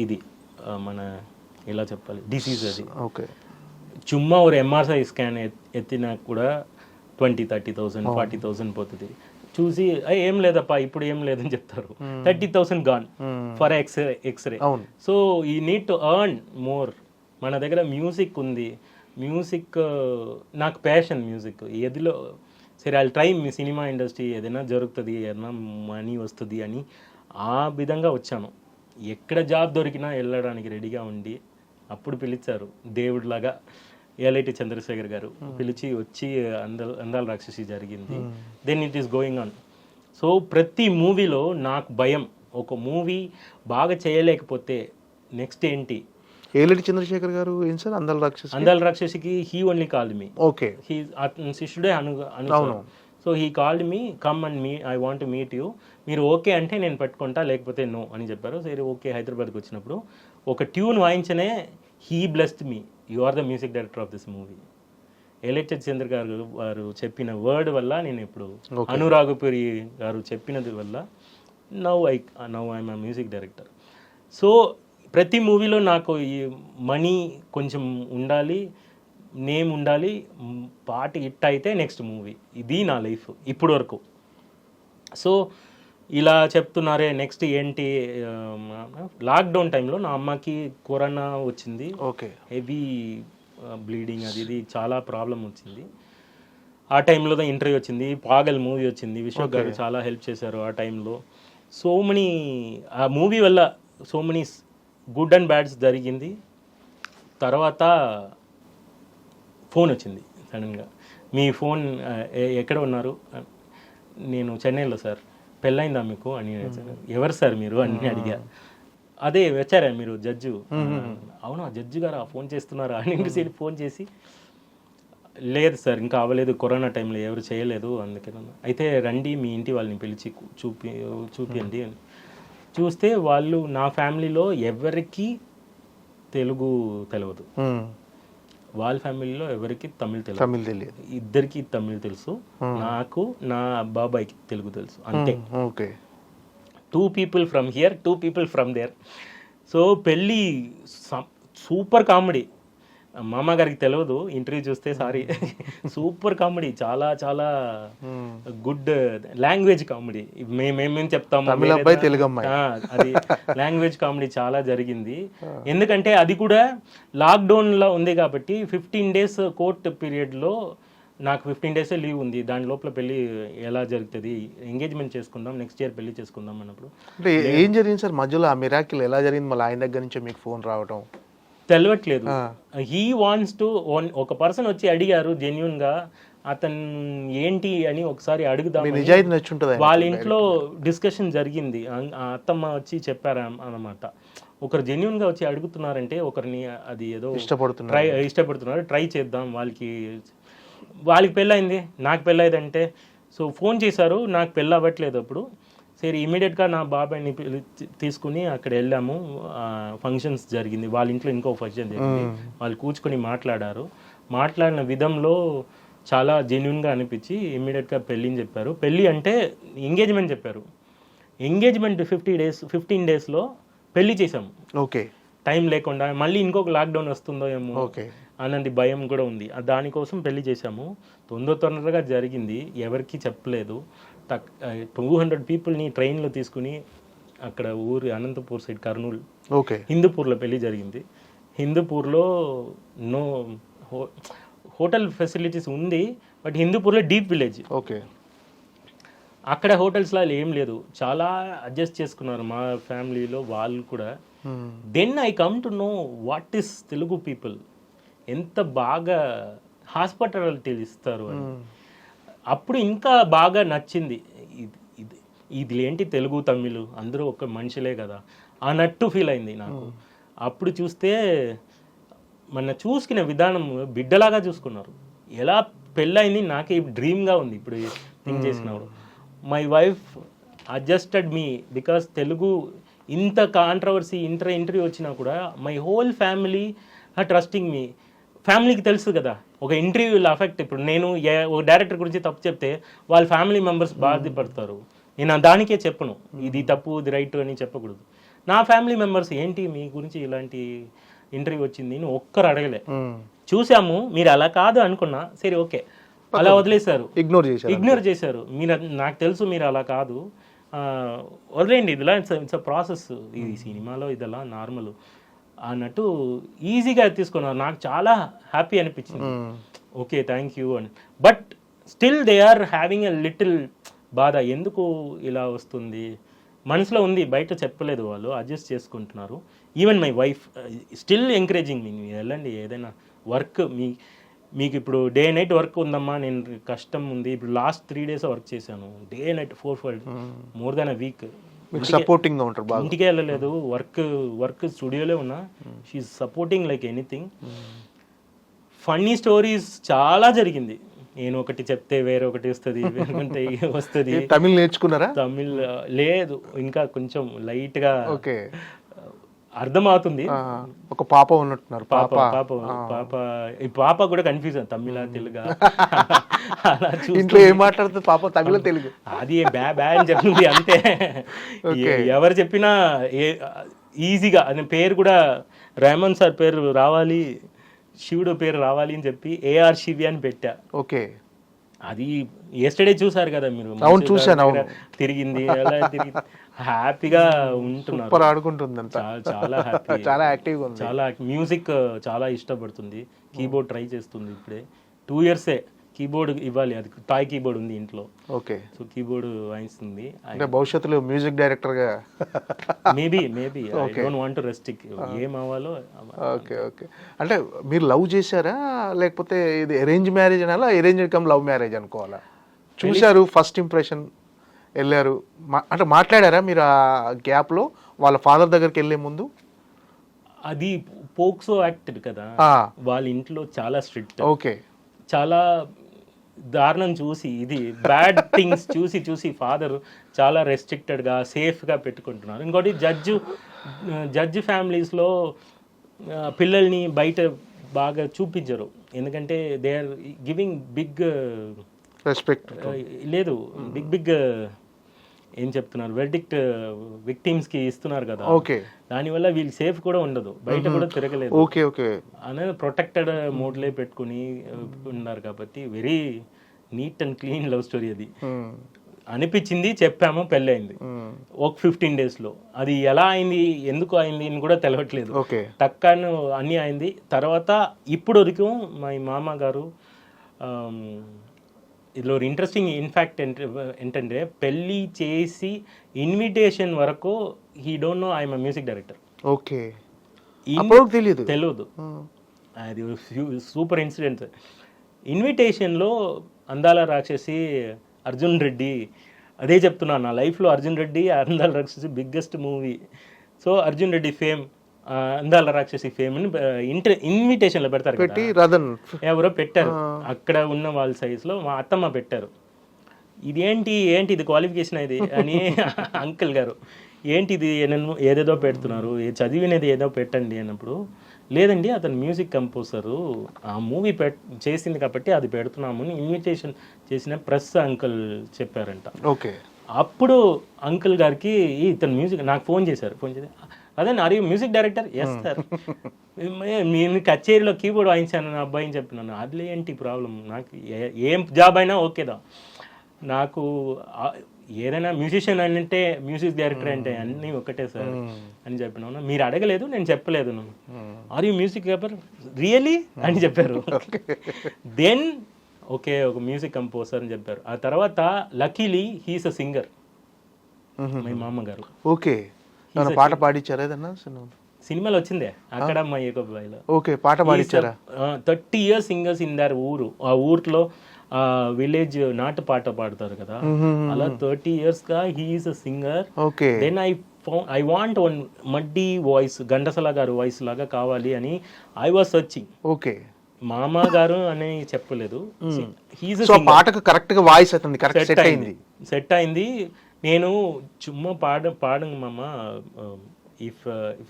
ఇది మన ఎలా చెప్పాలి డిసీజ్ అది. చుమ్మా ఒక ఎంఆర్ఐ స్కాన్ ఎత్తినా కూడా 20,000-30,000 40,000 పోతుంది. చూసి ఏం లేదప్పా ఇప్పుడు ఏం లేదని చెప్తారు. 30,000 gone for X-ray. So you need to earn more. మన దగ్గర మ్యూజిక్ ఉంది, మ్యూజిక్ నాకు ప్యాషన్, మ్యూజిక్ ఏదిలో సరే I try me cinema industry ఏదైనా జరుగుతుంది, ఏదైనా మనీ వస్తుంది అని ఆ విధంగా వచ్చాను. ఎక్కడ జాబ్ దొరికినా వెళ్ళడానికి రెడీగా ఉండి అప్పుడు పిలిచారు దేవుడిలాగా ఎల్ఐటి చంద్రశేఖర్ గారు పిలిచి వచ్చి అందాల రాక్షసి జరిగింది. Then it is going on. So ప్రతి మూవీలో నాకు భయం, ఒక మూవీ బాగా చేయలేకపోతే నెక్స్ట్ ఏంటి. ఏలటి చంద్రశేఖర్ గారు ఏం సార్ అందాల రాక్షసికి he only called me. Okay, he శిష్యుడే అను. So he called me, come and I want to meet you, మీరు ఓకే అంటే నేను పెట్టుకుంటా, లేకపోతే నో అని చెప్పారు. సరే ఓకే. హైదరాబాద్కి వచ్చినప్పుడు ఒక ట్యూన్ వాయించనే he blessed me, you are the music director of this movie. ఎలైటెడ్ చంద్ర గారు వారు చెప్పిన వర్డ్ వల్ల నేను ఇప్పుడు అనురాగపురి గారు చెప్పినది వల్ల now I'm a music director. So ప్రతి మూవీలో నాకు ఈ మనీ కొంచెం ఉండాలి, నేమ్ ఉండాలి, పాట హిట్ అయితే నెక్స్ట్ మూవీ. ఇది నా లైఫ్ ఇప్పుడు వరకు. సో ఇలా చెప్తున్నారే నెక్స్ట్ ఏంటి. లాక్డౌన్ టైంలో నా అమ్మకి కరోనా వచ్చింది, హెవీ బ్లీడింగ్, అది ఇది చాలా ప్రాబ్లం వచ్చింది. ఆ టైంలో ఇంటర్వ్యూ వచ్చింది, పాగల్ మూవీ వచ్చింది, విశ్వక్ గారు చాలా హెల్ప్ చేశారు ఆ టైంలో. సో మెనీ ఆ మూవీ వల్ల సో మెనీ గుడ్ అండ్ బ్యాడ్స్ జరిగింది. తర్వాత ఫోన్ వచ్చింది సడన్గా, మీ ఫోన్ ఎక్కడ ఉన్నారు, నేను చెన్నైలో సార్, పెళ్ళైందా మీకు అని. ఎవరు సార్ మీరు అని అడిగా. అదే వచ్చారా మీరు జడ్జు? అవునా జడ్జి గారా ఫోన్ చేస్తున్నారా అని ఫోన్ చేసి, లేదు సార్ ఇంకా అవ్వలేదు, కరోనా టైంలో ఎవరు చేయలేదు అందుకేనన్నా. అయితే రండి మీ ఇంటి వాళ్ళని పిలిచి చూపియండి అని. చూస్తే వాళ్ళు నా ఫ్యామిలీలో ఎవరికి తెలుగు తెలియదు, వాళ్ళ ఫ్యామిలీలో ఎవరికి తమిళ్ తెలియదు, ఇద్దరికి తమిళ్ తెలుసు, నాకు నా బాబాయ్కి తెలుగు తెలుసు అంతే. Okay, 2 people from here, 2 people from there. So పెళ్ళి సూపర్ కామెడీ. మామ గారికి తెలియదు ఇంటర్వ్యూ చూస్తే, సారీ, సూపర్ కామెడీ, చాలా చాలా గుడ్ లాంగ్వేజ్ కామెడీ. మేమేమేం చెప్తాము, అది లాంగ్వేజ్ కామెడీ చాలా జరిగింది. ఎందుకంటే అది కూడా లాక్డౌన్లో ఉంది కాబట్టి 15 days కోర్ట్ పీరియడ్లో నాకు 15 days లీవ్ ఉంది. దాని లోపల పెళ్ళి ఎలా జరుగుతుంది, ఎంగేజ్మెంట్ చేసుకుందాం, నెక్స్ట్ ఇయర్ పెళ్లి చేసుకుందాం అన్నప్పుడు. అంటే ఏం జరిగింది సార్ మధ్యలో, ఆ మిరాకిల్ ఎలా జరిగింది? మళ్ళీ ఆయన దగ్గర నుంచి మీకు ఫోన్ రావడం తెలియట్లేదు. హీ వాంట్స్ టు, ఒక పర్సన్ వచ్చి అడిగారు జెన్యున్ గా, అతను ఏంటి అని ఒకసారి అడుగుదాం. వాళ్ళ ఇంట్లో డిస్కషన్ జరిగింది, అత్తమ్మ వచ్చి చెప్పారు అన్నమాట. ఒకరు జెన్యున్ గా వచ్చి అడుగుతున్నారంటే ఒకరిని, అది ఏదో ఇష్టపడుతున్నారు, ట్రై చేద్దాం, వాళ్ళకి పెళ్ళయింది, నాకు పెళ్ళయిందంటే. సో ఫోన్ చేశారు, నాకు పెళ్ళి అవ్వట్లేదు అప్పుడు. సరే ఇమీడియట్గా నా బాబాయ్ని తీసుకుని అక్కడ వెళ్ళాము. ఫంక్షన్స్ జరిగింది, వాళ్ళ ఇంట్లో ఇంకో ఫంక్షన్ జరిగింది. వాళ్ళు కూర్చుకొని మాట్లాడారు. మాట్లాడిన విధంలో చాలా జెన్యున్గా అనిపించి ఇమీడియట్గా పెళ్ళిని చెప్పారు. పెళ్ళి అంటే ఎంగేజ్మెంట్ చెప్పారు. ఎంగేజ్మెంట్ 15 daysలో పెళ్లి చేసాము. ఓకే, టైం లేకుండా. మళ్ళీ ఇంకొక లాక్డౌన్ వస్తుందో ఏమో అన్నది భయం కూడా ఉంది. దానికోసం పెళ్లి చేశాము. తొందరగా జరిగింది, ఎవరికి చెప్పలేదు. 200 peopleని ట్రైన్లో తీసుకుని అక్కడ ఊరి అనంతపూర్ సైడ్, కర్నూలు, హిందూపూర్లో పెళ్లి జరిగింది. హిందూపూర్లో నో హోటల్ ఫెసిలిటీస్ ఉంది, బట్ హిందూపూర్లో డీప్ విలేజ్. ఓకే, అక్కడ హోటల్స్లో ఏం లేదు, చాలా అడ్జస్ట్ చేసుకున్నారు మా ఫ్యామిలీలో వాళ్ళు కూడా. Then I come to know what is Telugu people, ఎంత బాగా హాస్పిటాలిటీ ఇస్తారు అని. అప్పుడు ఇంకా బాగా నచ్చింది, ఇది ఏంటి తెలుగు తమిళ్ అందరూ ఒక మనుషులే కదా అన్నట్టు ఫీల్ అయింది నాకు. అప్పుడు చూస్తే మన చూసుకునే విధానం బిడ్డలాగా చూసుకున్నారు. ఎలా పెళ్ళయింది నాకే డ్రీమ్గా ఉంది ఇప్పుడు థింక్ చేసినప్పుడు. My wife adjusted me because Telugu ఇంత కాంట్రవర్సీ ఇంటర్వ్యూ వచ్చినా కూడా my whole family trusting me. ఫ్యామిలీకి తెలుసు కదా ఒక ఇంటర్వ్యూలో అఫెక్ట్. ఇప్పుడు నేను ఒక డైరెక్టర్ గురించి తప్పు చెప్తే వాళ్ళ ఫ్యామిలీ మెంబర్స్ బాధపడతారు. నేను దానికే చెప్పను ఇది తప్పు ఇది రైట్ అని చెప్పకూడదు. నా ఫ్యామిలీ మెంబర్స్ ఏంటి మీ గురించి ఇలాంటి ఇంటర్వ్యూ వచ్చింది అని ఒక్కరు అడగలే. చూసాము, మీరు అలా కాదు అనుకున్నా, సరే ఓకే అలా వదిలేశారు, ఇగ్నోర్ చేశారు. మీరు నాకు తెలుసు మీరు అలా కాదు, వదిలేండి, ఇదిలా ఇట్స్ ప్రాసెస్, ఇది సినిమాలో ఇదిలా నార్మల్ అన్నట్టు ఈజీగా తీసుకున్నారు. నాకు చాలా హ్యాపీ అనిపించింది. ఓకే థ్యాంక్ యూ అని. But still they are having a little బాధ, ఎందుకు ఇలా వస్తుంది మనసులో ఉంది, బయట చెప్పలేదు. వాళ్ళు అడ్జస్ట్ చేసుకుంటున్నారు. Even my wife still encouraging me, వెళ్ళండి ఏదైనా వర్క్ మీకు ఇప్పుడు డే నైట్ వర్క్ ఉందమ్మా, నేను కష్టం ఉంది. ఇప్పుడు లాస్ట్ 3 days వర్క్ చేశాను, day night 4 more than a week. ఇంటికే వెళ్ళలేదు, వర్క్ స్టూడియోలో ఉన్నా. She is supporting like anything. Funny stories చాలా జరిగింది. నేను ఒకటి చెప్తే వేరే ఒకటి వస్తుంది. తమిళ్ నేర్చుకున్నారా? తమిళ్ లేదు, ఇంకా కొంచెం లైట్ గా అర్థమవుతుంది. ఒక పాప ఉన్నట్టున్నారు. పాప కూడా కన్ఫ్యూజన్, తమిళ తెలుగా అలా ఇంట్లో ఏం మాట్లాడుతుంది పాప, తమిళ తెలుగు అది బ్యా అని చెప్తుంది అంతే. ఎవరు చెప్పినా ఈజీగా అనే పేరు కూడా రెహమాన్ సార్ పేరు రావాలి, శివుడు పేరు రావాలి అని చెప్పి ఏఆర్ శివి అని పెట్టా. ఓకే, అది ఎస్టర్డే చూసారు కదా మీరు, తిరిగింది అలా తిరిగి హ్యాపీగా ఉంటున్నారు, చాలా హ్యాపీ, చాలా యాక్టివ్గా ఉంది. చాలా మ్యూజిక్ చాలా ఇష్టపడుతుంది, కీబోర్డ్ ట్రై చేస్తుంది. ఇప్పుడే 2 years కీబోర్డ్ ఇవ్వాలి, అది టాయ్ కీబోర్డ్ ఉంది ఇంట్లో. ఓకే, సో కీబోర్డ్ వాయిస్తుంది. అంటే భవిష్యత్తులో మ్యూజిక్ డైరెక్టర్ గా maybe I don't want to restrict, ఏం అవ్వాలో. ఓకే ఓకే, అంటే మీరు లవ్ చేశారా లేకపోతే ఇది అరేంజ్ మ్యారేజ్ అనాలా, అరేంజ్ కమ్ లవ్ మ్యారేజ్ అనుకోవాలా? చూశారు, ఫస్ట్ ఇంప్రెషన్ వెళ్ళారు, అంటే మాట్లాడారా మీరు ఆ గ్యాప్లో వాళ్ళ ఫాదర్ దగ్గరికి వెళ్ళే ముందు అది పోక్సో యాక్ట్ కదా, వాళ్ళ ఇంట్లో చాలా స్ట్రిక్ట్, ఓకే చాలా దారుణం చూసి, ఇది బ్యాడ్ థింగ్స్ చూసి చూసి ఫాదర్ చాలా రెస్ట్రిక్టెడ్గా సేఫ్గా పెట్టుకుంటున్నారు. ఇంకోటి జడ్జి ఫ్యామిలీస్లో పిల్లల్ని బయట బాగా చూపించరు, ఎందుకంటే they are giving big respect లేదు, బిగ్ ఏం చెప్తున్నారు, వెర్డిక్ట్ విక్టిమ్స్కి ఇస్తున్నారు కదా, ఓకే దానివల్ల వీళ్ళు సేఫ్ కూడా ఉండదు, బయట కూడా తిరగలేదు, ఓకే ఓకే అనేది ప్రొటెక్టెడ్ మోడ్లే పెట్టుకుని ఉన్నారు. కాబట్టి very neat and clean love story అది అనిపించింది. చెప్పాము, పెళ్ళయింది ఒక 15 daysలో. అది ఎలా అయింది, ఎందుకు అయింది అని కూడా తెలవట్లేదు, ఓకే టక్కను అన్నీ అయింది. తర్వాత ఇప్పుడు వరకు మా మామ గారు ఇదిలో ఇంట్రెస్టింగ్ ఇన్ఫ్యాక్ట్ ఏంటంటే పెళ్ళి చేసి ఇన్విటేషన్ వరకు he don't know I'm music director. Okay అప్పుడు తెలియదు అది సూపర్ ఇన్సిడెంట్. ఇన్విటేషన్లో అందాల రాక్షసి అర్జున్ రెడ్డి, అదే చెప్తున్నాను, నా లైఫ్లో అర్జున్ రెడ్డి అందాల రాక్షసి biggest movie. So Arjun Reddy fame, అందాల రాక్షసి ఫేమ్ అని ఇన్విటేషన్లో పెడతారు పెట్టి రదన్ ఎవరో పెట్టారు, అక్కడ ఉన్న వాళ్ళ సైజులో మా అత్తమ్మ పెట్టారు. ఏంటి ఇది క్వాలిఫికేషన్ ఇది అని అంకుల్ గారు, ఏంటి ఇది ఏదేదో పెడుతున్నారు, చదివినది ఏదో పెట్టండి అన్నప్పుడు, లేదండి అతను మ్యూజిక్ కంపోజరు, ఆ మూవీ చేసింది కాబట్టి అది పెడుతున్నాము అని ఇన్విటేషన్ చేసిన ప్రెస్ అంకుల్ చెప్పారంట. ఓకే అప్పుడు అంకుల్ గారికి ఇతను మ్యూజిక్ నాకు ఫోన్ చేసి అదే are you music director? Yes sir. నేను కచేరీలో కీబోర్డ్ వాయించాను నా అబ్బాయి అని చెప్పినాను. అది ఏంటి ప్రాబ్లం, నాకు ఏం జాబ్ అయినా ఓకేదా, నాకు ఏదైనా మ్యూజిషియన్ అంటే మ్యూజిక్ డైరెక్టర్ అంటే అన్నీ ఒకటే సార్ అని చెప్పినాను. మీరు అడగలేదు, నేను చెప్పలేదు. Are you music director really అని చెప్పారు. దెన్ ఓకే ఒక మ్యూజిక్ కంపోజర్ అని చెప్పారు. ఆ తర్వాత luckily he's a singer, my మామగారు. ఓకే పాట పాడించారా ఏదన్నా సినిమాలో వచ్చిందే అక్కడ మా ఏకోబాయిలో. ఓకే పాట పాడించారా? 30 years సింగర్స్ ఇన్ దర్ ఊరు, ఆ ఊర్లో విలేజ్ నాటు పాట పాడతారు కదా, అలా 30 years గా he is a singer. Okay then I want one muddy voice, Ghantasala గారు వాయిస్ లాగా కావాలి అని ఐ వాజ్ సర్చింగ్. ఓకే మామ గారు అని చెప్పలేదు, పాటకు కరెక్ట్ గా వాయిస్ అవుతుంది, కరెక్ట్ సెట్ అయింది. నేను చుమ్మా పాడండి మామ, if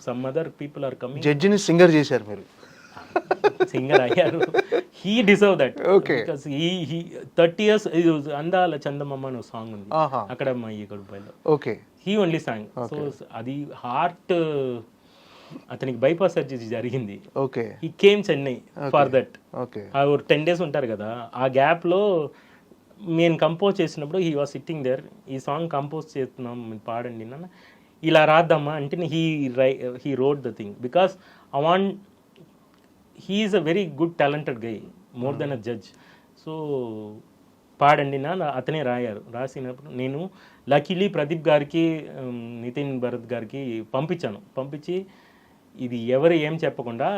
some other people are coming. జడ్జిని సింగర్ చేశారు మీరు, సింగర్ అయ్యారు. He deserve that. Okay because he 30 years అందాల చందమామ అనే సాంగ్ ఉంది అక్కడ మా ఈ గడుపులో. Okay he only song. So అది హార్ట్, అతనికి బైపాస్ సర్జరీ జరిగింది. Okay he came Chennai for that. Okay 10 days ఉంటారు కదా, ఆ గ్యాప్ లో నేను కంపోజ్ చేసినప్పుడు హీ వాజ్ సిట్టింగ్ దేర్. ఈ సాంగ్ కంపోజ్ చేస్తున్నాం పాడండి నాన్న, ఇలా రాద్దామా అంటే he wrote the thing because I want, he is a very good talented guy, more than a judge. So పాడండి నా అతనే రాసినప్పుడు నేను లక్కీలీ ప్రదీప్ గారికి, నితిన్ భరత్ గారికి పంపించి ఇది ఎవరు ఏం చెప్పకుండా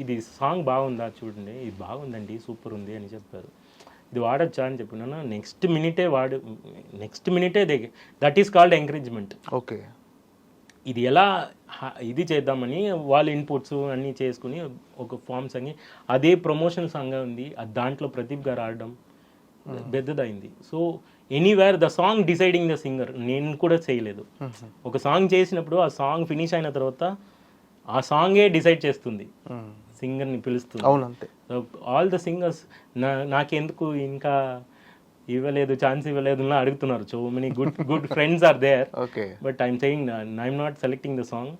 ఇది సాంగ్ బాగుందా చూడండి, ఇది బాగుందండి సూపర్ ఉంది అని చెప్పారు. ఇది వాడచ్చా అని చెప్పినాను. నెక్స్ట్ మినిటే that is called encouragement. Okay ఇది ఎలా ఇది చేద్దామని వాళ్ళ ఇన్పుట్స్ అన్నీ చేసుకుని ఒక ఫామ్స్ అని అదే ప్రమోషన్ సాంగ్ ఉంది, దాంట్లో ప్రదీప్ గారు ఆడడం పెద్దదైంది. So anywhere the song deciding the singer, నేను కూడా చేయలేదు. ఒక సాంగ్ చేసినప్పుడు ఆ సాంగ్ ఫినిష్ అయిన తర్వాత ఆ సాంగే డిసైడ్ చేస్తుంది, సింగర్ని పిలుస్తుంది. అవునంతే. ఆల్ ద సింగర్స్ నాకెందుకు ఇంకా ఛాన్స్ ఇవ్వలేదు అడుగుతున్నారు. So many good friends are there, but I'm saying I'm not selecting the song,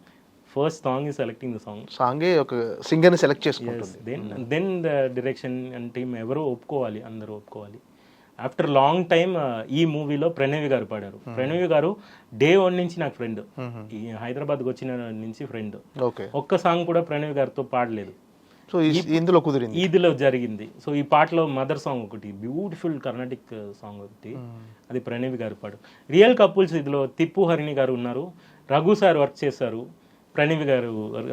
first song is selecting the సాంగే ఒక సింగర్ని సెలెక్ట్ చేసుకుంటుంది. Then the direction and team ఎవరు ఒప్పుకోవాలి, అందరూ ఒప్పుకోవాలి. ఆఫ్టర్ లాంగ్ టైమ్ ఈ మూవీలో ప్రణవి గారు పాడారు. ప్రణవి గారు డే 1 నుంచి నాకు ఫ్రెండ్, ఈ హైదరాబాద్కి వచ్చిన నుంచి ఫ్రెండ్. ఒక్క సాంగ్ కూడా ప్రణవి గారితో పాడలేదు. సో ఇందులో కుదిరింది, ఈదిలో జరిగింది. సో ఈ పాటలో మదర్ సాంగ్ ఒకటి, బ్యూటిఫుల్ కర్ణాటిక్ సాంగ్ ఒకటి, అది ప్రణవి గారు పాడు. రియల్ కపుల్స్ ఇందులో తిప్పు హరిణి గారు ఉన్నారు, రఘు సార్ వర్క్ చేశారు,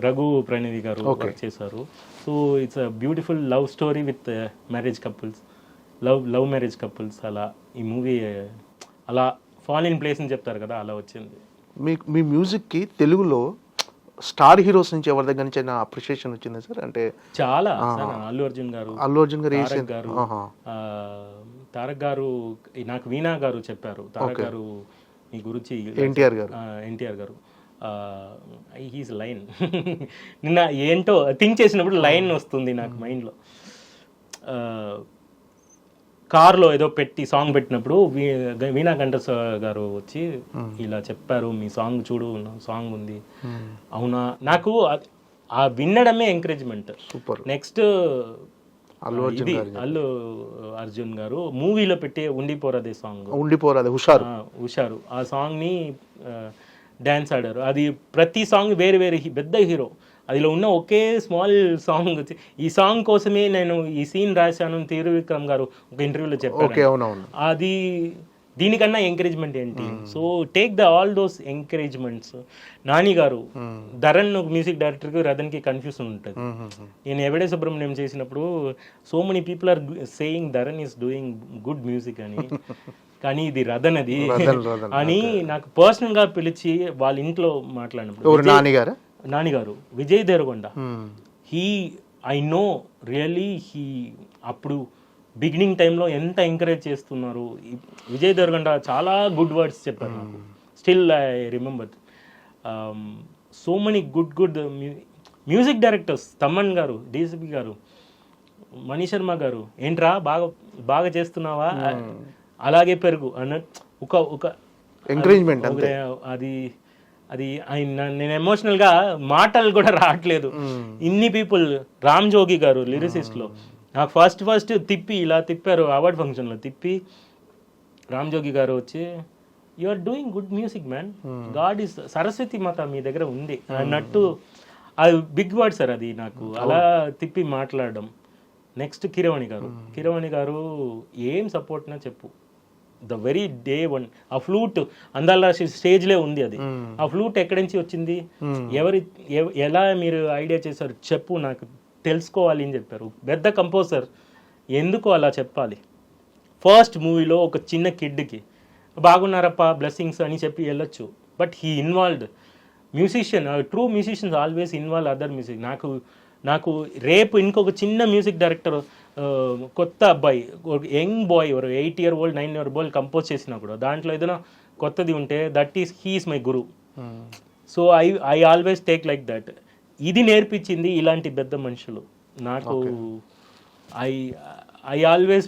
రఘు ప్రణవి గారు వర్క్ చేశారు. So it's a beautiful love story with marriage couples, love marriage couples. అలా ఈ మూవీ అలా ఫాల్ ఇన్ ప్లేస్ అని చెప్తారు కదా, అలా వచ్చింది. మీ మ్యూజిక్కి తెలుగులో స్టార్ హీరోస్ నుంచి ఎవరి దగ్గర నుంచి అప్రిషియేషన్ వచ్చింది సార్? అంటే చాలా అల్లు అర్జున్ గారు, అల్లు అర్జున్ గారు తారక్ గారు, తారక్ గారు నాకు వీణా గారు చెప్పారు, తారక్ గారు మీ గురించి, ఎన్టీఆర్ గారు హీస్ లైన్ నిన్న ఏంటో థింక్ చేసినప్పుడు లైన్ వస్తుంది నాకు మైండ్లో. కార్లో ఏదో పెట్టి సాంగ్ పెట్టినప్పుడు వీణా కంఠస్ గారు వచ్చి ఇలా చెప్పారు, మీ సాంగ్ చూడు, సాంగ్ ఉంది. అవునా, నాకు ఆ వినడమే encouragement. Super. Next Allu Arjun గారు మూవీలో పెట్టి ఉండిపోరాదే సాంగ్, హుషారు, ఆ సాంగ్ని డ్యాన్స్ ఆడారు. అది ప్రతి సాంగ్ వేరే వేరే పెద్ద హీరో, అదిలో ఉన్న ఒకే స్మాల్ సాంగ్. ఈ సాంగ్ కోసమే నేను ఈ సీన్ రాశాను త్రివిక్రమ్ గారు ఒక ఇంటర్వ్యూలో చెప్పారు. అది దీనికన్నా ఎంకరేజ్మెంట్ ఏంటి? So take the all those encouragements. Nani గారు, ధరణ్ మ్యూజిక్ డైరెక్టర్కి రథన్కి కన్ఫ్యూజన్ ఉంటుంది. నేను ఎవడే సుబ్రహ్మణ్యం చేసినప్పుడు so many people are saying Dharan is doing good music అని, కానీ ఇది రథన్ అది అని నాకు పర్సనల్గా పిలిచి వాళ్ళ ఇంట్లో మాట్లాడినప్పుడు, నానిగారు Vijay Deverakonda, I know really అప్పుడు బిగినింగ్ టైంలో ఎంత ఎంకరేజ్ చేస్తున్నారు. విజయ్ దేవరకొండ చాలా గుడ్ వర్డ్స్ చెప్పారు నాకు, still I remember. So many good music directors, Thaman గారు, డీసీపీ గారు, మనీష్ శర్మ గారు, ఏంట్రా బాగా చేస్తున్నావా, అలాగే పెరుగు అన్నట్టు ఒక ఎంకరేజ్మెంట్. అది నేను ఎమోషనల్గా మాటలు కూడా రావట్లేదు. ఇన్ని పీపుల్, రామ్ జోగి గారు లిరిసిస్ట్లో నాకు ఫస్ట్ తిప్పి ఇలా తిప్పారు, అవార్డ్ ఫంక్షన్లో తిప్పి రామ్ జోగి గారు వచ్చి you are doing good music man, god is, Saraswati Mata మీ దగ్గర ఉంది అన్నట్టు. అది బిగ్ వర్డ్ సార్ అది నాకు, అలా తిప్పి మాట్లాడడం. నెక్స్ట్ కిరవాణి గారు ఏం సపోర్ట్నా చెప్పు, ద వెరీ డే వన్ ఆ ఫ్లూట్ అందాల స్టేజ్లే ఉంది. అది ఆ ఫ్లూట్ ఎక్కడి నుంచి వచ్చింది, ఎలా మీరు ఐడియా చేశారు చెప్పు, నాకు తెలుసుకోవాలి అని చెప్పారు. పెద్ద కంపోజర్ ఎందుకు అలా చెప్పాలి? ఫస్ట్ మూవీలో ఒక చిన్న కిడ్కి బాగున్నారప్ప బ్లెస్సింగ్స్ అని చెప్పి వెళ్ళొచ్చు, but he involved musician. True musicians always involve other music. నాకు రేపు ఇంకొక చిన్న మ్యూజిక్ డైరెక్టర్, కొత్త అబ్బాయి, young boy, 8 year old 9 year old compose చేసినప్పుడు దాంట్లో ఏదైనా కొత్తది ఉంటే that he is my guru. So I always take like that. ఇది నేర్పించింది ఇలాంటి పెద్ద మనుషులు నాకు. I always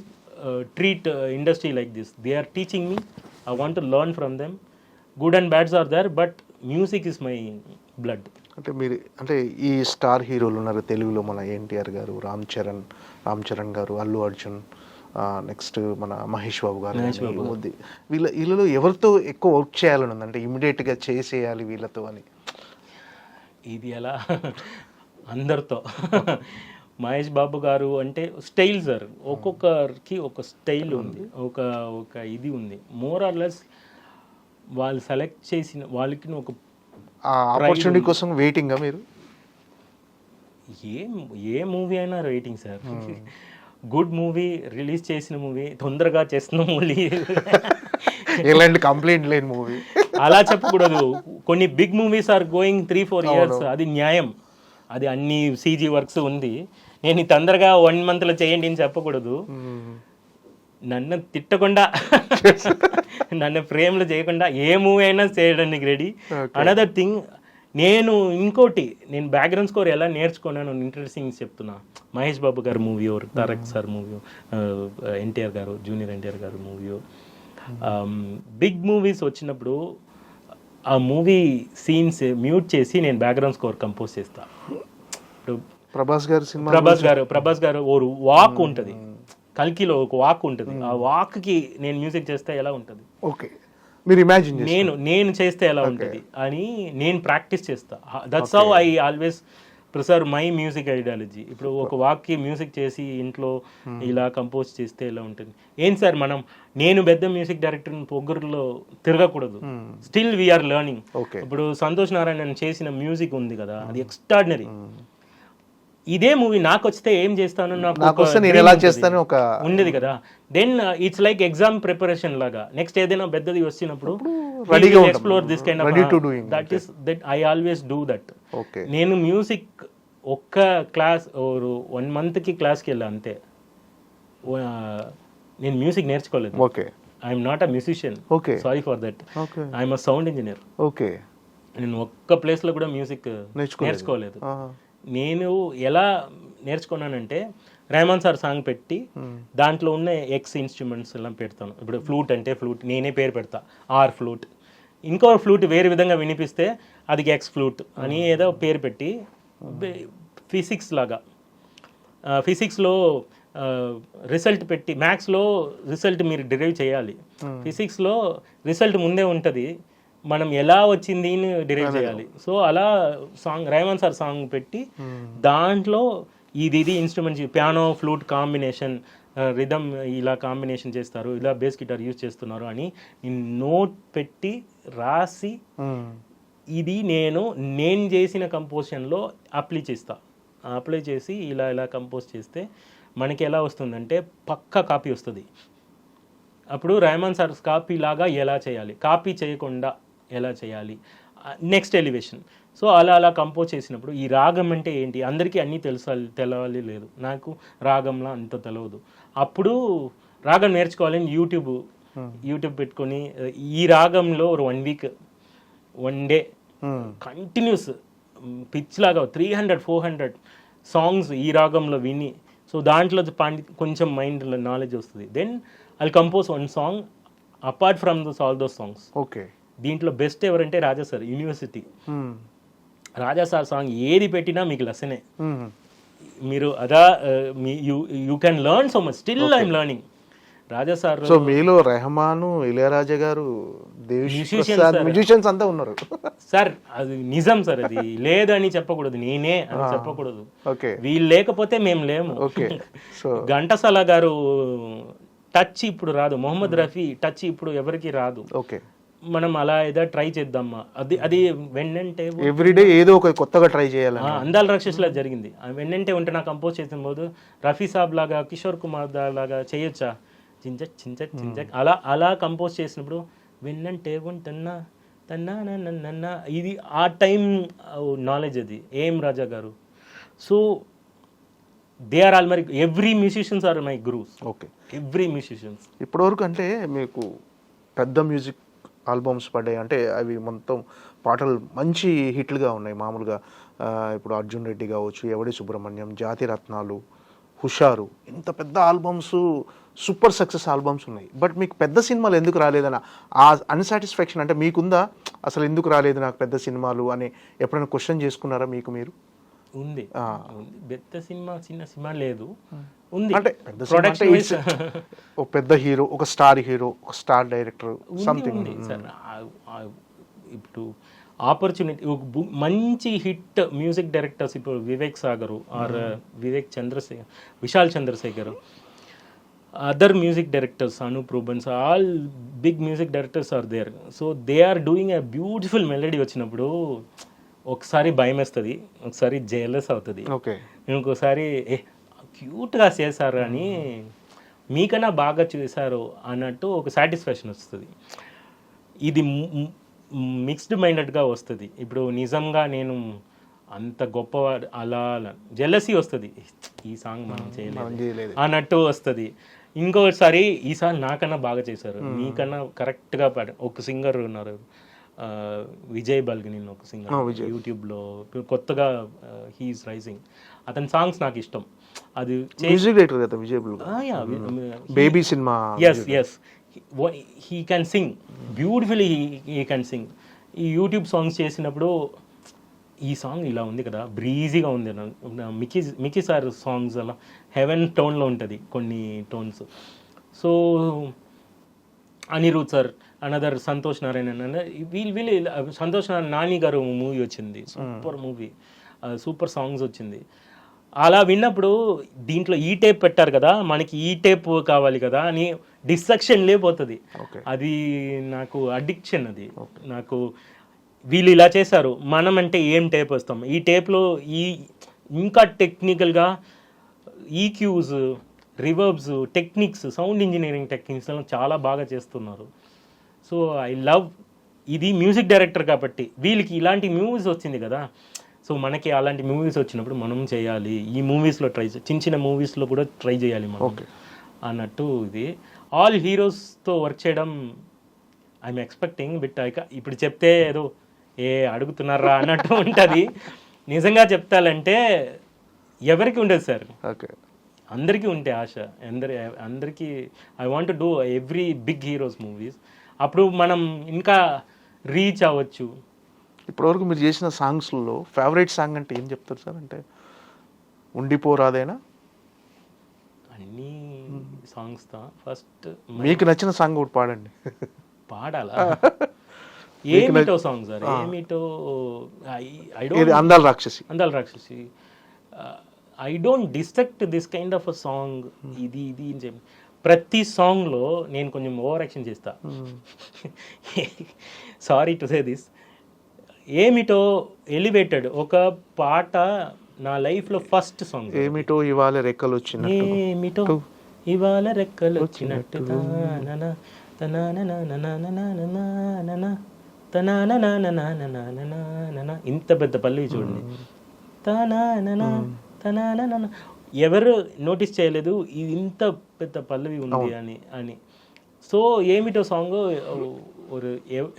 treat industry like this. They are teaching me, I want to learn from them. Good and బ్యాడ్స్ are there, but music is my blood. అంటే ఈ star హీరోలు ఉన్నారు తెలుగులో, మన ఎన్టీఆర్ గారు, రామ్ చరణ్ గారు, అల్లు అర్జున్, నెక్స్ట్ మన మహేష్ బాబు గారు, వీళ్ళలో ఎవరితో ఎక్కువ వర్క్ చేయాలని ఉంది? అంటే ఇమీడియట్గా చేసేయాలి వీళ్ళతో అని. ఇది ఎలా అందరితో. మహేష్ బాబు గారు అంటే స్టైల్ సార్, ఒక్కొక్కరికి ఒక స్టైల్ ఉంది, ఒక ఇది ఉంది. మోర్ ఆర్ లెస్ వాళ్ళు సెలెక్ట్ చేసిన వాళ్ళకి ఒక ఆపర్చునిటీ కోసం వెయిటింగా మీరు? ఏ మూవీ అయినా waiting sir. Good movie release చేసిన మూవీ, తొందరగా చేస్తున్న మూవీ, ఎలాంటి కంప్లైంట్ లేని మూవీ అలా చెప్పకూడదు. కొన్ని big movies are going 3-4 years, అది న్యాయం. అది అన్ని CG వర్క్స్ ఉంది, నేను తొందరగా 1 monthలో చేయండి అని చెప్పకూడదు. నన్ను తిట్టకుండా, నన్ను ఫ్రేమ్లో చేయకుండా ఏ మూవీ అయినా చేయడానికి రెడీ. అనదర్ థింగ్, నేను బ్యాక్గ్రౌండ్ స్కోర్ ఎలా నేర్చుకున్నాను ఇంట్రెస్టింగ్ చెప్తున్నా. మహేష్ బాబు గారు movie, Tarak sir movie, NTR గారు, జూనియర్ ఎన్టీఆర్ గారు మూవీ, బిగ్ మూవీస్ వచ్చినప్పుడు ఆ మూవీ సీన్స్ మ్యూట్ చేసి నేను బ్యాక్గ్రౌండ్ స్కోర్ కంపోజ్ చేస్తా. ఇప్పుడు ప్రభాస్ గారు ఓ వాక్ ఉంటుంది, కల్కిలో ఒక వాక్ ఉంటుంది, ఆ వాక్కి నేను మ్యూజిక్ చేస్తే ఎలా ఉంటుంది, ఓకే మీరు ఇమాజిన్, నేను చేస్తే ఎలా ఉంటుంది అని నేను ప్రాక్టీస్ చేస్తా. That's how I always preserve my music ideology. ఇప్పుడు ఒక వాక్కి మ్యూజిక్ చేసి ఇంట్లో ఇలా కంపోజ్ చేస్తే ఎలా ఉంటుంది. ఏం సార్ నేను పెద్ద మ్యూజిక్ డైరెక్టర్ పొగ్గురులో తిరగకూడదు. Still we're learning. ఇప్పుడు సంతోష్ నారాయణ చేసిన మ్యూజిక్ ఉంది కదా, అది ఎక్స్ట్రాడినరీ. ఇదే మూవీ నాకు వస్తే ఏం చేస్తాను నాకు వస్తే నేను ఎలా చేస్తాను ఒక ఉండేది కదా. Then it's like exam preparation లాగా. నెక్స్ట్ ఏదైనా పెద్దది వచ్చినప్పుడు రెడీగా explore this kind ready to off doing. That is that I always do that. Okay. నేను మ్యూజిక్ ఒక్క క్లాస్ 1 monthకి క్లాస్కి వెళ్ళా అంతే. నేను మ్యూజిక్ నేర్చుకోలేదు. Okay. I'm not a musician. Okay. Sorry for that. Okay. I'm a sound engineer. Okay. నేను ఒక్క ప్లేస్లో కూడా మ్యూజిక్ నేర్చుకోలేదు. నేను ఎలా నేర్చుకున్నానంటే రెహమాన్ సార్ సాంగ్ పెట్టి దాంట్లో ఉన్న ఎక్స్ ఇన్స్ట్రుమెంట్స్ ఎలా పెడతాను. ఇప్పుడు ఫ్లూట్ అంటే ఫ్లూట్ నేనే పేరు పెడతా, ఆర్ ఫ్లూట్. ఇంకో ఫ్లూట్ వేరే విధంగా వినిపిస్తే అది ఎక్స్ ఫ్లూట్ అని ఏదో పేరు పెట్టి, ఫిజిక్స్ లాగా ఫిజిక్స్లో రిజల్ట్ పెట్టి, మ్యాథ్స్లో రిజల్ట్ మీరు డిరైవ్ చేయాలి, ఫిజిక్స్లో రిజల్ట్ ముందే ఉంటుంది, మనం ఎలా వచ్చింది అని డిరైవ్ చేయాలి. సో అలా సాంగ్ రెహమాన్ సార్ సాంగ్ పెట్టి దాంట్లో ఇది instruments piano flute combination, rhythm ఇలా కాంబినేషన్ చేస్తారు, ఇలా బేస్ గిటార్ యూజ్ చేస్తున్నారు అని నోట్ పెట్టి రాసి ఇది నేను చేసిన కంపోజిషన్లో అప్లై చేసి ఇలా కంపోజ్ చేస్తే మనకి ఎలా వస్తుందంటే పక్కా కాపీ వస్తుంది. అప్పుడు రెహమాన్ సార్ కాపీ లాగా ఎలా చేయాలి, కాపీ చేయకుండా ఎలా చేయాలి, నెక్స్ట్ ఎలివేషన్. సో అలా కంపోజ్ చేసినప్పుడు ఈ రాగం అంటే ఏంటి అందరికీ అన్నీ తెలవాలి లేదు, నాకు రాగంలా అంత తెలియదు. అప్పుడు రాగం నేర్చుకోవాలని యూట్యూబ్ పెట్టుకొని ఈ రాగంలో 1 week 1 day కంటిన్యూస్ పిచ్ లాగా 300-400 సాంగ్స్ ఈ రాగంలో విని, సో దాంట్లో కొంచెం మైండ్లో నాలెడ్జ్ వస్తుంది. Then I compose 1 song apart from all those songs. Okay. దీంట్లో బెస్ట్ ఎవరంటే Raja sir, university Raja sir song ఏది పెట్టినా మీకు లెసనే. మీరు అదా you can learn so much. Still I'm learning. Raja sir. So మీలో రెహమాను, ఇళయరాజా గారు, మ్యూజిషియన్స్ అంతా ఉన్నారు సార్. అది నిజం సార్, అది లేదని చెప్పకూడదు, నేనే అని చెప్పకూడదు. ఓకే. వీళ్ళు లేకపోతే మేము లేము. ఓకే. సో ఘంటసాల గారు టచ్ ఇప్పుడు రాదు, మొహమ్మద్ రఫీ టచ్ ఇప్పుడు ఎవరికి రాదు. ఓకే. మనం అలా ఏదో ట్రై చేద్దామా, అది వెన్నంటే ఎవ్రీడే ఏదో ఒక కొత్తగా ట్రై చేయాలి. అందాల రాక్షసులా జరిగింది. వెన్నంటే ఉంటే నాకు కంపోజ్ చేసిన పోదు రఫీ సాబ్ లాగా, కిషోర్ కుమార్ లాగా చేయొచ్చా, చించక్ అలా కంపోజ్ చేసినప్పుడు వెన్నంటే ఉంటున్నా తన్నా ఇది ఆ టైం నాలెడ్జ్. అది ఏం రాజా గారు. So they are all my every musicians are my gurus. Okay. Every musicians. ఇప్పటివరకు అంటే మీకు పెద్ద మ్యూజిక్ ఆల్బమ్స్ పడ్డాయి అంటే అవి మొత్తం పాటలు మంచి హిట్లుగా ఉన్నాయి. మామూలుగా ఇప్పుడు అర్జున్ రెడ్డి కావచ్చు, ఎవడి సుబ్రహ్మణ్యం, జాతి రత్నాలు, హుషారు, ఇంత పెద్ద ఆల్బమ్స్, సూపర్ సక్సెస్ ఆల్బమ్స్ ఉన్నాయి. బట్ మీకు పెద్ద సినిమాలు ఎందుకు రాలేదన్న ఆ అన్సాటిస్ఫాక్షన్ అంటే మీకుందా? అసలు ఎందుకు రాలేదు నాకు పెద్ద సినిమాలు అని ఎప్పుడైనా క్వశ్చన్ చేసుకున్నారా మీకు మీరు? ఉంది. పెద్ద సినిమా చిన్న సినిమా లేదు, ఉంది. అంటే ఒక పెద్ద హీరో, ఒక స్టార్ హీరో, ఒక స్టార్ డైరెక్టర్ సంథింగ్. ఇప్పుడు ఆపర్చునిటీ మంచి హిట్ మ్యూజిక్ డైరెక్టర్స్ ఇప్పుడు Vivek Sagar or Vishal Chandrashekhar, other music directors, Anup Rubens, all big music directors are there. So they are doing a beautiful melody. వచ్చినప్పుడు ఒకసారి భయం వేస్తుంది, ఒకసారి జెలస్ అవుతుంది, ఇంకోసారి క్యూట్గా చేశారు అని మీకన్నా బాగా చేశారు అన్నట్టు ఒక సాటిస్ఫాక్షన్ వస్తుంది. ఇది మిక్స్డ్ మైండెడ్గా వస్తుంది. ఇప్పుడు నిజంగా నేను అంత గొప్పవాడు అలా జెలసీ వస్తుంది, ఈ సాంగ్ మనం చేయలేదు అన్నట్టు వస్తుంది. ఇంకోసారి ఈ సాంగ్ నాకన్నా బాగా చేశారు, మీకన్నా కరెక్ట్గా ఒక సింగర్ ఉన్నారు విజయ్ బల్గని, ఒక సింగర్ యూట్యూబ్లో కొత్తగా హీఈస్ రైజింగ్, అతని సాంగ్స్ నాకు ఇష్టం. అది మ్యూజిక్ డైరెక్టర్ కదా విజయ్ బల్గని, బేబీ సినిమా. Yes he can sing beautifully, he can sing. ఈ యూట్యూబ్ సాంగ్స్ చేసినప్పుడు ఈ సాంగ్ ఇలా ఉంది కదా, బ్రీజీగా ఉంది. మికీ సార్ సాంగ్స్ అలా హెవెన్ టోన్లో ఉంటుంది కొన్ని tones. So Anirudh sir, another Santosh Narayana, వీళ్ళు సంతోష్ నాని గారు మూవీ వచ్చింది, సూపర్ మూవీ, సూపర్ సాంగ్స్ వచ్చింది. అలా విన్నప్పుడు దీంట్లో ఈ టేప్ పెట్టారు కదా, మనకి ఈ టేప్ కావాలి కదా అని డిస్ట్రక్షన్ లేకపోతుంది. అది నాకు అడిక్షన్. అది నాకు వీళ్ళు ఇలా చేశారు, మనం అంటే ఏం టేప్ వస్తాం, ఈ టేప్లో ఇంకా టెక్నికల్గా EQs, reverbs, techniques, sound engineering techniques చాలా బాగా చేస్తున్నారు. సో ఐ లవ్ ఇది మ్యూజిక్ డైరెక్టర్ కాబట్టి వీళ్ళకి ఇలాంటి మూవీస్ వచ్చింది కదా, సో మనకి అలాంటి మూవీస్ వచ్చినప్పుడు మనం చేయాలి, ఈ మూవీస్లో చిన్న చిన్న మూవీస్లో కూడా ట్రై చేయాలి మనం అన్నట్టు. ఇది ఆల్ హీరోస్తో వర్క్ చేయడం ఐఎమ్ ఎక్స్పెక్టింగ్, బట్ ఇప్పుడు చెప్తే ఏదో అడుగుతున్నారా అన్నట్టు ఉంటుంది. నిజంగా చెప్తాలంటే ఎవరికి ఉండదు సార్, అందరికీ ఉంటే ఆశ, అందరికీ I want do every big heroes movies. అప్పుడు మనం ఇంకా రీచ్ అవ్వచ్చు. ఇప్పటివరకు మీరు చేసిన సాంగ్స్లో ఫేవరెట్ సాంగ్ అంటే ఏం చెప్తారు సార్? అంటే ఉండిపోరాదేనా? అన్ని సాంగ్స్ ఫస్ట్ మీకు నచ్చిన సాంగ్ ఒకటి పాడండి. పాడాలా? ఏమిటో సాంగ్ సార్, ఏమిటో అందాల రాక్షసి. అందాల రాక్షసి. I don't destruct this kind of a song. ఇది అని చెప్పి ప్రతి సాంగ్లో నేను కొంచెం ఓవర్ యాక్షన్ చేస్తా. Sorry to say this. ఏమిటో ఎలివేటెడ్ ఒక పాట నా లైఫ్లో ఫస్ట్ సాంగ్. ఏమిటో ఇవాళ రెక్కలు వచ్చినట్టు, ఏమిటో ఇవాళ రెక్కలు వచ్చినట్టు, ఇంత పెద్ద పల్లవి చూడండి. ఎవరు నోటీస్ చేయలేదు ఇది ఇంత పెద్ద పల్లవి ఉంది అని. సో ఏమిటో సాంగ్ ఒక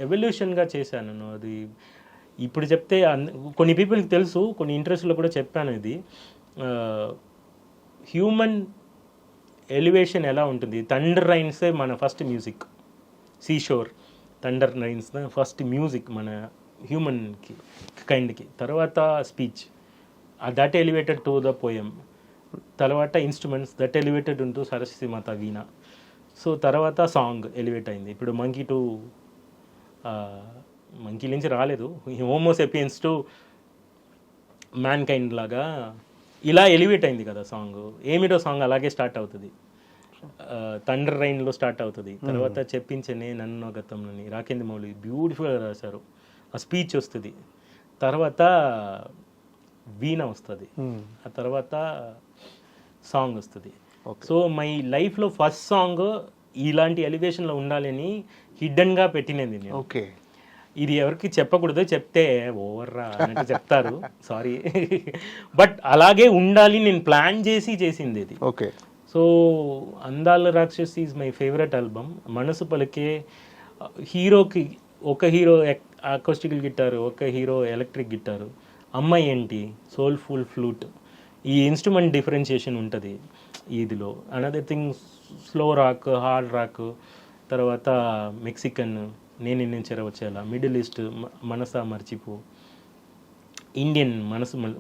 ఎవల్యూషన్గా చేశాను అది. ఇప్పుడు చెప్తే కొన్ని పీపుల్కి తెలుసు, కొన్ని ఇంట్రెస్ట్లో కూడా చెప్పాను. ఇది హ్యూమన్ ఎలివేషన్ ఎలా ఉంటుంది. థండర్ రైన్సే మన first music. Seashore, thunder rains first music మన హ్యూమన్కి కైండ్కి. తర్వాత speech, that elevated to the poem. తర్వాత instruments, that elevated to Saraswati మాత వీణ. సో తర్వాత సాంగ్ ఎలివేట్ అయింది. ఇప్పుడు మంకీ టు మంకీ నుంచి రాలేదు, homo sapiens to mankind లాగా ఇలా ఎలివేట్ అయింది కదా సాంగ్. ఏమిటో సాంగ్ అలాగే స్టార్ట్ అవుతుంది, థండర్ రైన్లో స్టార్ట్ అవుతుంది. తర్వాత చెప్పించనే నన్ను గతంలోని రాకేంద్ర మౌళి బ్యూటిఫుల్గా రాశారు. ఆ స్పీచ్ వస్తుంది, తర్వాత వీణ వస్తుంది, ఆ తర్వాత సాంగ్ వస్తుంది. సో మై లైఫ్లో ఫస్ట్ సాంగ్ ఇలాంటి ఎలివేషన్లో ఉండాలని హిడ్డన్గా పెట్టినది నేను. ఓకే, ఇది ఎవరికి చెప్పకూడదు, చెప్తే ఓవర్రా అన్నట్టు చెప్తారు, సారీ. బట్ అలాగే ఉండాలి నేను ప్లాన్ చేసింది ఇది. ఓకే. సో అందాల రాక్షసి ఈజ్ మై ఫేవరెట్ ఆల్బమ్. మనసు పలికే హీరోకి ఒక హీరో అకౌస్టికల్ గిటారు, ఒక హీరో ఎలక్ట్రిక్ గిటారు, అమ్మాయి ఏంటి సోల్ఫుల్ ఫ్లూట్. ఈ ఇన్స్ట్రుమెంట్ డిఫరెన్షియేషన్ ఉంటుంది ఇదిలో. Another thing slow rock, hard rock, తర్వాత మెక్సికన్, నేను చెరవచ్చేలా, మిడిల్ ఈస్ట్ మనసా మర్చిపో, ఇండియన్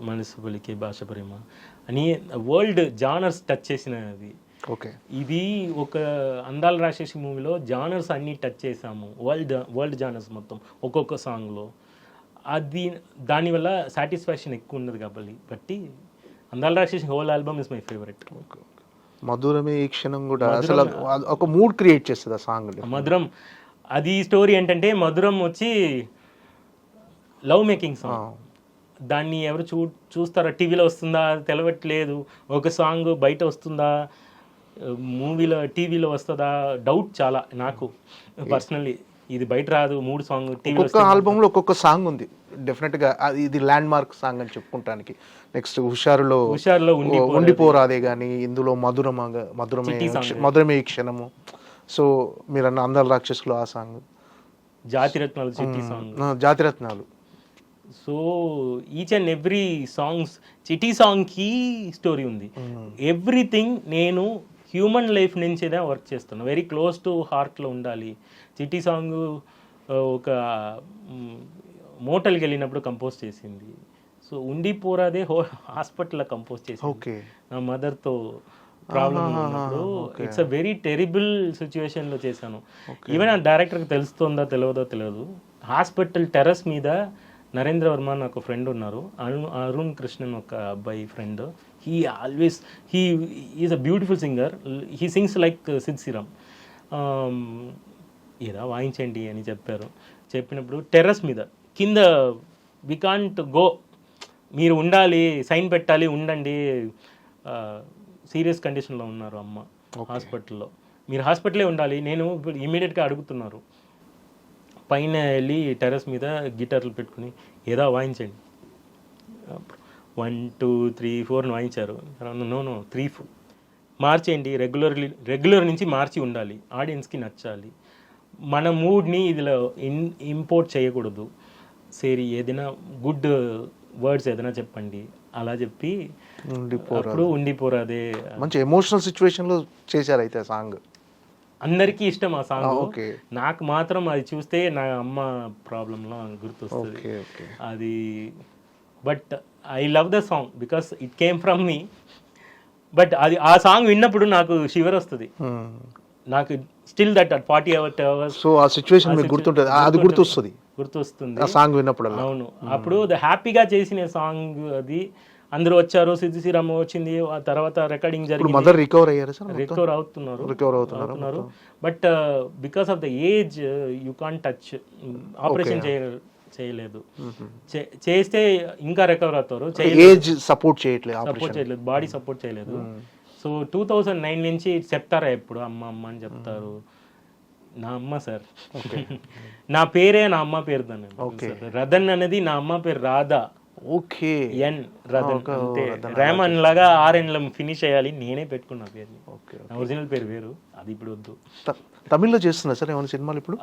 మనసు పలికే భాష ప్రేమ అని వరల్డ్ జానర్స్ టచ్ చేసినది. ఓకే, ఇది ఒక అందాల రాక్షసి మూవీలో జానర్స్ అన్నీ టచ్ చేసాము, వరల్డ్ జానర్స్ మొత్తం ఒక్కొక్క సాంగ్లో. అది దానివల్ల సాటిస్ఫాక్షన్ ఎక్కువ ఉన్నది కాబట్టి Andala Rakshasi whole album is my favourite. మధురమే ఈ క్షణం కూడా అసలు ఒక మూడ్ క్రియేట్ చేస్తుంది ఆ సాంగ్. మధురం అది స్టోరీ ఏంటంటే, మధురం వచ్చి లవ్ మేకింగ్ సాంగ్. దాన్ని ఎవరు చూస్తారా, టీవీలో వస్తుందా తెలవట్లేదు, ఒక సాంగ్ బయట వస్తుందా, మూవీలో టీవీలో వస్తుందా డౌట్ చాలా నాకు పర్సనల్లీ. ఇది బయట రాదు, 3 సాంగ్ టీవీలో. ఒక్కొక్క ఆల్బమ్లో ఒక్కొక్క సాంగ్ ఉంది డెఫినెట్గా, ఇది ల్యాండ్ మార్క్ సాంగ్ అని చెప్పుకుంటానికి. నెక్స్ట్ హుషారులో ఉండిపోరాదే కానీ, ఇందులో మధురమే ఈ క్షణము. సో మీరు అన్న అందాల రాక్షసులు ఆ song, Jathiratnalu Chitti song, Jathiratnalu. So each and every songs, Chitti సాంగ్కి స్టోరీ ఉంది. ఎవ్రీథింగ్ నేను హ్యూమన్ లైఫ్ నుంచేదే వర్క్ చేస్తున్నాను, వెరీ క్లోజ్ టు హార్ట్లో ఉండాలి. చిట్టి సాంగ్ ఒక మోటల్కి వెళ్ళినప్పుడు కంపోజ్ చేసింది. సో ఉండిపోరాదే హాస్పిటల్లో కంపోజ్ చేసింది, నా మదర్తో ప్రాబ్లం ఉన్నప్పుడు. ఇట్స్ అ వెరీ టెరిబుల్ సిచ్యువేషన్లో చేశాను. ఈవెన్ ఆ డైరెక్టర్కి తెలుస్తుందో తెలియదు. హాస్పిటల్ టెర్రస్ మీద నరేంద్ర వర్మ అని ఒక ఫ్రెండ్ ఉన్నారు, అరుణ్ కృష్ణన్ ఒక అబ్బాయి friend. He is a beautiful singer, he sings like Sid Sriram. ఏదా వాయించండి అని చెప్పినప్పుడు టెర్రస్ మీద కింద వి కాంట్ గో, మీరు ఉండాలి, సైన్ పెట్టాలి, ఉండండి, సీరియస్ కండిషన్లో ఉన్నారు అమ్మ హాస్పిటల్లో, మీరు హాస్పిటలే ఉండాలి. నేను ఇప్పుడు ఇమీడియట్గా అడుగుతున్నారు, పైన వెళ్ళి టెర్రస్ మీద గిటార్లు పెట్టుకుని ఏదో వాయించండి, 1 2 3 4 వాయించారు. నో 3 4 మార్చేయండి, రెగ్యులర్ నుంచి మార్చి ఉండాలి, ఆడియన్స్కి నచ్చాలి, మన మూడ్ని ఇదిలో ఇంపోర్ట్ చేయకూడదు, సరే ఏదైనా గుడ్ వర్డ్స్ ఏదైనా చెప్పండి, అలా చెప్పి అప్పుడు ఉండిపోరాదే. మంచి ఎమోషనల్ సిచ్యువేషన్లో చేశారు అయితే సాంగ్. అందరికీ ఇష్టం ఆ సాంగ్. ఓకే. నాకు మాత్రం అది చూస్తే నా అమ్మ ప్రాబ్లంలో గుర్తొస్తుంది అది. But I love the song because it came from me. But అది ఆ సాంగ్ విన్నప్పుడు నాకు షివర్ వస్తుంది, నాకు స్టిల్ దట్ 40 hours. సో ఆ సిచ్యువేషన్ మీకు గుర్తుంటుంది, అది గుర్తొస్తుంది ఆ సాంగ్ విన్నప్పుడు. అవును, అప్పుడు హ్యాపీగా చేసిన సాంగ్ అది. అందరూ వచ్చారు, సిద్ధి శ్రీరామ్ వచ్చింది, ఆ తర్వాత రికార్డింగ్ జరిగింది. మదర్ రికవర్ అయ్యారు సార్? రికవర్ అవుతున్నారు. But because of the age you can't touch, operation చేయలేదు, చేస్తే ఇంకా రికవర్ అవుతారు. ఏజ్ సపోర్ట్ చేయట్లేదు, బాడీ సపోర్ట్ చేయలేదు. సో 2009 నుంచి చెప్తారా ఎప్పుడు అమ్మ అమ్మ అని చెప్తారు. నా అమ్మ సార్, నా పేరే నా అమ్మ పేరు దాన్ని. రదన్ అనేది నా అమ్మ పేరు, రాధా. ఓకే. ఎన్ రదన్, రేమన్ లాగా 6 ఫినిష్ అయ్యాలి, నేనే పెట్టుకున్నా పేరుని. నా ఒరిజినల్ పేరు వేరు, అది ఇప్పుడు వద్దు. తమిళ్లో చేస్తున్నా సార్ ఏమైనా సినిమాలు? ఇప్పుడు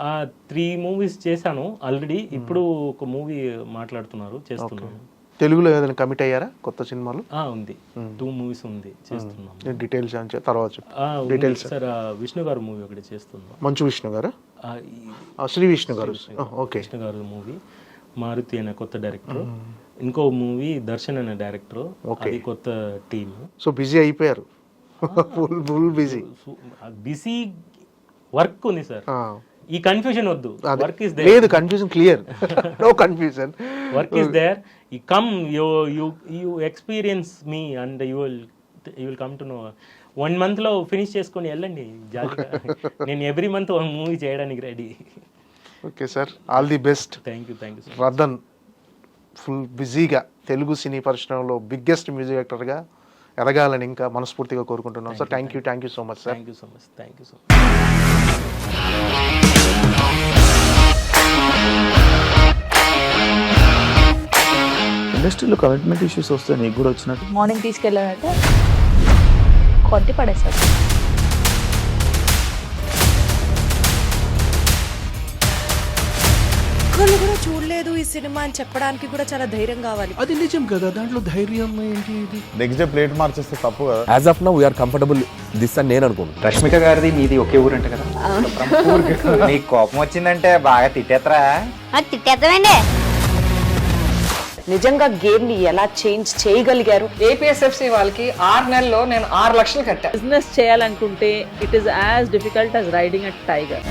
3 movies చేశాను ఆల్రెడీ, ఇప్పుడు ఒక మూవీ మాట్లాడుతున్నారు, చేస్తున్నాను. తెలుగులో ఏదైనా కమిట్ అయ్యారా కొత్త సినిమాలు? ఉంది, 2 movies ఉంది, చేస్తున్నాం. డీటెయిల్స్ తర్వాత డీటెయిల్స్ సార్. విష్ణు గారు మూవీ ఒకటి చేస్తున్నాం. మంచు విష్ణు గారు, శ్రీ విష్ణు గారు. ఓకే. విష్ణు గారు మూవీ, మారుతి అనే కొత్త డైరెక్టర్. ఇంకో మూవీ దర్శన్ అనే డైరెక్టర్, అది కొత్త టీమ్. సో బిజీ అయిపోయారు, ఫుల్ బిజీ వర్క్ ఉంది సార్. ఈ కన్ఫ్యూజన్ వద్దు, వర్క్ ఇస్ దేర్. లేదు, confusion clear, no confusion. Work is there, you come, you experience me and you will come to know. 1 month లో finish చేసుకొని వెళ్ళండి జాలీగా. నేను ఎవ్రీ మంత్ 1 మూవీ చేయడానికి ready. Okay sir, all the best. Thank you. Radan full బిజీగా తెలుగు సినీ పరిశ్రమలో biggest music డైరెక్టర్గా ఎదగాలని ఇంకా మనస్ఫూర్తిగా కోరుకుంటున్నాం sir. Thank you so much sir. Thank you so much. ఇండస్ట్రీలో కమిట్మెంట్ ఇష్యూస్ వస్తే నీకు కూడా వచ్చినట్టు? మార్నింగ్ తీసుకెళ్ళాలంటే కొట్టి పడేసాడు. ఒక్కళ్ళు కూడా చూడలేదు ఈ సినిమా అని చెప్పడానికి కూడా చాలా ధైర్యం కావాలి. అది నిజం కదా, దాంట్లో ధైర్యం ఏంటి? ఇది నెక్స్ట్ డే ప్లేట్ మార్చేస్తే తప్పు కదా. As of now we are comfortable this అని నేను అనుకుంటున్నాను. రష్మిక గారిది మీది ఒకే ఊరు అంట కదా? నీకు కోపం వచ్చిందంటే బాగా తిట్టేత్తరా? తిట్టేద్దామండి. నిజంగా గేమ్ ని ఎలా చేంజ్ చేయగలిగారు? ఏపీఎస్ఎఫ్సి వాళ్ళకి 6 నెలల్లో నేను 6 లక్షలు కట్టా. బిజినెస్ చేయాలనుకుంటే it is as difficult as riding a tiger.